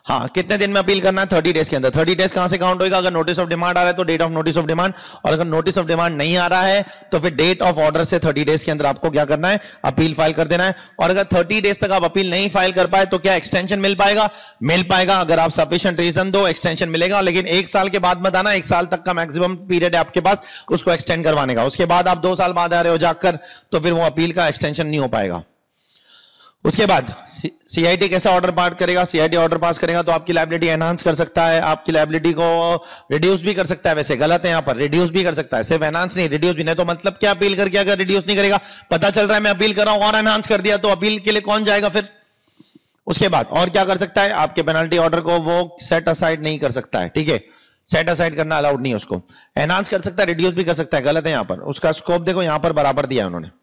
हाँ, कितने दिन में अपील करना है, 30 डेज के अंदर। 30 डेज कहां से काउंट होगा, अगर नोटिस ऑफ डिमांड आ रहा है तो date of notice of demand, और अगर नोटिस ऑफ डिमांड नहीं आ रहा है तो फिर डेट ऑफ ऑर्डर से 30 डेज के अंदर आपको क्या करना है, अपील फाइल कर देना है। और अगर 30 डेज तक आप अपील नहीं फाइल कर पाए तो क्या एक्सटेंशन मिल पाएगा, मिल पाएगा। अगर आप सफिशिएंट रीजन दो एक्सटेंशन मिलेगा, लेकिन 1 साल के बाद मत आना, 1 साल तक का मैक्सिमम पीरियड है आपके पास उसको एक्सटेंड करवाने का। उसके बाद आप 2 साल बाद आ रहे हो जाकर तो फिर वो अपील का एक्सटेंशन नहीं हो पाएगा। उसके बाद सीआईटी कैसा ऑर्डर पास करेगा, सीआईटी ऑर्डर पास करेगा तो आपकी लायबिलिटी एनहांस कर सकता है, आपकी लायबिलिटी को रिड्यूस भी कर सकता है। वैसे गलत है यहां पर, रिड्यूस भी कर सकता है, सिर्फ एनहांस नहीं, रिड्यूस भी नहीं। तो मतलब क्या, अपील करके अगर रिड्यूस नहीं करेगा, पता चल रहा है मैं अपील कर रहा हूं और एनहांस कर दिया तो अपील के लिए कौन जाएगा फिर। उसके बाद और क्या कर सकता है, आपके पेनल्टी ऑर्डर को वो सेट असाइड नहीं कर सकता है, ठीक है, सेट असाइड करना अलाउड नहीं है उसको। एनहांस कर सकता है, रिड्यूस भी कर सकता है, गलत है यहां पर। उसका स्कोप देखो यहां पर बराबर दिया है उन्होंने।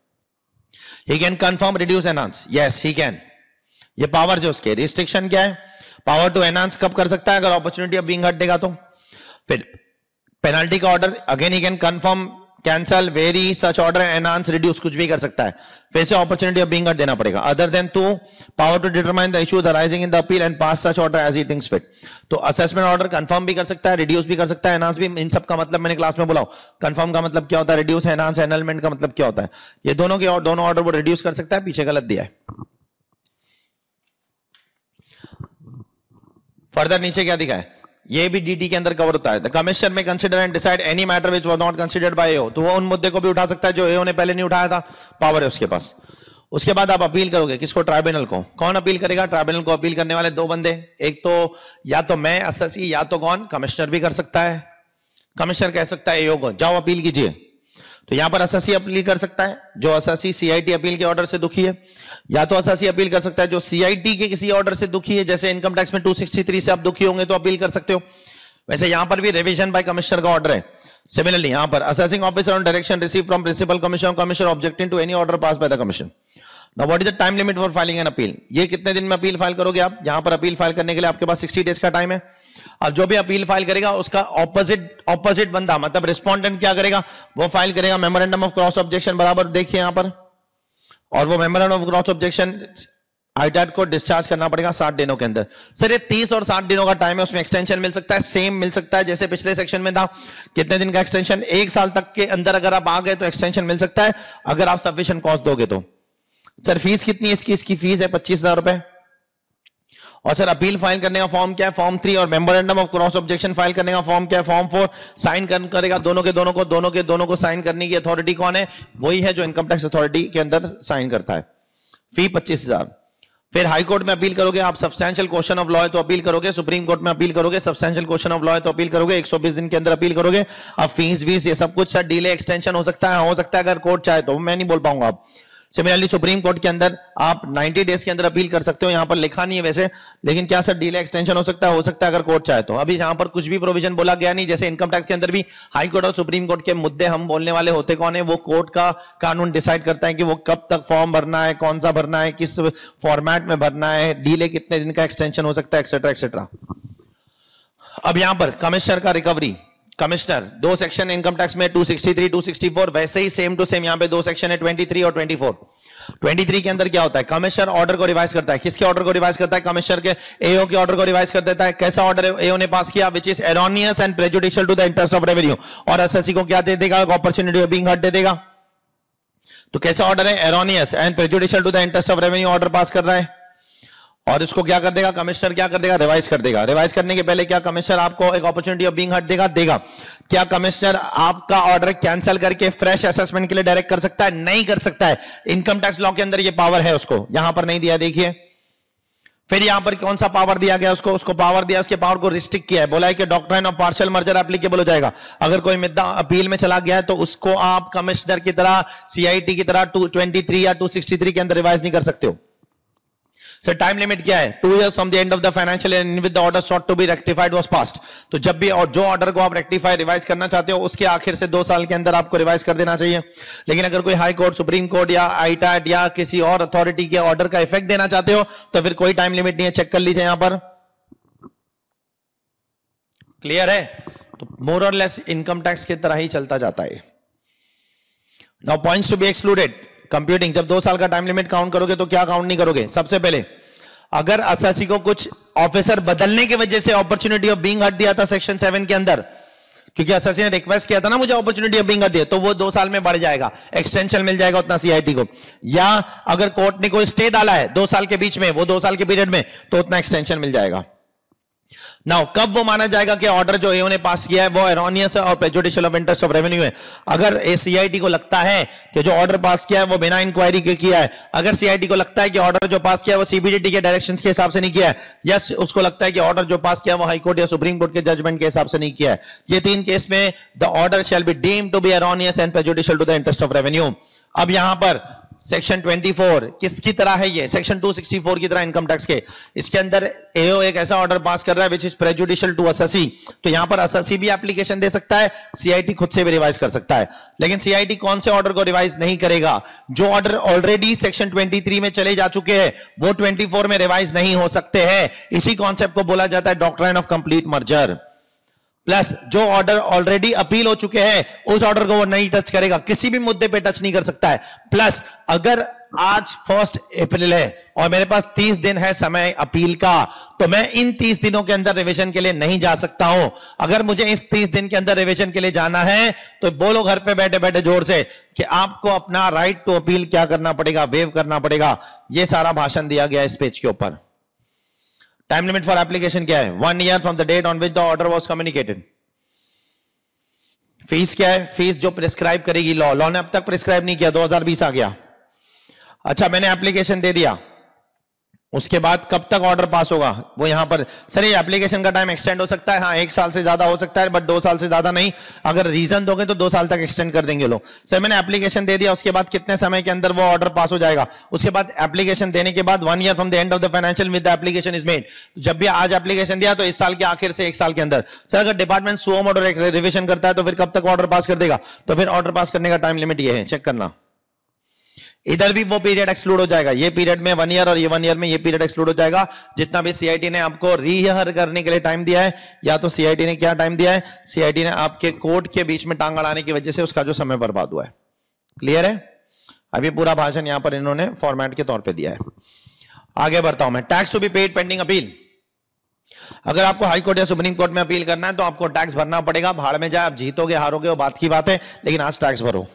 He can confirm, reduce, enhance. Yes, he can. ये पावर जो उसके, रिस्ट्रिक्शन क्या है, पावर टू एनहांस कब कर सकता है, अगर अपॉर्चुनिटी ऑफ बीइंग हर्ट देगा तो। फिर पेनल्टी का order, again he can confirm, cancel, very, such order, enhance, reduce, कुछ भी कर सकता है। फिर से अपॉर्चुनिटी ऑफ बीइंग हर्ट देना पड़ेगा। Other than 2, power to determine the issues arising in the appeal and pass such order as he thinks fit. तो असेसमेंट ऑर्डर कंफर्म भी कर सकता है, रिड्यूस भी कर सकता है, एनहांस भी। इन सब का मतलब मैंने क्लास में बोला, कंफर्म का मतलब क्या होता है, रिड्यूस, एनहांस, एनलमेंट का मतलब क्या होता है। ये दोनों के दोनों ऑर्डर वो रिड्यूस कर सकता है, पीछे गलत दिया है। फर्दर नीचे क्या दिखा है, ये भी डीटी के अंदर कवर होता है। द कमिश्नर में consider and decide any matter which was not considered by AO, तो वो उन मुद्दे को भी उठा सकता है जो एओ ने पहले नहीं उठाया था, पावर है उसके पास। उसके बाद आप अपील करोगे किसको? ट्राइब्यूनल को। कौन अपील करेगा? ट्राइब्यूनल को अपील करने वाले दो बंदे, एक तो या तो मैं एसएससी या तो कौन? कमिश्नर भी कर सकता है। कमिश्नर कह सकता है एओ को जाओ अपील कीजिए, तो यहां पर एसएससी अपील कर सकता है जो एसएससी सीआईटी अपील के ऑर्डर से दुखी है, या तो एसएससी अपील कर सकता है जो सीआईटी के किसी ऑर्डर से दुखी है, जैसे इनकम टैक्स में 263 से आप दुखी होंगे तो अपील कर सकते हो। वैसे यहां पर भी रिवीजन बाय कमिश्नर का ऑर्डर है। सिमिलरली यहां पर assessing officer on direction receive from principal commissioner, commissioner objecting to any order pass by the commissioner. Now what is the time limit for filing an appeal? ये कितने दिन में appeal file करोगे आप? यहां पर अपील फाइल करने के लिए आपके पास 60 डेज का टाइम है। अब जो भी अपील फाइल करेगा उसका ऑपोजिट बंदा मतलब रिस्पोंडेंट क्या करेगा? वो फाइल करेगा मेमोरेंडम ऑफ क्रॉस ऑब्जेक्शन, बराबर देखिए यहां पर, और वो मेमोरेंडम ऑफ क्रॉस ऑब्जेक्शन आईटैट को डिस्चार्ज करना पड़ेगा 60 दिनों के अंदर। सर ये 30 और 60 दिनों का टाइम है, उसमें एक्सटेंशन मिल सकता है, सेम मिल सकता है जैसे पिछले सेक्शन में था। कितने दिन का एक्सटेंशन? 1 साल तक के अंदर अगर आप आ गए तो एक्सटेंशन मिल सकता है, अगर आप सफिशिएंट कॉस्ट दोगे तो। सर फीस कितनी है इसकी फीस है 25,000 रुपए। और सर अपील फाइल करने का फॉर्म क्या है? फॉर्म 3। और memorandum of cross objection file करने का फॉर्म क्या है? फॉर्म 4। साइन करेगा दोनों को साइन करने की अथॉरिटी कौन है? वही है जो इनकम टैक्स अथॉरिटी के अंदर साइन करता है। फी 25,000। फिर हाई कोर्ट में अपील करोगे आप, सब्सटेंशियल क्वेश्चन ऑफ लॉ है तो अपील करोगे, सुप्रीम कोर्ट में अपील करोगे, सब्सटेंशियल क्वेश्चन ऑफ लॉ है तो अपील करोगे, 120 दिन के अंदर अपील करोगे। अब फीस ये सब कुछ सर डिले एक्सटेंशन हो सकता है अगर कोर्ट चाहे तो, मैं नहीं बोल पाऊंगा आप। सिमिलरली सुप्रीम कोर्ट के अंदर आप 90 डेज के अंदर अपील कर सकते हो, यहां पर लिखा नहीं है वैसे, लेकिन क्या सर डिले एक्सटेंशन हो सकता है अगर कोर्ट चाहे तो। अभी यहां पर कुछ भी प्रोविजन बोला गया नहीं, जैसे इनकम टैक्स के अंदर भी हाई कोर्ट और सुप्रीम कोर्ट के मुद्दे हम बोलने वाले होते कौन है? वो कोर्ट का कानून डिसाइड करता है कि वो कब तक फॉर्म भरना है, कौन सा भरना है, किस फॉर्मेट में भरना है, डिले कितने दिन का एक्सटेंशन हो सकता है, एक्सेट्रा एक्सेट्रा। अब यहां पर कमिश्नर का recovery, commissioner 2 section income tax में 263, 264, वैसे ही सेम टू सेम यहां पे 2 सेक्शन है 23 और 24। 23 के अंदर क्या होता है? कमिश्नर ऑर्डर को रिवाइज करता है। किसके ऑर्डर को रिवाइज करता है? कमिश्नर के एओ के ऑर्डर को रिवाइज कर देता है। कैसा ऑर्डर एओ ने पास किया? Which is erroneous and prejudicial to the interest of revenue. और एसएससी को क्या दे देगा? अपॉर्चुनिटी ऑफ बीइंग हर्ड दे देगा। तो कैसा ऑर्डर है? Erroneous and prejudicial to the interest of revenue order pass कर रहा है, और इसको क्या कर देगा कमिश्नर? क्या कर देगा? रिवाइज कर देगा। रिवाइज करने के पहले क्या कमिश्नर आपको एक अपॉर्चुनिटी ऑफ बीइंग हर्ड देगा? क्या कमिश्नर आपका ऑर्डर कैंसिल करके फ्रेश असेसमेंट के लिए डायरेक्ट कर सकता है? नहीं कर सकता है। इनकम टैक्स लॉ के अंदर ये पावर है, उसको यहां पर नहीं दिया। देखिए फिर यहां पर कौन सा पावर दिया गया उसको पावर दिया, उसके पावर को रिस्ट्रिक्ट किया है। बोला है कि doctrine of partial merger applicable हो जाएगा। अगर कोई मुद्दा अपील में चला गया है तो उसको आप कमिश्नर की तरह, सीआईटी की तरह 223 या 263 के अंदर रिवाइज नहीं कर सकते हो। सर टाइम लिमिट क्या है? 2 years from the end of the financial year in with the order sought to be rectified was passed। तो जब भी और जो ऑर्डर को आप रेक्टिफाई रिवाइज करना चाहते हो उसके आखिर से 2 साल के अंदर आपको रिवाइज कर देना चाहिए। लेकिन अगर कोई हाई कोर्ट, सुप्रीम कोर्ट या आईटैट या किसी और अथॉरिटी के ऑर्डर का इफेक्ट देना चाहते हो तो फिर कोई टाइम लिमिट नहीं है। चेक कर लीजिए यहां पर, क्लियर है? तो मोर और लेस इनकम टैक्स की तरह ही चलता जाता है। Now points to be excluded computing. जब 2 साल का टाइम लिमिट काउंट करोगे तो क्या काउंट नहीं करोगे? सबसे पहले अगर एसएससी को कुछ ऑफिसर बदलने की वजह से अपॉर्चुनिटी ऑफ बीइंग हर्ड दिया था सेक्शन 7 के अंदर, क्योंकि एसएससी ने रिक्वेस्ट किया था ना मुझे अपॉर्चुनिटी ऑफ बीइंग हर्ड दिया, तो वो 2 साल में बढ़ जाएगा, एक्सटेंशन मिल जाएगा उतना सीआईटी को। या अगर कोर्ट ने कोई स्टे डाला है 2 साल के बीच में, वो 2 साल के पीरियड में, तो उतना एक्सटेंशन मिल जाएगा। नाउ कब वो माना जाएगा कि ऑर्डर जो एओ ने पास किया है वो एरोनियस है और prejudicial of interest of revenue है? अगर सीआईटी को लगता है कि जो ऑर्डर पास किया है वो बिना इंक्वायरी के किया है, अगर सीआईटी को लगता है कि ऑर्डर जो पास किया है वो सीबीडीटी के डायरेक्शंस के हिसाब से नहीं किया है, यस उसको लगता है कि ऑर्डर जो पास किया है वो हाई कोर्ट या सुप्रीम कोर्ट के जजमेंट के हिसाब से नहीं किया है, ये 3 केस में the order shall be deemed to be erroneous and prejudicial to the interest of revenue. अब यहां पर सेक्शन 24 किसकी तरह है? ये सेक्शन 264 की तरह इनकम टैक्स के। इसके अंदर एओ एक ऐसा ऑर्डर पास कर रहा है which is prejudicial to SSC, तो यहां पर एसएससी भी एप्लीकेशन दे सकता है, सीआईटी खुद से भी रिवाइज कर सकता है। लेकिन सीआईटी कौन से ऑर्डर को रिवाइज नहीं करेगा? जो ऑर्डर ऑलरेडी सेक्शन 23 में चले जा चुके हैं वो 24 में रिवाइज नहीं हो सकते हैं। इसी कॉन्सेप्ट को बोला जाता है doctrine of complete merger. Plus जो ऑर्डर ऑलरेडी अपील हो चुके हैं उस ऑर्डर को वो नहीं टच करेगा, किसी भी मुद्दे पे टच नहीं कर सकता है। प्लस अगर आज 1 अप्रैल है और मेरे पास 30 दिन है समय अपील का, तो मैं इन 30 दिनों के अंदर रिवीजन के लिए नहीं जा सकता हूं। अगर मुझे इस 30 दिन के अंदर रिवीजन के लिए जाना है तो बोलो घर पे बैठे बैठे जोर से कि आपको अपना राइट टू अपील क्या करना पड़ेगा? वेव करना पड़ेगा। यह सारा भाषण दिया गया इस पेज के ऊपर। टाइम लिमिट फॉर एप्लीकेशन क्या है? 1 year from the date on which the order was communicated. Fees क्या है? फीस जो प्रिस्क्राइब करेगी लॉ ने अब तक प्रिस्क्राइब नहीं किया, 2020 आ गया। अच्छा, मैंने एप्लीकेशन दे दिया, उसके बाद कब तक ऑर्डर पास होगा? वो यहां पर सर ये एप्लीकेशन का टाइम एक्सटेंड हो सकता है, हाँ 1 साल से ज्यादा हो सकता है, बट 2 साल से ज्यादा नहीं। अगर रीजन दोगे तो 2 साल तक एक्सटेंड कर देंगे लोग। सर मैंने एप्लीकेशन दे दिया, उसके बाद कितने समय के अंदर वो ऑर्डर पास हो जाएगा? उसके बाद एप्लीकेशन देने के बाद 1 year from the end of the financial with the application is made. जब भी आज एप्लीकेशन दिया तो इस साल के आखिर से 1 साल के अंदर। सर अगर डिपार्टमेंट सुओ मोटो रिविजन करता है तो फिर कब तक ऑर्डर पास कर देगा? तो फिर ऑर्डर पास करने का टाइम लिमिट ये है, चेक करना। इधर भी वो पीरियड एक्सक्लूड हो जाएगा, ये पीरियड में 1 ईयर और ये 1 ईयर में ये पीरियड एक्सक्लूड हो जाएगा। जितना भी सीआईटी ने आपको रीहियर करने के लिए टाइम दिया है, या तो सीआईटी ने क्या टाइम दिया है? सीआईटी ने आपके कोर्ट के बीच में टांग अड़ाने की वजह से उसका जो समय बर्बाद हुआ है। क्लियर है? अभी पूरा भाषण यहां पर इन्होंने फॉर्मेट के तौर पर दिया है। आगे बढ़ता हूं मैं। Tax to be paid pending appeal. अगर आपको हाई कोर्ट या सुप्रीम कोर्ट में अपील करना है तो आपको टैक्स भरना पड़ेगा। भाड़ में जाए, आप जीतोगे हारोगे वो बात की बात है, लेकिन आज टैक्स भरो।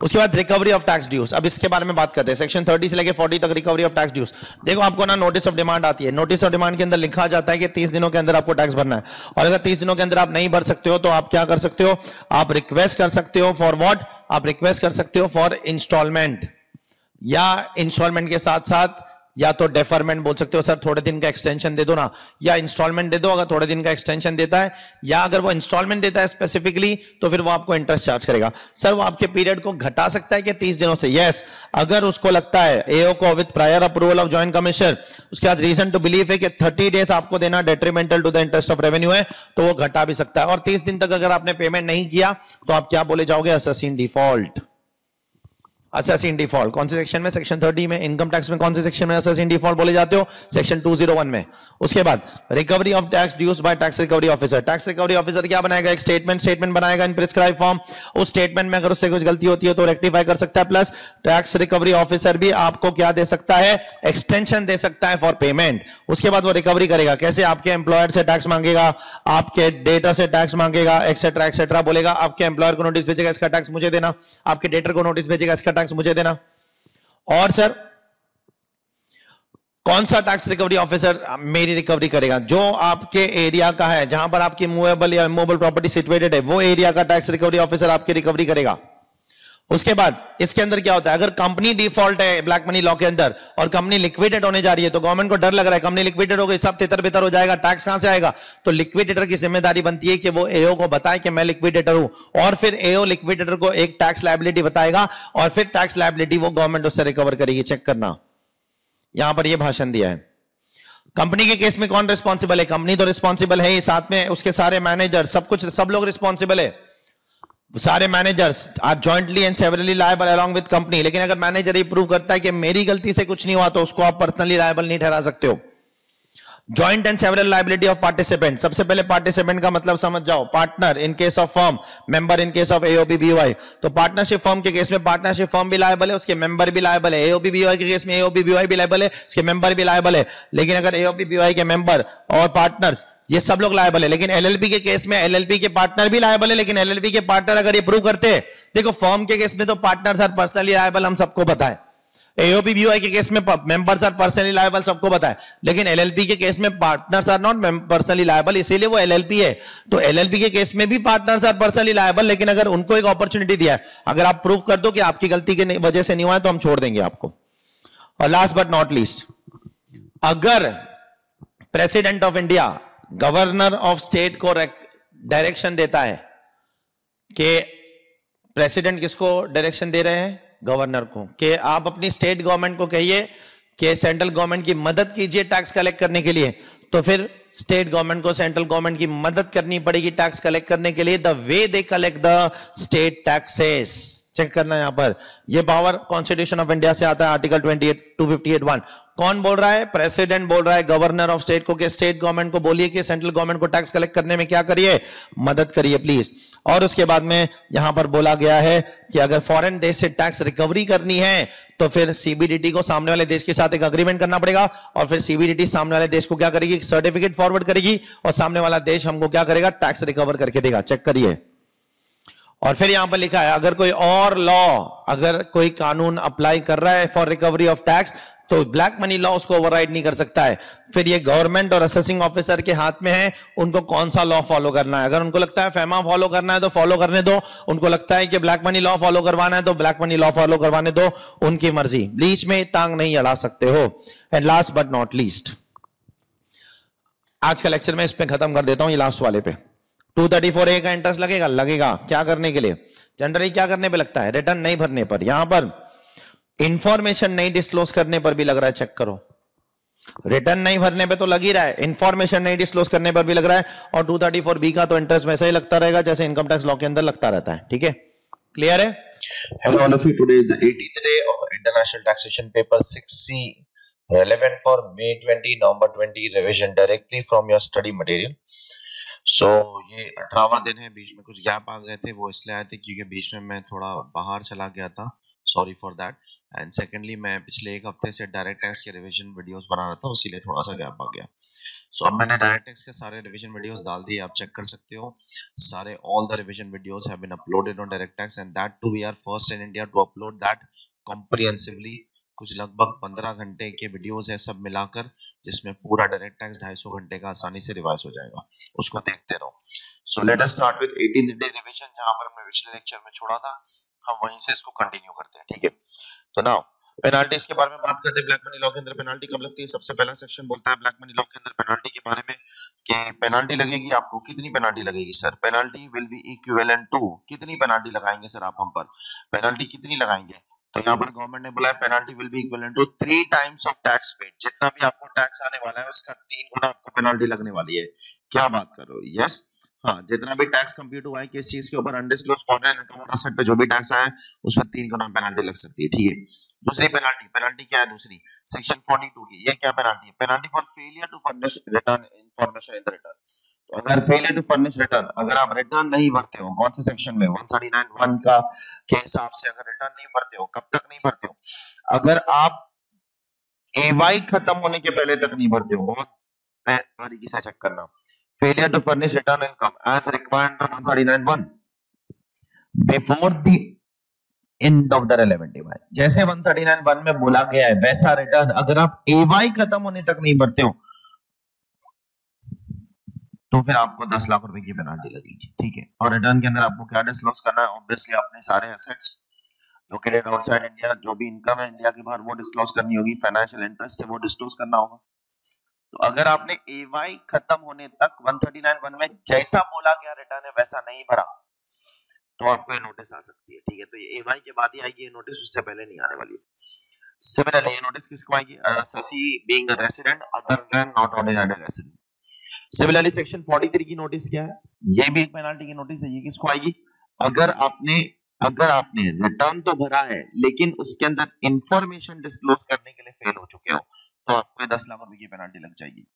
उसके बाद रिकवरी ऑफ टैक्स ड्यूज। अब इसके बारे में बात करते हैं। सेक्शन 30 से लेके 40 तक रिकवरी ऑफ टैक्स ड्यूज। देखो आपको ना नोटिस ऑफ डिमांड आती है। नोटिस ऑफ डिमांड के अंदर लिखा जाता है कि 30 दिनों के अंदर आपको टैक्स भरना है, और अगर 30 दिनों के अंदर आप नहीं भर सकते हो तो आप क्या कर सकते हो? आप रिक्वेस्ट कर सकते हो फॉर व्हाट? आप रिक्वेस्ट कर सकते हो फॉर इंस्टॉलमेंट, या इंस्टॉलमेंट के साथ साथ या तो डेफरमेंट बोल सकते हो, सर थोड़े दिन का एक्सटेंशन दे दो ना, या इंस्टॉलमेंट दे दो अगर थोड़े दिन का एक्सटेंशन देता है, या अगर वो इंस्टॉलमेंट देता है स्पेसिफिकली तो फिर वो आपको इंटरेस्ट चार्ज करेगा। सर वो आपके पीरियड को घटा सकता है कि 30 दिनों से? यस, अगर उसको लगता है एओ को with prior approval of joint commissioner, उसके बाद रीजन टू बिलीव है कि 30 डेज आपको देना detrimental to the interest of revenue है, तो वो घटा भी सकता है। और 30 दिन तक अगर आपने पेमेंट नहीं किया तो आप क्या बोले जाओगे? Assassin default. असैसिन डिफॉल्ट कौन से सेक्शन में? सेक्शन 30 में। इनकम टैक्स में कौन से सेक्शन में असैसिन डिफॉल्ट बोले जाते हो? सेक्शन 201 में। उसके बाद recovery of tax dues by tax recovery officer. Tax recovery officer क्या बनाएगा? एक स्टेटमेंट बनाएगा इन प्रिस्क्राइब फॉर्म। उस स्टेटमेंट में अगर उससे कुछ गलती होती है तो रेक्टिफाई कर सकता है। प्लस टैक्स रिकवरी ऑफिसर भी आपको क्या दे सकता है? एक्सटेंशन दे सकता है फॉर पेमेंट। उसके बाद वो रिकवरी करेगा कैसे? आपके एम्प्लॉयर से टैक्स मांगेगा, आपके डेटर से टैक्स मांगेगा, एक्सेट्रा एक्सेट्रा बोलेगा। आपके एम्प्लॉयर को नोटिस भेजेगा इसका टैक्स मुझे देना, आपके डेटर को नोटिस भेजेगा इसका टैक्स मुझे देना। और सर कौन सा टैक्स रिकवरी ऑफिसर मेरी रिकवरी करेगा? जो आपके एरिया का है, जहां पर आपकी मूवेबल या इमूवेबल प्रॉपर्टी सिचुएटेड है, वो एरिया का टैक्स रिकवरी ऑफिसर आपकी रिकवरी करेगा। उसके बाद इसके अंदर क्या होता है? अगर कंपनी डिफॉल्ट है ब्लैक मनी लॉ के अंदर और कंपनी लिक्विडेट होने जा रही है, तो गवर्नमेंट को डर लग रहा है कंपनी लिक्विडेट हो गई, सब तितर बितर हो जाएगा, टैक्स कहां से आएगा? तो लिक्विडेटर की जिम्मेदारी बनती है कि वो एओ को बताए कि मैं लिक्विडेटर हूं, और फिर एओ लिक्विडेटर को एक टैक्स लायबिलिटी बताएगा, और फिर टैक्स लायबिलिटी वो गवर्नमेंट उससे रिकवर करेगी। चेक करना, यहां पर ये भाषण दिया है। कंपनी के केस में कौन रिस्पॉन्सिबल है? कंपनी तो रिस्पॉन्सिबल है ही, साथ में उसके सारे मैनेजर, सब कुछ, सब लोग रिस्पॉन्सिबल है। सारे managers are jointly and severally liable along with company. लेकिन अगर मैनेजर ये प्रूव करता है कि मेरी गलती से कुछ नहीं हुआ, तो उसको आप पर्सनली लायबल नहीं ठहरा सकते हो। Joint and several liability of participant. सबसे पहले पार्टिसिपेंट का मतलब समझ जाओ, partner in case of firm, member in case of AOP BOI. तो पार्टनरशिप फर्म के केस में पार्टनरशिप फर्म भी लायबल है, उसके मेंबर भी लायबल है। एओपी बीओआई के केस में एओपी बीओआई भी लायबल है, उसके मेंबर भी लायबल है। लेकिन अगर एओपी बीओआई के मेंबर और पार्टनर्स ये सब लोग लायबल है, लेकिन एलएलपी के केस में एलएलपी के पार्टनर भी लायबल है। लेकिन एलएलपी के पार्टनर अगर ये प्रूव करते हैं, देखो फर्म के केस में तो पार्टनर्स आर पर्सनली लायबल, हम सबको पता है। एओपी बीओआई के केस में मेंबर्स आर पर्सनली लायबल, सबको पता है। लेकिन एलएलपी के केस में partners are not personally liable, इसीलिए वो एलएलपी है। तो एलएलपी के केस में भी पार्टनर्स आर पर्सनली लायबल, लेकिन अगर उनको एक अपॉर्चुनिटी दिया है, अगर आप प्रूव कर दो कि आपकी गलती की वजह से नहीं हुआ है, तो हम छोड़ देंगे आपको। और लास्ट बट नॉट लीस्ट, अगर president of India governor of state को डायरेक्शन देता है कि प्रेसिडेंट किसको डायरेक्शन दे रहे हैं? गवर्नर को, कि आप अपनी स्टेट गवर्नमेंट को कहिए कि सेंट्रल गवर्नमेंट की मदद कीजिए टैक्स कलेक्ट करने के लिए, तो फिर स्टेट गवर्नमेंट को सेंट्रल गवर्नमेंट की मदद करनी पड़ेगी टैक्स कलेक्ट करने के लिए, the way they collect the state taxes. Check करना यहां पर, यह पावर कॉन्स्टिट्यूशन ऑफ इंडिया से आता है, आर्टिकल 28 258(1). कौन बोल रहा है? प्रेसिडेंट बोल रहा है गवर्नर ऑफ स्टेट को कि स्टेट गवर्नमेंट को बोलिए कि सेंट्रल गवर्नमेंट को टैक्स कलेक्ट करने में क्या करिए? मदद करिए प्लीज। और उसके बाद में यहां पर बोला गया है कि अगर फॉरेन देश से टैक्स रिकवरी करनी है तो फिर सीबीडीटी को सामने वाले देश के साथ एक अग्रीमेंट करना पड़ेगा, और फिर सीबीडीटी सामने वाले देश को क्या करेगी? सर्टिफिकेट फॉरवर्ड करेगी, और सामने वाला देश हमको क्या करेगा? टैक्स रिकवर करके देगा। चेक करिए। और फिर यहां पर लिखा है, अगर कोई और लॉ, अगर कोई कानून अप्लाई कर रहा है फॉर रिकवरी ऑफ टैक्स, तो ब्लैक मनी लॉ उसको ओवरराइड नहीं कर सकता है। फिर ये गवर्नमेंट और असेसिंग ऑफिसर के हाथ में है, उनको कौन सा लॉ फॉलो करना है। अगर उनको लगता है फैमा फॉलो करना है तो फॉलो करने दो, उनको लगता है कि ब्लैक मनी लॉ फॉलो करवाना है तो ब्लैक मनी लॉ फॉलो करवाने दो, उनकी मर्जी, बीच में टांग नहीं अड़ा सकते हो। And last but not least, आज का लेक्चर मैं इस पे खत्म कर देता हूं, ये लास्ट वाले पे। 234A का इंटरेस्ट लगेगा, लगेगा क्या करने के लिए, जनरली क्या करने पे लगता है, रिटर्न नहीं भरने पर। यहां पर इंफॉर्मेशन नहीं डिस्क्लोज करने पर भी लग रहा है, चेक करो। रिटर्न नहीं भरने पे तो लग ही रहा है, इंफॉर्मेशन नहीं डिस्क्लोज करने पर भी लग रहा है। और 234B का तो इंटरेस्ट वैसे ही लगता रहेगा जैसे इनकम टैक्स लॉ के अंदर लगता रहता है। ठीक है, क्लियर है? Hello all of you, today is the 18th day of International Taxation Paper 6C, relevant for May 20, November 20 revision directly from your study material. So ये 18वां दिन है, बीच में कुछ गैप आ गए थे, वो इसलिए आए थे क्योंकि बीच में मैं थोड़ा बाहर चला गया था, sorry for that. And secondly मैं पिछले एक हफ्ते से डायरेक्ट टैक्स के रिवीजन वीडियोस बना रहा था, इसीलिए थोड़ा सा गैप आ गया। सो अब मैंने डायरेक्ट टैक्स के सारे रिवीजन वीडियोस डाल दिए, आप चेक कर सकते हो। सारे all the revision videos have been uploaded on direct tax and that too we are first in India to upload that comprehensively. कुछ लगभग 15 घंटे के वीडियोस है सब मिलाकर, जिसमें पूरा डायरेक्ट टैक्स 250 घंटे का आसानी से रिवाइज हो जाएगा, उसको देखते रहो। So let us start with 18th day revision, जहां पर हमने पिछले लेक्चर में छोड़ा था, हम वहीं से इसको कंटिन्यू करते हैं। ठीक है, तो नाउ पेनाल्टीज के बारे में बात करते हैं। ब्लैक मनी लॉ के अंदर पेनाल्टी कब लगती है? सबसे पहला सेक्शन बोलता है ब्लैक मनी लॉ के अंदर पेनाल्टी के बारे में कि पेनाल्टी लगेगी आपको। कितनी पेनाल्टी लगेगी sir? Penalty will be equivalent to, कितनी पेनाल्टी लगाएंगे सर आप हम पर, पेनाल्टी कितनी लगाएंगे? तो यहाँ पर गवर्नमेंट ने बोला है penalty will be equivalent to 3 times of tax paid. जितना भी आपको टैक्स आने वाला है उसका 3 गुना आपको पेनाल्टी लगने वाली है। क्या बात कर रहे हो? यस, हाँ, जितना भी टैक्स कंप्यूट हुआ है किस चीज के ऊपर, अनडिस्क्लोज्ड फॉरेन इनकम और असेट पे जो भी टैक्स आया है उस पर 3 गुना पेनाल्टी लग सकती है। ठीक है, दूसरी पेनाल्टी, पेनाल्टी क्या है दूसरी? सेक्शन 42 की, ये क्या पेनाल्टी है? Penalty for failure to furnish return information in the return. तो अगर फेलियर टू फर्निश रिटर्न, अगर आप रिटर्न नहीं भरते हो, कौन से सेक्शन में? 139(1) का के हिसाब से अगर रिटर्न नहीं भरते हो, कब तक नहीं भरते हो? अगर आप AY खत्म होने के पहले तक नहीं भरते हो, बहुत बारीकी से चेक करना। Failure to furnish return income as required under 139(1) before the end of the relevant AY। जैसे 139(1) में बोला गया है वैसा रिटर्न अगर आप AY खत्म होने तक नहीं भरते हो तो फिर आपको 10 लाख रुपए की पेनाल्टी लगेगी। ठीक है, और रिटर्न के अंदर आपको क्या डिस्क्लोज करना है? ऑब्वियसली अपने सारे एसेट्स लोकेटेड आउटसाइड इंडिया, जो भी इनकम है इंडिया के बाहर वो डिस्क्लोज करनी होगी, फाइनेंशियल इंटरेस्ट है वो डिस्क्लोज करना होगा। तो अगर आपने AY खत्म होने तक 139(1) में जैसा बोला गया रिटर्न है वैसा नहीं भरा तो आपको ये नोटिस आ सकती है। ठीक है, तो ये AY के बाद ही आएगी ये नोटिस, उससे पहले नहीं आने वाली है। सिमिलरली ये नोटिस किसको आएगी? assessee being a resident other than not ordinary resident। Similarly section 43 की नोटिस क्या है? ये भी एक पेनाल्टी की नोटिस है। ये किसको आएगी? अगर आपने रिटर्न तो भरा है लेकिन उसके अंदर इंफॉर्मेशन डिस्क्लोज करने के लिए फेल हो चुके हो तो आपको 10 लाख रुपए की पेनाल्टी लग जाएगी।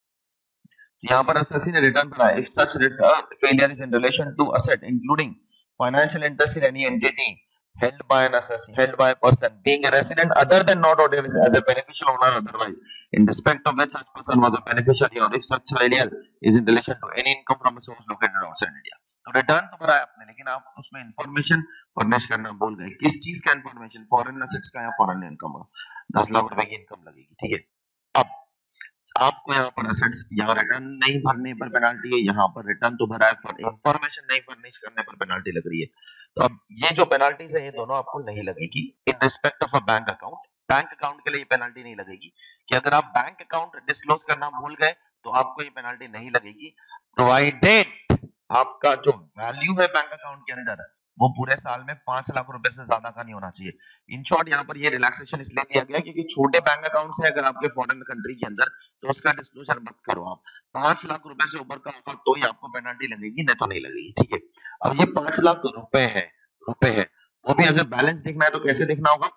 यहाँ पर असेसी ने रिटर्न भरा है, if such return failure is in relation to asset including financial interest in any entity held by an assessee, held by a person being a resident other than not ordinary as a beneficial owner otherwise in respect of which such person was a beneficiary, or if such failure is in relation to any income from a source located outside India। तो return तो भरा है आपने लेकिन आप उसमें information furnish करना भूल गए। किस चीज का इंफॉर्मेशन? फॉरेन एसेट्स का या फॉरेन इनकम का। 10 लाख रुपए की इनकम लगेगी। ठीक है, अब आपको यहाँ पर असेट्स, यहाँ रिटर्न नहीं भरने पर पेनाल्टी है, यहाँ पर रिटर्न तो भरा है, इंफॉर्मेशन नहीं फर्निश करने पर पेनाल्टी लग रही है। तो अब ये जो पेनाल्टीज है ये दोनों आपको नहीं लगेगी in respect of a bank account. Bank account के लिए ये पेनाल्टी नहीं लगेगी कि अगर आप बैंक अकाउंट डिस्क्लोज करना भूल गए तो आपको ये पेनाल्टी नहीं लगेगी, प्रोवाइडेड आपका जो वैल्यू है बैंक अकाउंट के अंदर वो पूरे साल में 5 लाख रुपए से ज्यादा का नहीं होना चाहिए। इन शॉर्ट यहाँ पर ये रिलैक्सेशन इसलिए दिया गया क्योंकि छोटे बैंक अकाउंट है अगर आपके फॉरेन कंट्री के अंदर तो उसका डिस्क्लोजर मत करो आप। 5 लाख रुपए से ऊपर का होगा तो ही आपको पेनल्टी लगेगी, नहीं तो नहीं लगेगी। ठीक है, अब ये 5 लाख रुपए है वो भी अगर बैलेंस देखना है तो कैसे देखना होगा?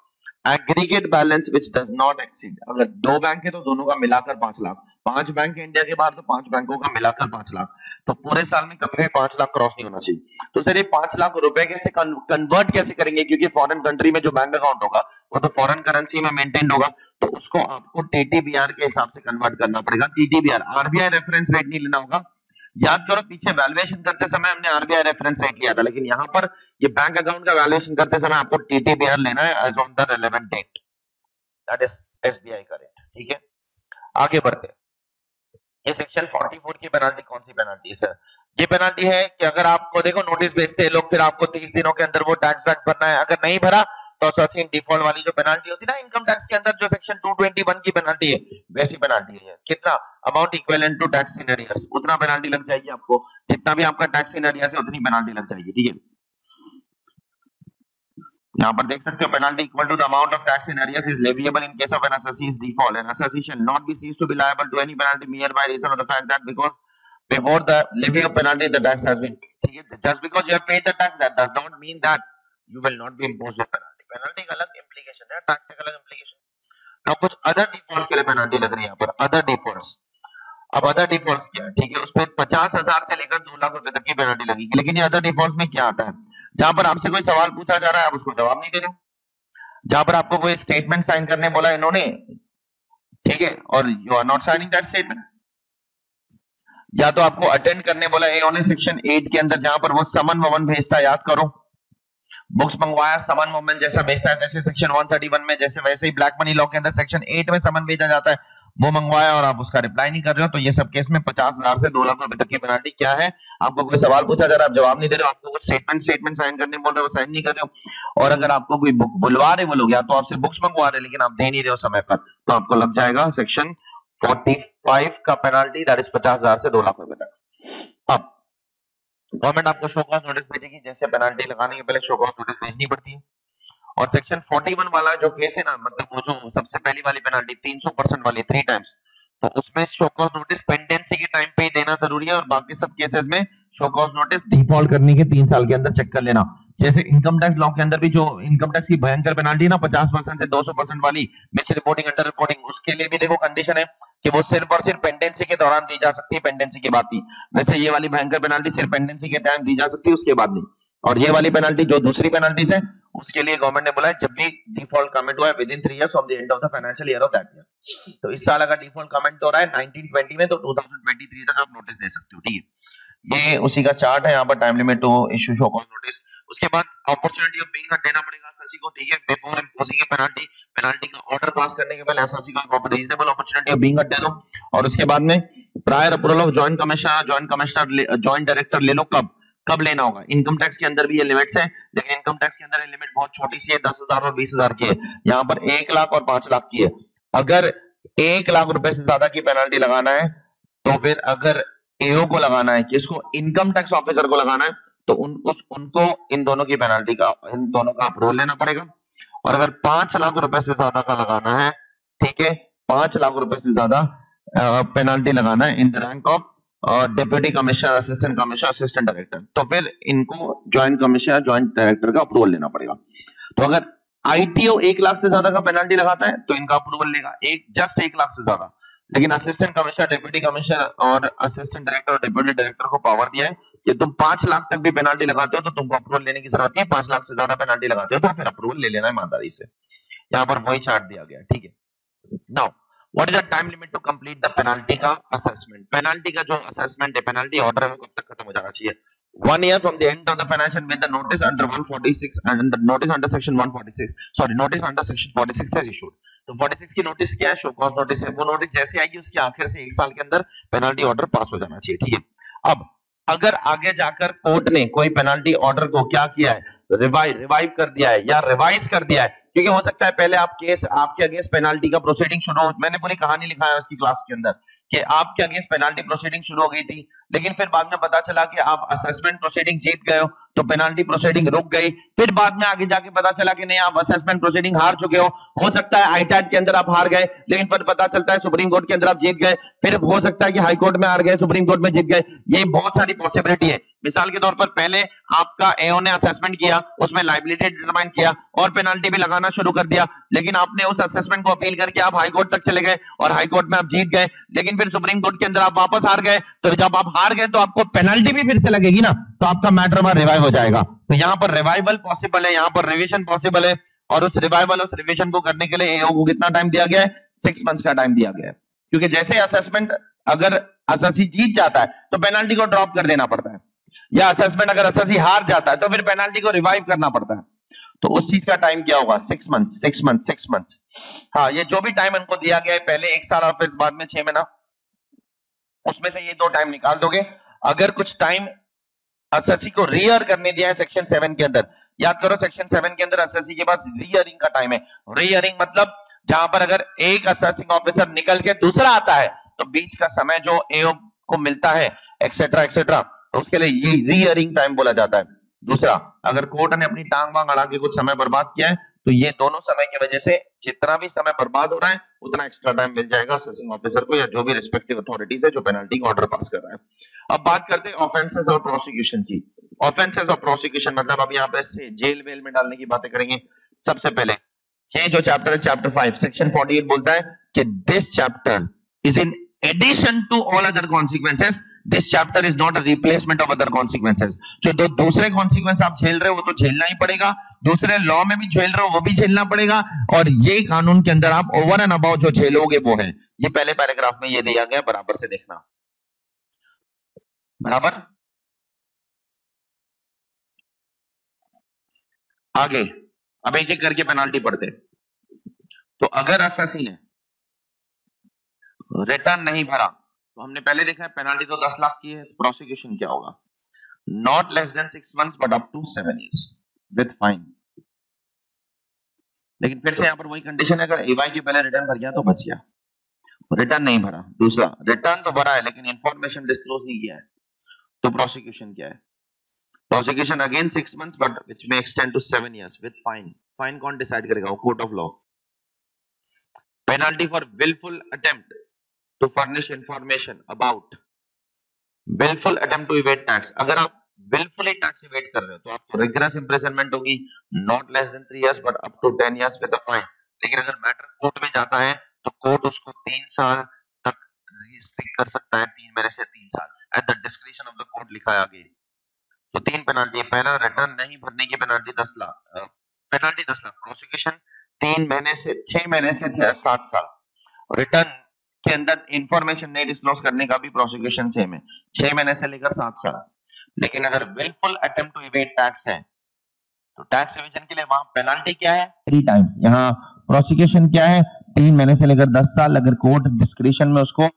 Aggregate balance which does not exceed. अगर 2 बैंक है तो दोनों का मिलाकर 5 लाख, 5 बैंक है इंडिया के बाहर तो 5 बैंकों का मिलाकर 5 लाख, तो पूरे साल में कभी भी 5 लाख क्रॉस नहीं होना चाहिए। तो सर ये 5 लाख रुपए कैसे कन्वर्ट कैसे करेंगे? क्योंकि फॉरेन कंट्री में जो बैंक अकाउंट होगा वो तो फॉरेन करेंसी में मेंटेन होगा, तो उसको आपको TTBR के हिसाब से कन्वर्ट करना पड़ेगा। TTBR RBI रेफरेंस रेट नहीं लेना होगा। याद करो पीछे वैल्यूएशन करते समय हमने RBI रेफरेंस रेट लिया था, लेकिन यहाँ पर ये बैंक अकाउंट का वैल्यूएशन करते समय आपको TTBR लेना है as on the relevant date. That is SBI का रेट। ठीक है, आगे बढ़ते हैं। ये सेक्शन 44 की पेनाल्टी कौन सी पेनाल्टी है सर? ये पेनाल्टी है कि अगर आपको देखो नोटिस भेजते हैं लोग, फिर आपको 30 दिनों के अंदर वो टैक्स वैक्स भरना है, अगर नहीं भरा तो असेसिंग डिफॉल्ट वाली जो पेनाल्टी होती है ना इनकम टैक्स के अंदर, जो सेक्शन 221 की पेनाल्टी है, वैसी पेनाल्टी है। कितना? Amount equivalent to tax in arrears, उतना पेनाल्टी लग जाएगी आपको, जितना भी आपका टैक्स इन एरियर्स है उतनी पेनाल्टी लग जाएगी। ठीक है, यहाँ पर देख सकते हो penalty equal to the amount of tax in arrears is leviable in case of an assessee is default and assessee shall not be ceased to be liable to any penalty mere by reason of the fact that because before the levy of penalty the tax has been paid। ठीक है, just because you have paid the tax that does not mean that you will not be imposed with penalty। Penalty का अलग implication है, tax का अलग implication। अब कुछ other defaults के लिए पेनाल्टी लग रही है यहाँ पर, अदर डिफॉल्ट्स। अब अदर डिफॉल्ट्स क्या है? ठीक है, उसमें 50,000 से लेकर 2 लाख रुपए तक की पेनाल्टी लगेगी। लेकिन ये अदर डिफॉल्ट्स में क्या आता है? जहां पर आपसे कोई सवाल पूछा जा रहा है आप उसको जवाब नहीं दे रहे हो, जहां पर आपको कोई स्टेटमेंट साइन करने बोला इन्होंने, ठीक है, और you are not signing that statement, या तो आपको अटेंड करने बोला इन्होंने सेक्शन 8 के अंदर, जहां पर वो समन वमन भेजता है, याद करो, बुक्स मंगवाया समन वमन जैसा भेजता है, जैसे सेक्शन 131 में जैसे, वैसे ही ब्लैक मनी लॉ के अंदर सेक्शन 8 में समन भेजा जाता है, वो मंगवाया और आप उसका रिप्लाई नहीं कर रहे हो, तो ये सब केस में 50,000 से 2 लाख रुपए तक की पेनाल्टी क्या है? आपको कोई सवाल पूछा जा रहा है, आप जवाब नहीं दे रहे हो, आपको कुछ स्टेटमेंट साइन करने बोल रहे हो, साइन नहीं कर रहे हो, और अगर आपको कोई बुक बुलवा रहे वो लोग, या तो आपसे बुक्स मंगवा रहे लेकिन आप दे नहीं रहे हो समय पर, तो आपको लग जाएगा सेक्शन 45 का पेनाल्टी, दैट इज 50,000 से 2 लाख रुपए तक। अब गवर्नमेंट आपको शो कॉज नोटिस भेजेगी, जैसे पेनाल्टी लगाने के पहले शो कॉज नोटिस भेजनी पड़ती है। और सेक्शन 41 वाला जो केस है ना, मतलब वो जो सबसे पहली वाली पेनाल्टी 300% वाली 3 टाइम्स, तो उसमें शो कॉज नोटिस पेंडेंसी के टाइम पे ही देना जरूरी है, और बाकी सब केसेस में शो कॉज नोटिस डिफॉल्ट करने के 3 साल के अंदर चेक कर लेना। जैसे इनकम टैक्स लॉ के अंदर भी जो इनकम टैक्स की भयंकर पेनाल्टी है ना 50% से 200% वाली, मिस रिपोर्टिंग अंडर रिपोर्टिंग, उसके लिए भी देखो कंडीशन है कि वो सिर्फ और सिर्फ पेंडेंसी के दौरान दी जा सकती है, पेंडेंसी के बाद नहीं। वैसे ये वाली भयंकर पेनाल्टी सिर्फ पेंडेंसी के टाइम दी जा सकती है, उसके बाद नहीं। और ये वाली पेनाल्टी जो दूसरी पेनाल्टीज है उसके लिए गवर्नमेंट ने बोला है जब भी डिफॉल्ट कमिट हुआ है with in 3 years of the end of the financial year of that year, तो इस साल अगर डिफॉल्ट कमिट हो रहा है 1920 में, तो 2023 तक आप नोटिस दे सकते हो। ठीक है, ये उसी का चार्ट है, यहाँ पर time limit to issue show cause notice. उसके बाद अपॉर्चुनिटी ऑफ बीइंग देना पड़ेगा एसएससी को। ठीक है, बिफोर इम्पोजिंग ए पेनाल्टी का ऑर्डर पास करने के पहले एसएससी को एक reasonable opportunity of being they दो। और उसके बाद में prior approval of joint commissioner, joint director ले लो। कब लेना होगा? इनकम टैक्स के अंदर भी ये लिमिट्स है, लेकिन इनकम टैक्स के अंदर ये लिमिट बहुत छोटी सी है, 10,000 और 20,000 की है। यहाँ पर 1 लाख और 5 लाख की है। अगर 1 लाख रुपए से ज्यादा की पेनाल्टी लगाना है, तो फिर अगर एओ को लगाना है, किसको? इनकम टैक्स ऑफिसर को लगाना है, तो उनको इन दोनों की पेनाल्टी का, इन दोनों का अप्रूवल लेना पड़ेगा। और अगर 5 लाख रुपए से ज्यादा का लगाना है, ठीक है, 5 लाख रुपए से ज्यादा पेनाल्टी लगाना है in the rank of deputy commissioner, assistant commissioner, assistant director, तो फिर इनको ज्वाइंट कमिश्नर, ज्वाइंट डायरेक्टर का अप्रूवल लेना पड़ेगा। तो अगर आईटीओ 1 लाख से ज्यादा का पेनाल्टी लगाता है तो इनका अप्रूवल लेगा, जस्ट 1 लाख से ज्यादा। लेकिन असिस्टेंट कमिश्नर, डिप्यूटी कमिश्नर और असिस्टेंट डायरेक्टर और डिप्यूटी डायरेक्टर को पावर दिया है कि तुम 5 लाख तक भी पेनाल्टी लगाते हो तो तुमको अप्रूवल लेने की जरूरत नहीं है, 5 लाख से ज्यादा पेनाल्टी लगाते हो तो फिर अप्रूवल ले लेना ईमानदारी से। यहाँ पर वही चार्ट दिया गया। ठीक है, now what is the time limit to complete the penalty का असेसमेंट? पेनाल्टी का जो असेसमेंट है, पेनाल्टी ऑर्डर है, वो कब तक खत्म हो जाना चाहिए? 1 year from the end of the financial with the notice under 146 and the notice under section 46 is issued। तो 46 की नोटिस क्या है? शो कॉज नोटिस है। वो नोटिस जैसे आएगी उसके आखिर से 1 साल के अंदर पेनाल्टी ऑर्डर पास हो जाना चाहिए। ठीक है, अब अगर आगे जाकर कोर्ट ने कोई पेनाल्टी ऑर्डर को क्या किया है, रिवाइव कर दिया है या रिवाइज कर दिया है, क्योंकि हो सकता है पहले आपके अगेंस्ट पेनाल्टी का प्रोसीडिंग शुरू हो, मैंने पूरी कहानी लिखा है उसकी क्लास के अंदर कि आपके अगेंस्ट पेनाल्टी प्रोसीडिंग शुरू हो गई थी, लेकिन फिर बाद में पता चला कि आप असेसमेंट प्रोसीडिंग जीत गए हो तो पेनाल्टी प्रोसीडिंग रुक गई। फिर बाद में आगे जाके पता चला कि नहीं, आप असेसमेंट प्रोसीडिंग हार चुके हो सकता है आईटैट के अंदर आप हार गए, लेकिन फिर पता चलता है सुप्रीम कोर्ट के अंदर आप जीत गए, फिर हो सकता है कि हाई कोर्ट में हार गए, सुप्रीम कोर्ट में जीत गए। ये बहुत सारी पॉसिबिलिटी है। मिसाल के तौर पर पहले आपका एओ ने असेसमेंट किया, उसमें लायबिलिटी डिटरमाइन किया और पेनाल्टी भी लगाना शुरू कर दिया, लेकिन आपने उस असेसमेंट को अपील करके आप हाई कोर्ट तक चले गए और हाई कोर्ट में आप जीत गए, लेकिन फिर सुप्रीम कोर्ट के अंदर आप वापस हार गए। तो जब आप हार गए तो आपको पेनल्टी भी फिर से लगेगी ना, तो आपका मैटर वहां रिवाइव हो जाएगा। तो यहाँ पर रिवाइवल पॉसिबल है, यहाँ पर रिविजन पॉसिबल है, और उस रिवाइवल उस रिविजन को करने के लिए एओ को कितना टाइम दिया गया है? 6 मंथ्स का टाइम दिया गया है। क्योंकि जैसे असेसमेंट अगर असेसी जीत जाता है तो पेनल्टी को ड्रॉप कर देना पड़ता है, या असेसमेंट अगर असेसी हार जाता है तो फिर पेनल्टी को रिवाइव करना पड़ता है। तो उस चीज का टाइम क्या होगा? 6 मंथ 6 मंथ 6 मंथ। हाँ, ये जो भी टाइम इनको दिया गया है, पहले 1 साल और फिर बाद में 6 महीना, उसमें से ये 2 टाइम निकाल दोगे। अगर कुछ टाइम एसएससी को रीअर करने दिया है सेक्शन 7 के अंदर, याद करो सेक्शन 7 के अंदर एसएससी के पास रीअरिंग का टाइम है। रीअरिंग मतलब जहां पर अगर एक असेसिंग ऑफिसर निकल के दूसरा आता है तो बीच का समय जो एओ को मिलता है एक्सेट्रा एक्सेट्रा, तो उसके लिए ये रीअरिंग टाइम बोला जाता है। दूसरा, अगर कोर्ट ने अपनी टांग वांग अड़ा के कुछ समय बर्बाद किया है तो ये दोनों समय की वजह से जितना भी समय बर्बाद हो रहा है उतना एक्स्ट्रा टाइम मिल जाएगा असेसिंग ऑफिसर को या जो भी रिस्पेक्टिव अथॉरिटीज है जो पेनल्टी का ऑर्डर पास कर रहा है। अब बात करते हैं ऑफेंसेस और प्रोसिक्यूशन की। ऑफेंसेस और प्रोसिक्यूशन मतलब अब यहाँ पे जेल वेल में डालने की बातें करेंगे। सबसे पहले ये जो चैप्टर है, चैप्टर 5 सेक्शन 48 बोलता है कि this chapter is in addition to all other consequences, this chapter is not a replacement of other consequences. जो दूसरे कॉन्सिक्वेंस आप झेल रहे हो वो तो झेलना ही पड़ेगा, दूसरे लॉ में भी झेल रहे हो वो भी झेलना पड़ेगा, और ये कानून के अंदर आप ओवर एंड अबाउट जो झेलोगे वो है। ये पहले पैराग्राफ में ये दिया गया, बराबर से देखना, बराबर। आगे अब एक एक करके पेनाल्टी पढ़ते। तो अगर एसएससी ने रिटर्न नहीं भरा तो हमने पहले देखा है पेनाल्टी तो 10 लाख की है, तो प्रोसिक्यूशन क्या होगा? Not less than 6 months but up to 7 years with fine. लेकिन फिर से यहां पर वही कंडीशन है, अगर एवाई के पहले रिटर्न भर गया तो बच गया, रिटर्न नहीं भरा। दूसरा, रिटर्न तो भरा है लेकिन इंफॉर्मेशन डिस्क्लोज नहीं किया है, तो प्रोसिक्यूशन क्या है? Prosecution again 6 months but which may extend to 7 years with fine. Fine कौन डिसाइड करेगा? Court of law. Penalty for wilful attempt to furnish information about wilful attempt to evade tax. अगर आप विलफुली टैक्स इवेड कर रहे हो तो आपको rigorous imprisonment होगी, not less than 3 years but up to 10 years with a fine. लेकिन अगर मैटर कोर्ट में जाता है तो कोर्ट उसको 3 साल तक रिस्ट्रिक्ट कर सकता है, 3 महीने से 3 साल, at the description of the court लिखा है आगे। तो 3 पेनल्टी है। पहला, रिटर्न नहीं भरने की penalty 10 lakh, penalty 10 lakh. Prosecution 3 महीने से 6 महीने से 7 साल। रिटर्न के अंदर इंफॉर्मेशन नहीं डिस्क्लोज करने का भी प्रोसिक्यूशन सेम है, 6 महीने से लेकर 7 साल। लेकिन अगर wilful attempt to evade tax है तो टैक्स एवेजन के लिए वहां पेनल्टी क्या है? 3 times। यहाँ प्रोसिक्यूशन क्या है? 3 महीने से लेकर 10 साल। अगर कोर्ट डिस्क्रिप्शन में उसको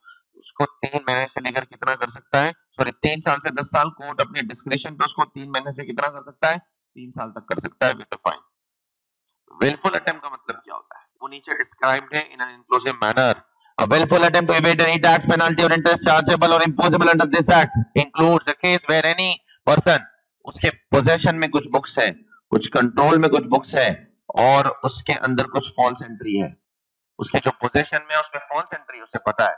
3 महीने से लेकर कितना कर सकता है, सॉरी 3 साल से 10 साल, कोर्ट अपने डिस्क्रिप्शन पे उसको 3 महीने से कितना कर सकता है? 3 साल तक कर सकता है विद फाइन। विलफुल अटेम्प्ट का मतलब क्या होता है? वो नीचे डिस्क्राइब्ड है in an inclusive manner. A willful attempt to evade any tax, penalty or interest chargeable or imposable under this act includes a case where any person, उसके possession में कुछ बुक्स है, कुछ कंट्रोल में कुछ बुक्स है और उसके अंदर कुछ फॉल्स एंट्री है। उसके जो पोजेशन में उसमें फॉल्स एंट्री उसे पता है,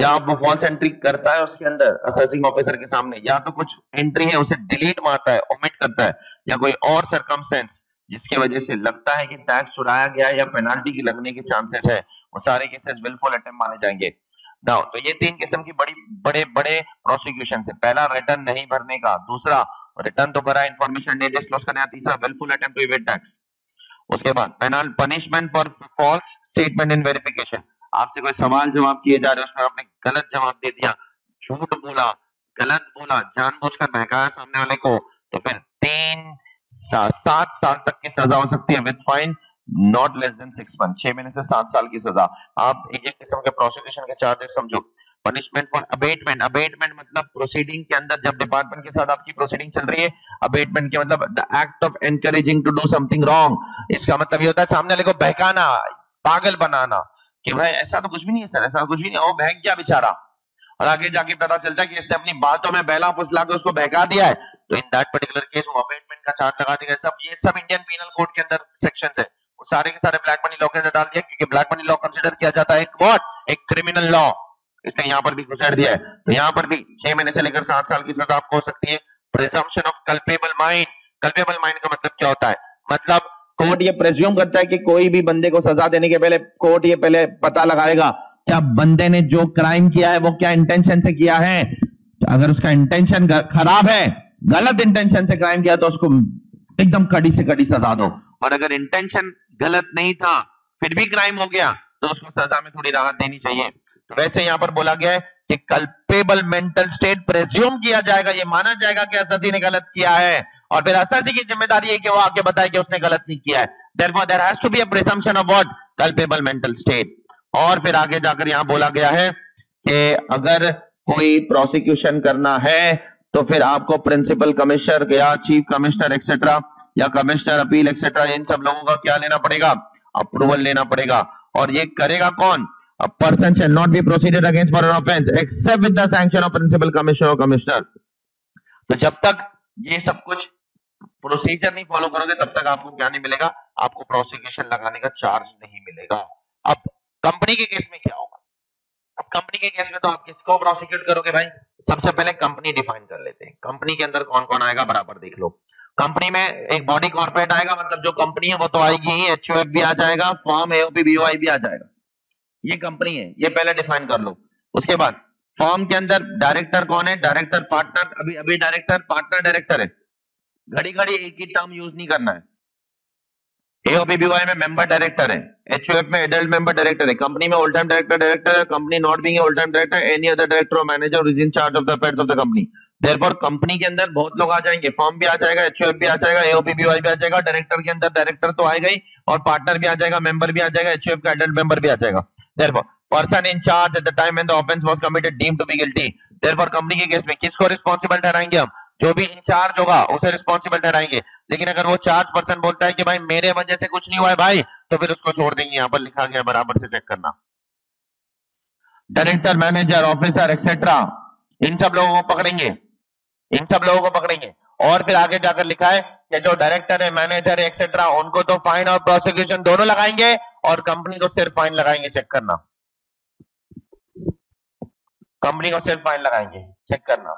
या वो फॉल्स एंट्री करता है उसके अंदर असेसिंग ऑफिसर के सामने, या तो कुछ एंट्री है उसे डिलीट मारता है, ओमिट करता है, या कोई और सर्कमस्टेंस जिसकी वजह से लगता है कि टैक्स चुराया गया या पेनाल्टी की लगने के चांसेस है, वो सारे केसेस विलफुल अटेम्प्ट माने जाएंगे। नाउ तो ये 3 किस्म की बड़े प्रोसिक्यूशन है। पहला, रिटर्न नहीं भरने का। दूसरा, रिटर्न तो भरा, इंफॉर्मेशन नहीं डिस्क्लोज करना। तीसरा, wilful attempt to evade tax. उसके बाद penal punishment for false statement in verification. आपसे कोई सवाल जवाब किए जा रहे हैं, उसमें आपने गलत जवाब दे दिया, झूठ बोला, गलत बोला, जानबूझकर बहकाया सामने वाले को, तो फिर 7 साल तक की सजा हो सकती है with fine, not less than 6 months, 6 महीने से 7 साल की सजा। आप एक एक किस्म के प्रोसिक्यूशन के चार्जेस समझो। Punishment for abetment. अबेटमेंट मतलब प्रोसीडिंग के अंदर जब डिपार्टमेंट के साथ आपकी प्रोसीडिंग चल रही है, अबेटमेंट के मतलब the act of encouraging to do something wrong. इसका मतलब ये होता है सामने वाले को बहकाना, पागल बनाना कि भाई ऐसा तो कुछ भी नहीं है सर, ऐसा कुछ भी नहीं है, वो बहक गया बेचारा, और आगे जाके पता चलता है कि इसने अपनी बातों में बहला फुसला के उसको बहका दिया है, तो इन दैट पर्टिकुलर केस वो अबेटमेंट का चार्ज लगा देगा। ये सब इंडियन पीनल कोड के अंदर सेक्शंस है, वो सारे के सारे ब्लैक मनी लॉ के अंदर डाल दिया, क्योंकि ब्लैक मनी लॉ कंसीडर किया जाता है एक क्रिमिनल लॉ, इसलिए यहाँ पर भी घुसेड़ दिया है। तो यहाँ पर भी 6 महीने से लेकर 7 साल की सजा आपको हो सकती है। Presumption of culpable mind. Culpable mind का मतलब क्या होता है? मतलब कोर्ट ये प्रेज्यूम करता है कि कोई भी बंदे को सजा देने के पहले कोर्ट ये पहले पता लगाएगा क्या बंदे ने जो क्राइम किया है वो क्या इंटेंशन से किया है। तो अगर उसका इंटेंशन खराब है, गलत इंटेंशन से क्राइम किया, तो उसको एकदम कड़ी से कड़ी सजा दो, और अगर इंटेंशन गलत नहीं था फिर भी क्राइम हो गया तो उसको सजा में थोड़ी राहत देनी चाहिए। तो वैसे यहां पर बोला गया है कि कल्पेबल मेंटल स्टेट प्रेज्यूम किया जाएगा, ये माना जाएगा कि एसएससी ने गलत किया है, और फिर एसएससी की जिम्मेदारी है कि वो आके बताए कि उसने गलत नहीं किया है। Therefore, there has to be a presumption of what? Culpable mental state. और फिर आगे जाकर यहां बोला गया है कि अगर कोई प्रोसिक्यूशन करना है तो फिर आपको प्रिंसिपल कमिश्नर या चीफ कमिश्नर एक्सेट्रा या कमिश्नर अपील एक्सेट्रा इन सब लोगों का क्या लेना पड़ेगा? अप्रूवल लेना पड़ेगा। और ये करेगा कौन? A person shall not be proceeded against for an offense except with the sanction of principal commissioner or commissioner. तो जब तक ये सब कुछ प्रोसीजर नहीं फॉलो करोगे तब तक आपको क्या नहीं मिलेगा? आपको प्रोसिक्यूशन लगाने का चार्ज नहीं मिलेगा। अब कंपनी के केस में क्या होगा? अब कंपनी के केस में तो आप किसको प्रोसिक्यूट करोगे भाई? सबसे पहले कंपनी डिफाइन कर लेते हैं। कंपनी के अंदर कौन कौन आएगा बराबर देख लो। कंपनी में एक बॉडी कॉर्पोरेट आएगा, मतलब जो कंपनी है वो तो आएगी ही, एचयूएफ भी आ जाएगा, फॉर्म एओपी बीओआई भी आ जाएगा। ये कंपनी है, ये पहले डिफाइन कर लो। उसके बाद फॉर्म के अंदर डायरेक्टर कौन है? डायरेक्टर पार्टनर, अभी डायरेक्टर पार्टनर डायरेक्टर है, घड़ी घड़ी एक ही टर्म यूज नहीं करना है। एओपीबीवाई में मेंबर डायरेक्टर है, एचयूएफ में एडल्ट मेंबर डायरेक्टर है, कंपनी में ऑल टाइम डायरेक्टर है, company not being all time director, any other director or manager is in charge of the affairs of the company. Therefore company के अंदर बहुत लोग आ जाएंगे, फॉर्म भी आ जाएगा, एचयूएफ भी आ जाएगा, एओपीबीवाई भी आ जाएगा, डायरेक्टर के अंदर डायरेक्टर तो आएगा ही, और पार्टनर भी आ जाएगा, मेंबर भी आ जाएगा, एचयूएफ का एडल्ट मेंबर भी आ जाएगा। Therefore person in charge at the time when the offence was committed deemed to be guilty. Therefore company के केस में किसको रिस्पांसिबल ठहराएंगे हम? जो भी इंचार्ज होगा उसे रिस्पांसिबल ठहराएंगे। लेकिन अगर वो चार्ज पर्सन बोलता है कि भाई मेरे वजह से कुछ नहीं हुआ है भाई, तो फिर उसको छोड़ देंगे। यहां पर लिखा गया, बराबर से चेक करना। डायरेक्टर, मैनेजर, ऑफिसर एक्सेट्रा, इन सब लोगों को पकड़ेंगे, इन सब लोगों को पकड़ेंगे। और फिर आगे जाकर लिखा है कि जो डायरेक्टर है, मैनेजर है एक्सेट्रा, उनको तो फाइन और प्रोसिक्यूशन दोनों लगाएंगे, और कंपनी को सिर्फ फाइन लगाएंगे। चेक करना, कंपनी को सिर्फ फाइन लगाएंगे, चेक करना।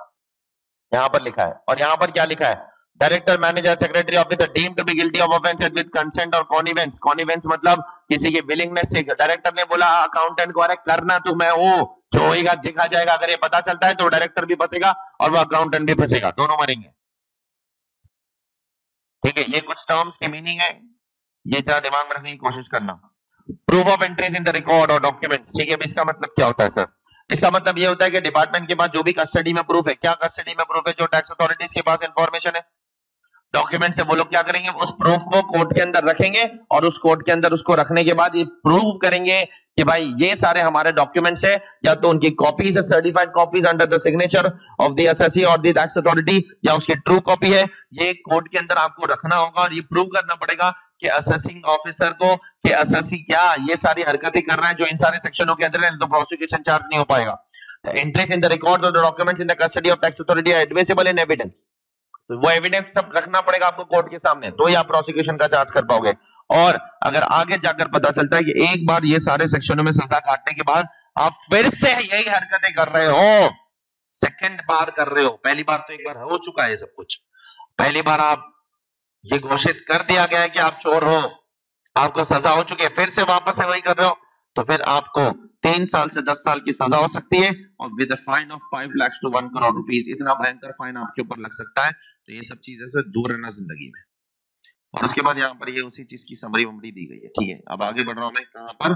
यहां पर लिखा है, और यहां पर क्या लिखा है? Director, manager, secretary, officer deemed to be guilty of offence with consent और कॉनिवेंस। कॉनिवेंस मतलब किसी की विलिंगनेस से। डायरेक्टर ने बोला अकाउंटेंट को, अरे करना तू, मैं हूं, जो होगा देखा जाएगा। अगर ये पता चलता है तो डायरेक्टर भी फंसेगा और वो अकाउंटेंट भी फंसेगा, दोनों मरेंगे। ठीक है, ये कुछ टर्म्स की मीनिंग है, ये जरा दिमाग में रखने की कोशिश करना। Proof of entries in the record और डॉक्यूमेंट्स। ठीक है, इसका मतलब क्या होता है सर? इसका मतलब ये होता है कि डिपार्टमेंट के पास जो भी कस्टडी में प्रूफ है, क्या कस्टडी में प्रूफ है? जो टैक्स अथॉरिटीज के पास इंफॉर्मेशन है, डॉक्यूमेंट से, वो लोग क्या करेंगे? उस प्रूफ को कोर्ट के अंदर रखेंगे, और उस कोर्ट के अंदर उसको रखने के बाद ये प्रूव करेंगे कि भाई ये सारे हमारे डॉक्यूमेंट्स है, या तो उनकी कॉपीज है, certified copies under the signature of the SSC और द टैक्स अथॉरिटी, या उसकी ट्रू कॉपी है। ये कोर्ट के अंदर आपको रखना होगा, और ये प्रूव करना पड़ेगा कि असेसिंग ऑफिसर को कि असेसी क्या ये सारी हरकतें कर रहा है जो इन सारे सेक्शनों के अंदर है, तो प्रोसिक्यूशन चार्ज नहीं हो पाएगा। एंट्रीज इन द रिकॉर्ड्स और the documents in the custody of tax authority are admissible in evidence. तो वो एविडेंस सब रखना पड़ेगा आपको कोर्ट के सामने, तो ही आप प्रोसिक्यूशन का चार्ज कर पाओगे। और अगर आगे जाकर पता चलता है कि एक बार ये सारे सेक्शनों में सजा काटने के बाद आप फिर से यही हरकतें कर रहे हो, सेकंड बार कर रहे हो, पहली बार तो एक बार हो चुका है सब कुछ, पहली बार आप ये घोषित कर दिया गया है कि आप चोर हो, आपको सजा हो चुकी है, फिर से वापस से वही कर रहे हो, तो फिर आपको 3 साल से 10 साल की सजा हो सकती है, और with a fine of 5 lakh to 1 crore rupees, इतना भयंकर फाइन आपके ऊपर लग सकता है। तो ये सब चीजें से दूर रहना जिंदगी में। और उसके बाद यहाँ पर ये उसी चीज की समरी वमरी दी गई है। ठीक है, अब आगे बढ़ रहा हूं मैं, कहां पर?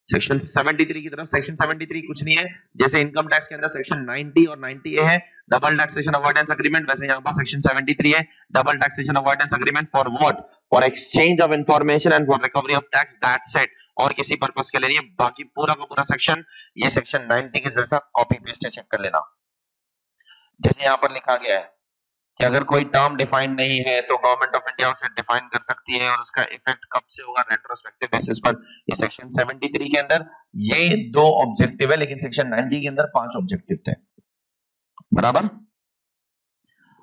सेक्शन 73 की तरफ। सेक्शन 73 कुछ नहीं है, जैसे इनकम टैक्स के अंदर सेक्शन 90 और 90A है, डबल टैक्सेशन अवॉइडेंस एग्रीमेंट, वैसे यहाँ पर सेक्शन 73 है, double taxation avoidance agreement for what? For exchange of information and for recovery of tax, that's it. और किसी पर्पस के लिए नहीं है। बाकी पूरा का पूरा सेक्शन ये सेक्शन 90 के जैसा कॉपी पेस्ट है, चेक कर लेना। जैसे यहाँ पर लिखा गया है कि अगर कोई टर्म डिफाइन नहीं है तो गवर्नमेंट ऑफ इंडिया उसे डिफाइन कर सकती है, और उसका इफेक्ट कब से होगा? रेट्रोस्पेक्टिव बेसिस पर। ये सेक्शन 73 के अंदर ये 2 ऑब्जेक्टिव है, लेकिन सेक्शन 90 के अंदर 5 ऑब्जेक्टिव थे, बराबर।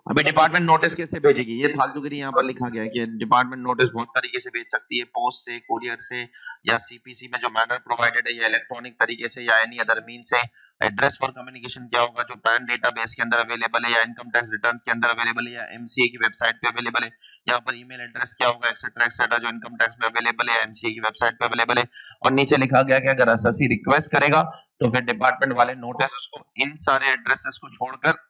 अभी डिपार्टमेंट नोटिस कैसे भेजेगी? ये फालतूगिरी यहाँ पर लिखा गया है कि डिपार्टमेंट नोटिस बहुत तरीके से भेज सकती है, पोस्ट से, कुरियर से, या सीपीसी में जो मैनर प्रोवाइडेड है, या इलेक्ट्रॉनिक तरीके से, या एनी अदर मीन से। एड्रेस फॉर कम्युनिकेशन क्या होगा? जो पैन डेटाबेस के अंदर अवेलेबल है, या इनकम टैक्स रिटर्न्स के अंदर अवेलेबल है, या एमसीए की वेबसाइट पे अवेलेबल है। यहाँ पर ईमेल एड्रेस क्या होगा, एक्सेट्रा एक्सेट्रा, जो इनकम टैक्स में अवेलेबल है, एमसीए की वेबसाइट पे अवेलेबल है। और नीचे लिखा गया कि अगर एसएससी रिक्वेस्ट करेगा तो फिर डिपार्टमेंट वाले नोटिस उसको इन सारे एड्रेसेस को छोड़कर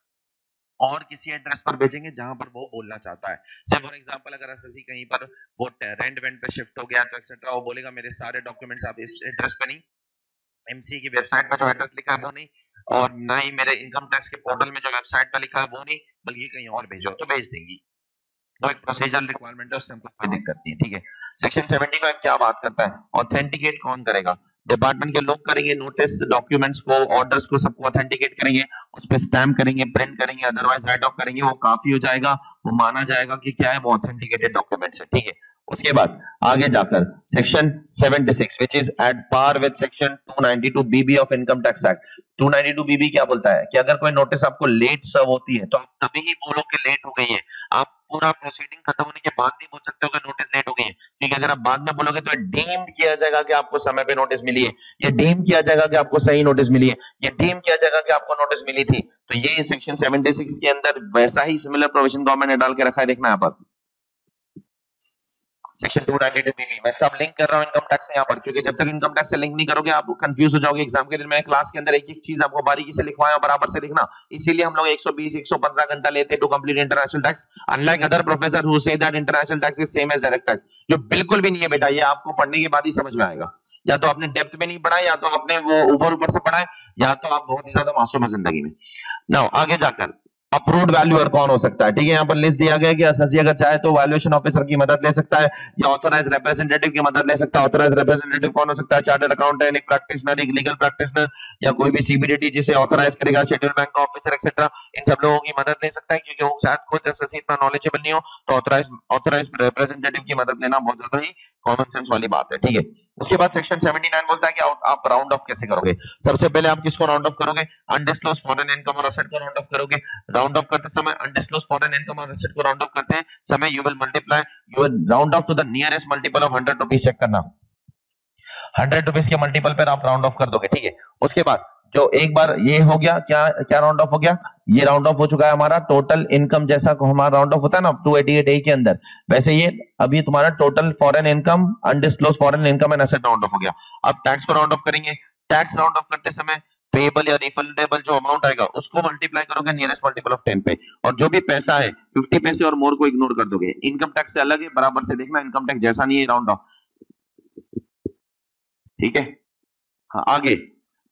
और किसी एड्रेस पर भेजेंगे जहां पर वो बोलना चाहता है। से फॉर एग्जांपल अगर एसएससी कहीं पर वो रेंट वेंट पे शिफ्ट हो गया तो एक्सेट्रा, वो बोलेगा मेरे सारे डॉक्यूमेंट्स आप इस एड्रेस पे नहीं, एमसी की वेबसाइट पर जो एड्रेस लिखा है वो नहीं, और ना ही मेरे इनकम टैक्स के पोर्टल में जो वेबसाइट पे लिखा है वो नहीं, बल्कि कहीं और भेजो तो भेज देंगी। तो एक प्रोसीजरल रिक्वायरमेंट है, उससे हमको कोई दिक्कत नहीं है, ठीक है। सेक्शन 75 क्या बात करता है, ऑथेंटिकेट कौन करेगा? डिपार्टमेंट के लोग करेंगे, नोटिस डॉक्यूमेंट्स को, ऑर्डर्स को, सबको ऑथेंटिकेट करेंगे, उस पर स्टैम्प करेंगे, प्रिंट करेंगे, अदरवाइज राइट ऑफ करेंगे, वो काफी हो जाएगा, वो माना जाएगा कि क्या है, वो ऑथेंटिकेटेड डॉक्यूमेंट्स है, ठीक है। उसके बाद आगे जाकर section 76 which is at par with section 292 BB of income tax act. 292 BB क्या बोलता है कि अगर कोई नोटिस आपको लेट सर्व होती है तो आप तभी ही बोलो कि लेट हो गई है। आप पूरा प्रोसीडिंग खत्म होने के बाद नहीं बोल सकते हो कि नोटिस लेट हो गई है, क्योंकि अगर आप बाद में बोलोगे तो डीम्ड किया जाएगा कि आपको समय पे नोटिस मिली है, ये डीम किया जाएगा कि आपको सही नोटिस मिली है, ये डीम किया जाएगा कि आपको नोटिस मिली थी। तो ये सेक्शन 76 के अंदर वैसा ही सिमिलर प्रोविजन गवर्नमेंट ने डाल के रखा है, देखना यहाँ पर सेक्शन 292 बीबी। मैं सब लिंक कर रहा हूँ इनकम टैक्स से यहाँ पर, क्योंकि जब तक इनकम टैक्स से लिंक नहीं करोगे आप कंफ्यूज हो जाओगे एग्जाम के दिन। मैंने क्लास के अंदर एक एक चीज आपको बारीकी से लिखवाया, बराबर से लिखना, इसीलिए हम लोग 120 115 घंटा लेते हैं to complete international tax, unlike other professor who say that international tax is same as direct tax, जो बिल्कुल भी नहीं है बेटा। ये आपको पढ़ने के बाद ही समझ में आएगा, या तो आपने डेप्थ में नहीं पढ़ा, या तो आपने वो ऊपर ऊपर से पढ़ा है, या तो आप बहुत ही ज्यादा मासूम है जिंदगी में। नाउ आगे जाकर अप्रूव्ड वैल्यूअर कौन हो सकता है, ठीक है। यहाँ पर लिस्ट दिया गया है कि एसएससी अगर चाहे तो वैल्यूएशन ऑफिसर की मदद ले सकता है, या ऑथराइज्ड रिप्रेजेंटेटिव की मदद ले सकता है। ऑथराइज्ड रिप्रेजेंटेटिव कौन हो सकता है? चार्टर्ड अकाउंटेंट, एक प्रैक्टिशनर, एक लीगल प्रैक्टिशनर, या कोई भी सीबीडीटी जिसे ऑथराइज करेगा, शेड्यूल बैंक का ऑफिसर एक्सेट्रा, इन सब लोगों की मदद ले सकता है, क्योंकि वो शायद खुद एसएससी इतना नॉलेजेबल नहीं हो, तो ऑथराइज्ड रिप्रेजेंटेटिव की मदद लेना बहुत ज्यादा ही कॉमन सेंस वाली बात है, ठीक है। उसके बाद सेक्शन 79 बोलता है कि आप राउंड ऑफ कैसे करोगे। सबसे पहले आप किसको राउंड ऑफ करोगे? अनडिस्क्लोज्ड फॉरेन इनकम और असेट को राउंड ऑफ करोगे। राउंड ऑफ करते समय अनडिस्क्लोज्ड फॉरेन इनकम और एसेट को राउंड ऑफ करते हैं समय you will multiply, you will round off to the nearest multiple of 100 rupees. Check करना 100 रुपीज के मल्टीपल पर आप राउंड ऑफ कर दोगे, ठीक है। उसके बाद जो एक बार ये हो गया, क्या क्या राउंड ऑफ हो गया, ये राउंड ऑफ हो चुका है हमारा टोटल इनकम, जैसा को हमारा राउंड ऑफ होता है ना 288A के अंदर, वैसे ये अभी तुम्हारा total foreign income, undisclosed foreign income and asset round of हो गया। अब टैक्स को राउंड ऑफ करेंगे। टैक्स राउंड ऑफ करते समय पेएबल या रिफंडेबल जो अमाउंट आएगा उसको मल्टीप्लाई करोगे नियरेस्ट मल्टीपल ऑफ 10 पे, और जो भी पैसा है 50 पैसे और मोर को इग्नोर कर दोगे। इनकम टैक्स से अलग है, बराबर से देखना, इनकम टैक्स जैसा नहीं है राउंड ऑफ, ठीक है। हाँ, आगे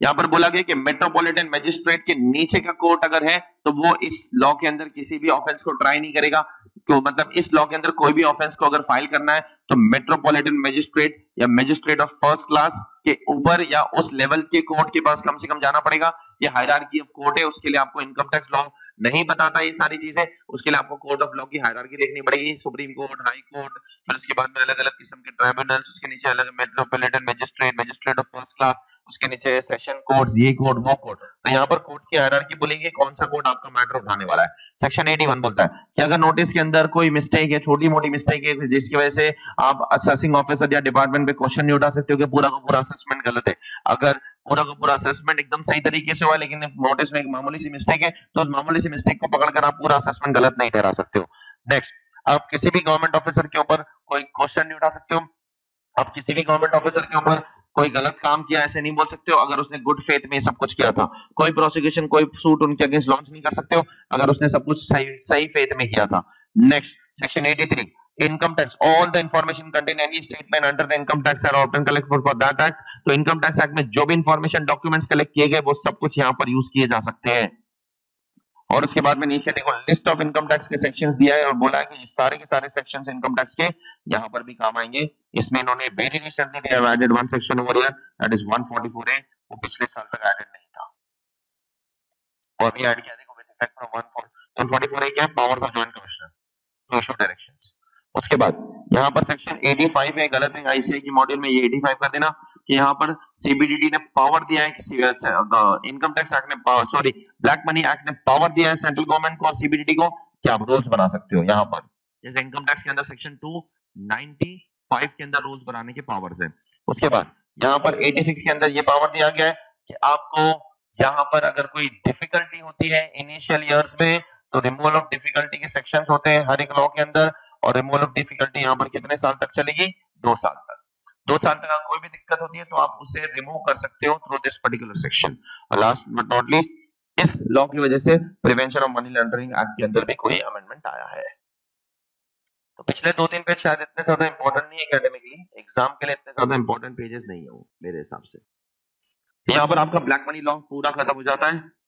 यहाँ पर बोला गया कि मेट्रोपॉलिटन मजिस्ट्रेट के नीचे का कोर्ट अगर है तो वो इस लॉ के अंदर किसी भी ऑफेंस को ट्राई नहीं करेगा। क्यों? मतलब इस लॉ के अंदर कोई भी ऑफेंस को अगर फाइल करना है तो मेट्रोपॉलिटन मजिस्ट्रेट या मजिस्ट्रेट ऑफ फर्स्ट क्लास के ऊपर या उस लेवल के कोर्ट के पास कम से कम जाना पड़ेगा। ये हायरार्की ऑफ कोर्ट है, उसके लिए आपको इनकम टैक्स लॉ नहीं बताता ये सारी चीजें, उसके लिए आपको कोर्ट ऑफ लॉ की हायरार्की देखनी पड़ेगी, सुप्रीम कोर्ट, हाई कोर्ट, फिर उसके बाद में अलग अलग किस्म के ट्राइब्यूनल्स, उसके नीचे अलग metropolitan magistrate, magistrate of first class, उसके नीचे सेशन कोर्ट्स, ये कोर्ट वो कोर्ट। तो यहाँ पर कोर्ट की हायरार्की बोलेंगे कौन सा कोर्ट आपका मैटर उठाने वाला है। सेक्शन 81 बोलता है कि अगर नोटिस के अंदर कोई मिस्टेक है, छोटी मोटी मिस्टेक है, जिसकी वजह से आप असेसिंग ऑफिसर या डिपार्टमेंट पे क्वेश्चन नहीं उठा सकते हो कि पूरा का पूरा असेसमेंट गलत है। अगर पूरा का पूरा असेसमेंट एकदम सही तरीके से हुआ लेकिन नोटिस में एक मामूली सी मिस्टेक है, तो उस मामूली सी मिस्टेक को पकड़कर आप पूरा असेसमेंट गलत नहीं ठहरा सकते हो। नेक्स्ट, आप किसी भी गवर्नमेंट ऑफिसर के ऊपर कोई क्वेश्चन नहीं उठा सकते हो। आप किसी भी गवर्नमेंट ऑफिसर के ऊपर कोई गलत काम किया ऐसे नहीं बोल सकते हो अगर उसने गुड फेथ में सब कुछ किया था। कोई प्रोसिक्यूशन, कोई सूट उनके अगेंस्ट लॉन्च नहीं कर सकते हो अगर उसने सब कुछ सही फेथ में किया था। Next, section 83 income tax, all the information contain any statement under the income tax are obtain collect for that act. तो इनकम टैक्स एक्ट में जो भी इंफॉर्मेशन डॉक्यूमेंट्स कलेक्ट किए गए वो सब कुछ यहाँ पर यूज किए जा सकते हैं। और उसके बाद में नीचे देखो लिस्ट ऑफ इनकम टैक्स के सेक्शंस दिया है और बोला है कि सारे के सारे सेक्शंस इनकम टैक्स के यहाँ पर भी काम आएंगे। इसमें इन्होंने very recently they have added one section over here that is 144A, वो पिछले साल तक एडेड नहीं था और अभी ऐड किया। देखो विद इफेक्ट फ्रॉम 144A क्या है, powers of joint commissioner to issue directions. उसके बाद यहाँ पर सेक्शन 85 है, गलत है, आईसीआई की मॉड्यूल में ये 85 कर देना कि यहाँ पर सीबीडीटी ने पावर दिया है किसी इनकम टैक्स एक्ट ने सॉरी ब्लैक मनी एक्ट ने पावर दिया है सेंट्रल गवर्नमेंट को और सीबीडीटी को कि आप रूल्स बना सकते हो। यहाँ पर जैसे इनकम टैक्स के अंदर सेक्शन 295 के अंदर रूल्स बनाने के पावर्स है। उसके बाद यहाँ पर 86 के अंदर ये पावर दिया गया है कि आपको यहाँ पर अगर कोई डिफिकल्टी होती है इनिशियल ईयर्स में तो रिमूवल ऑफ डिफिकल्टी के सेक्शंस होते हैं हर एक लॉ के अंदर, और रिमूवल ऑफ डिफिकल्टी यहाँ पर कितने साल तक चलेगी? 2 साल तक। 2 साल तक अगर कोई भी दिक्कत होती है तो आप उसे रिमूव कर सकते हो through this particular section. Last but not least, इस लॉ की वजह से prevention of money laundering act के अंदर भी कोई अमेंडमेंट आया है। तो पिछले 2-3 पेज शायद इतने ज्यादा इंपॉर्टेंट नहीं है एकेडमिकली, एग्जाम के लिए इतने ज्यादा इंपॉर्टेंट पेजेस नहीं है वो मेरे हिसाब से। यहाँ पर आपका ब्लैक मनी लॉ पूरा खत्म हो जाता है।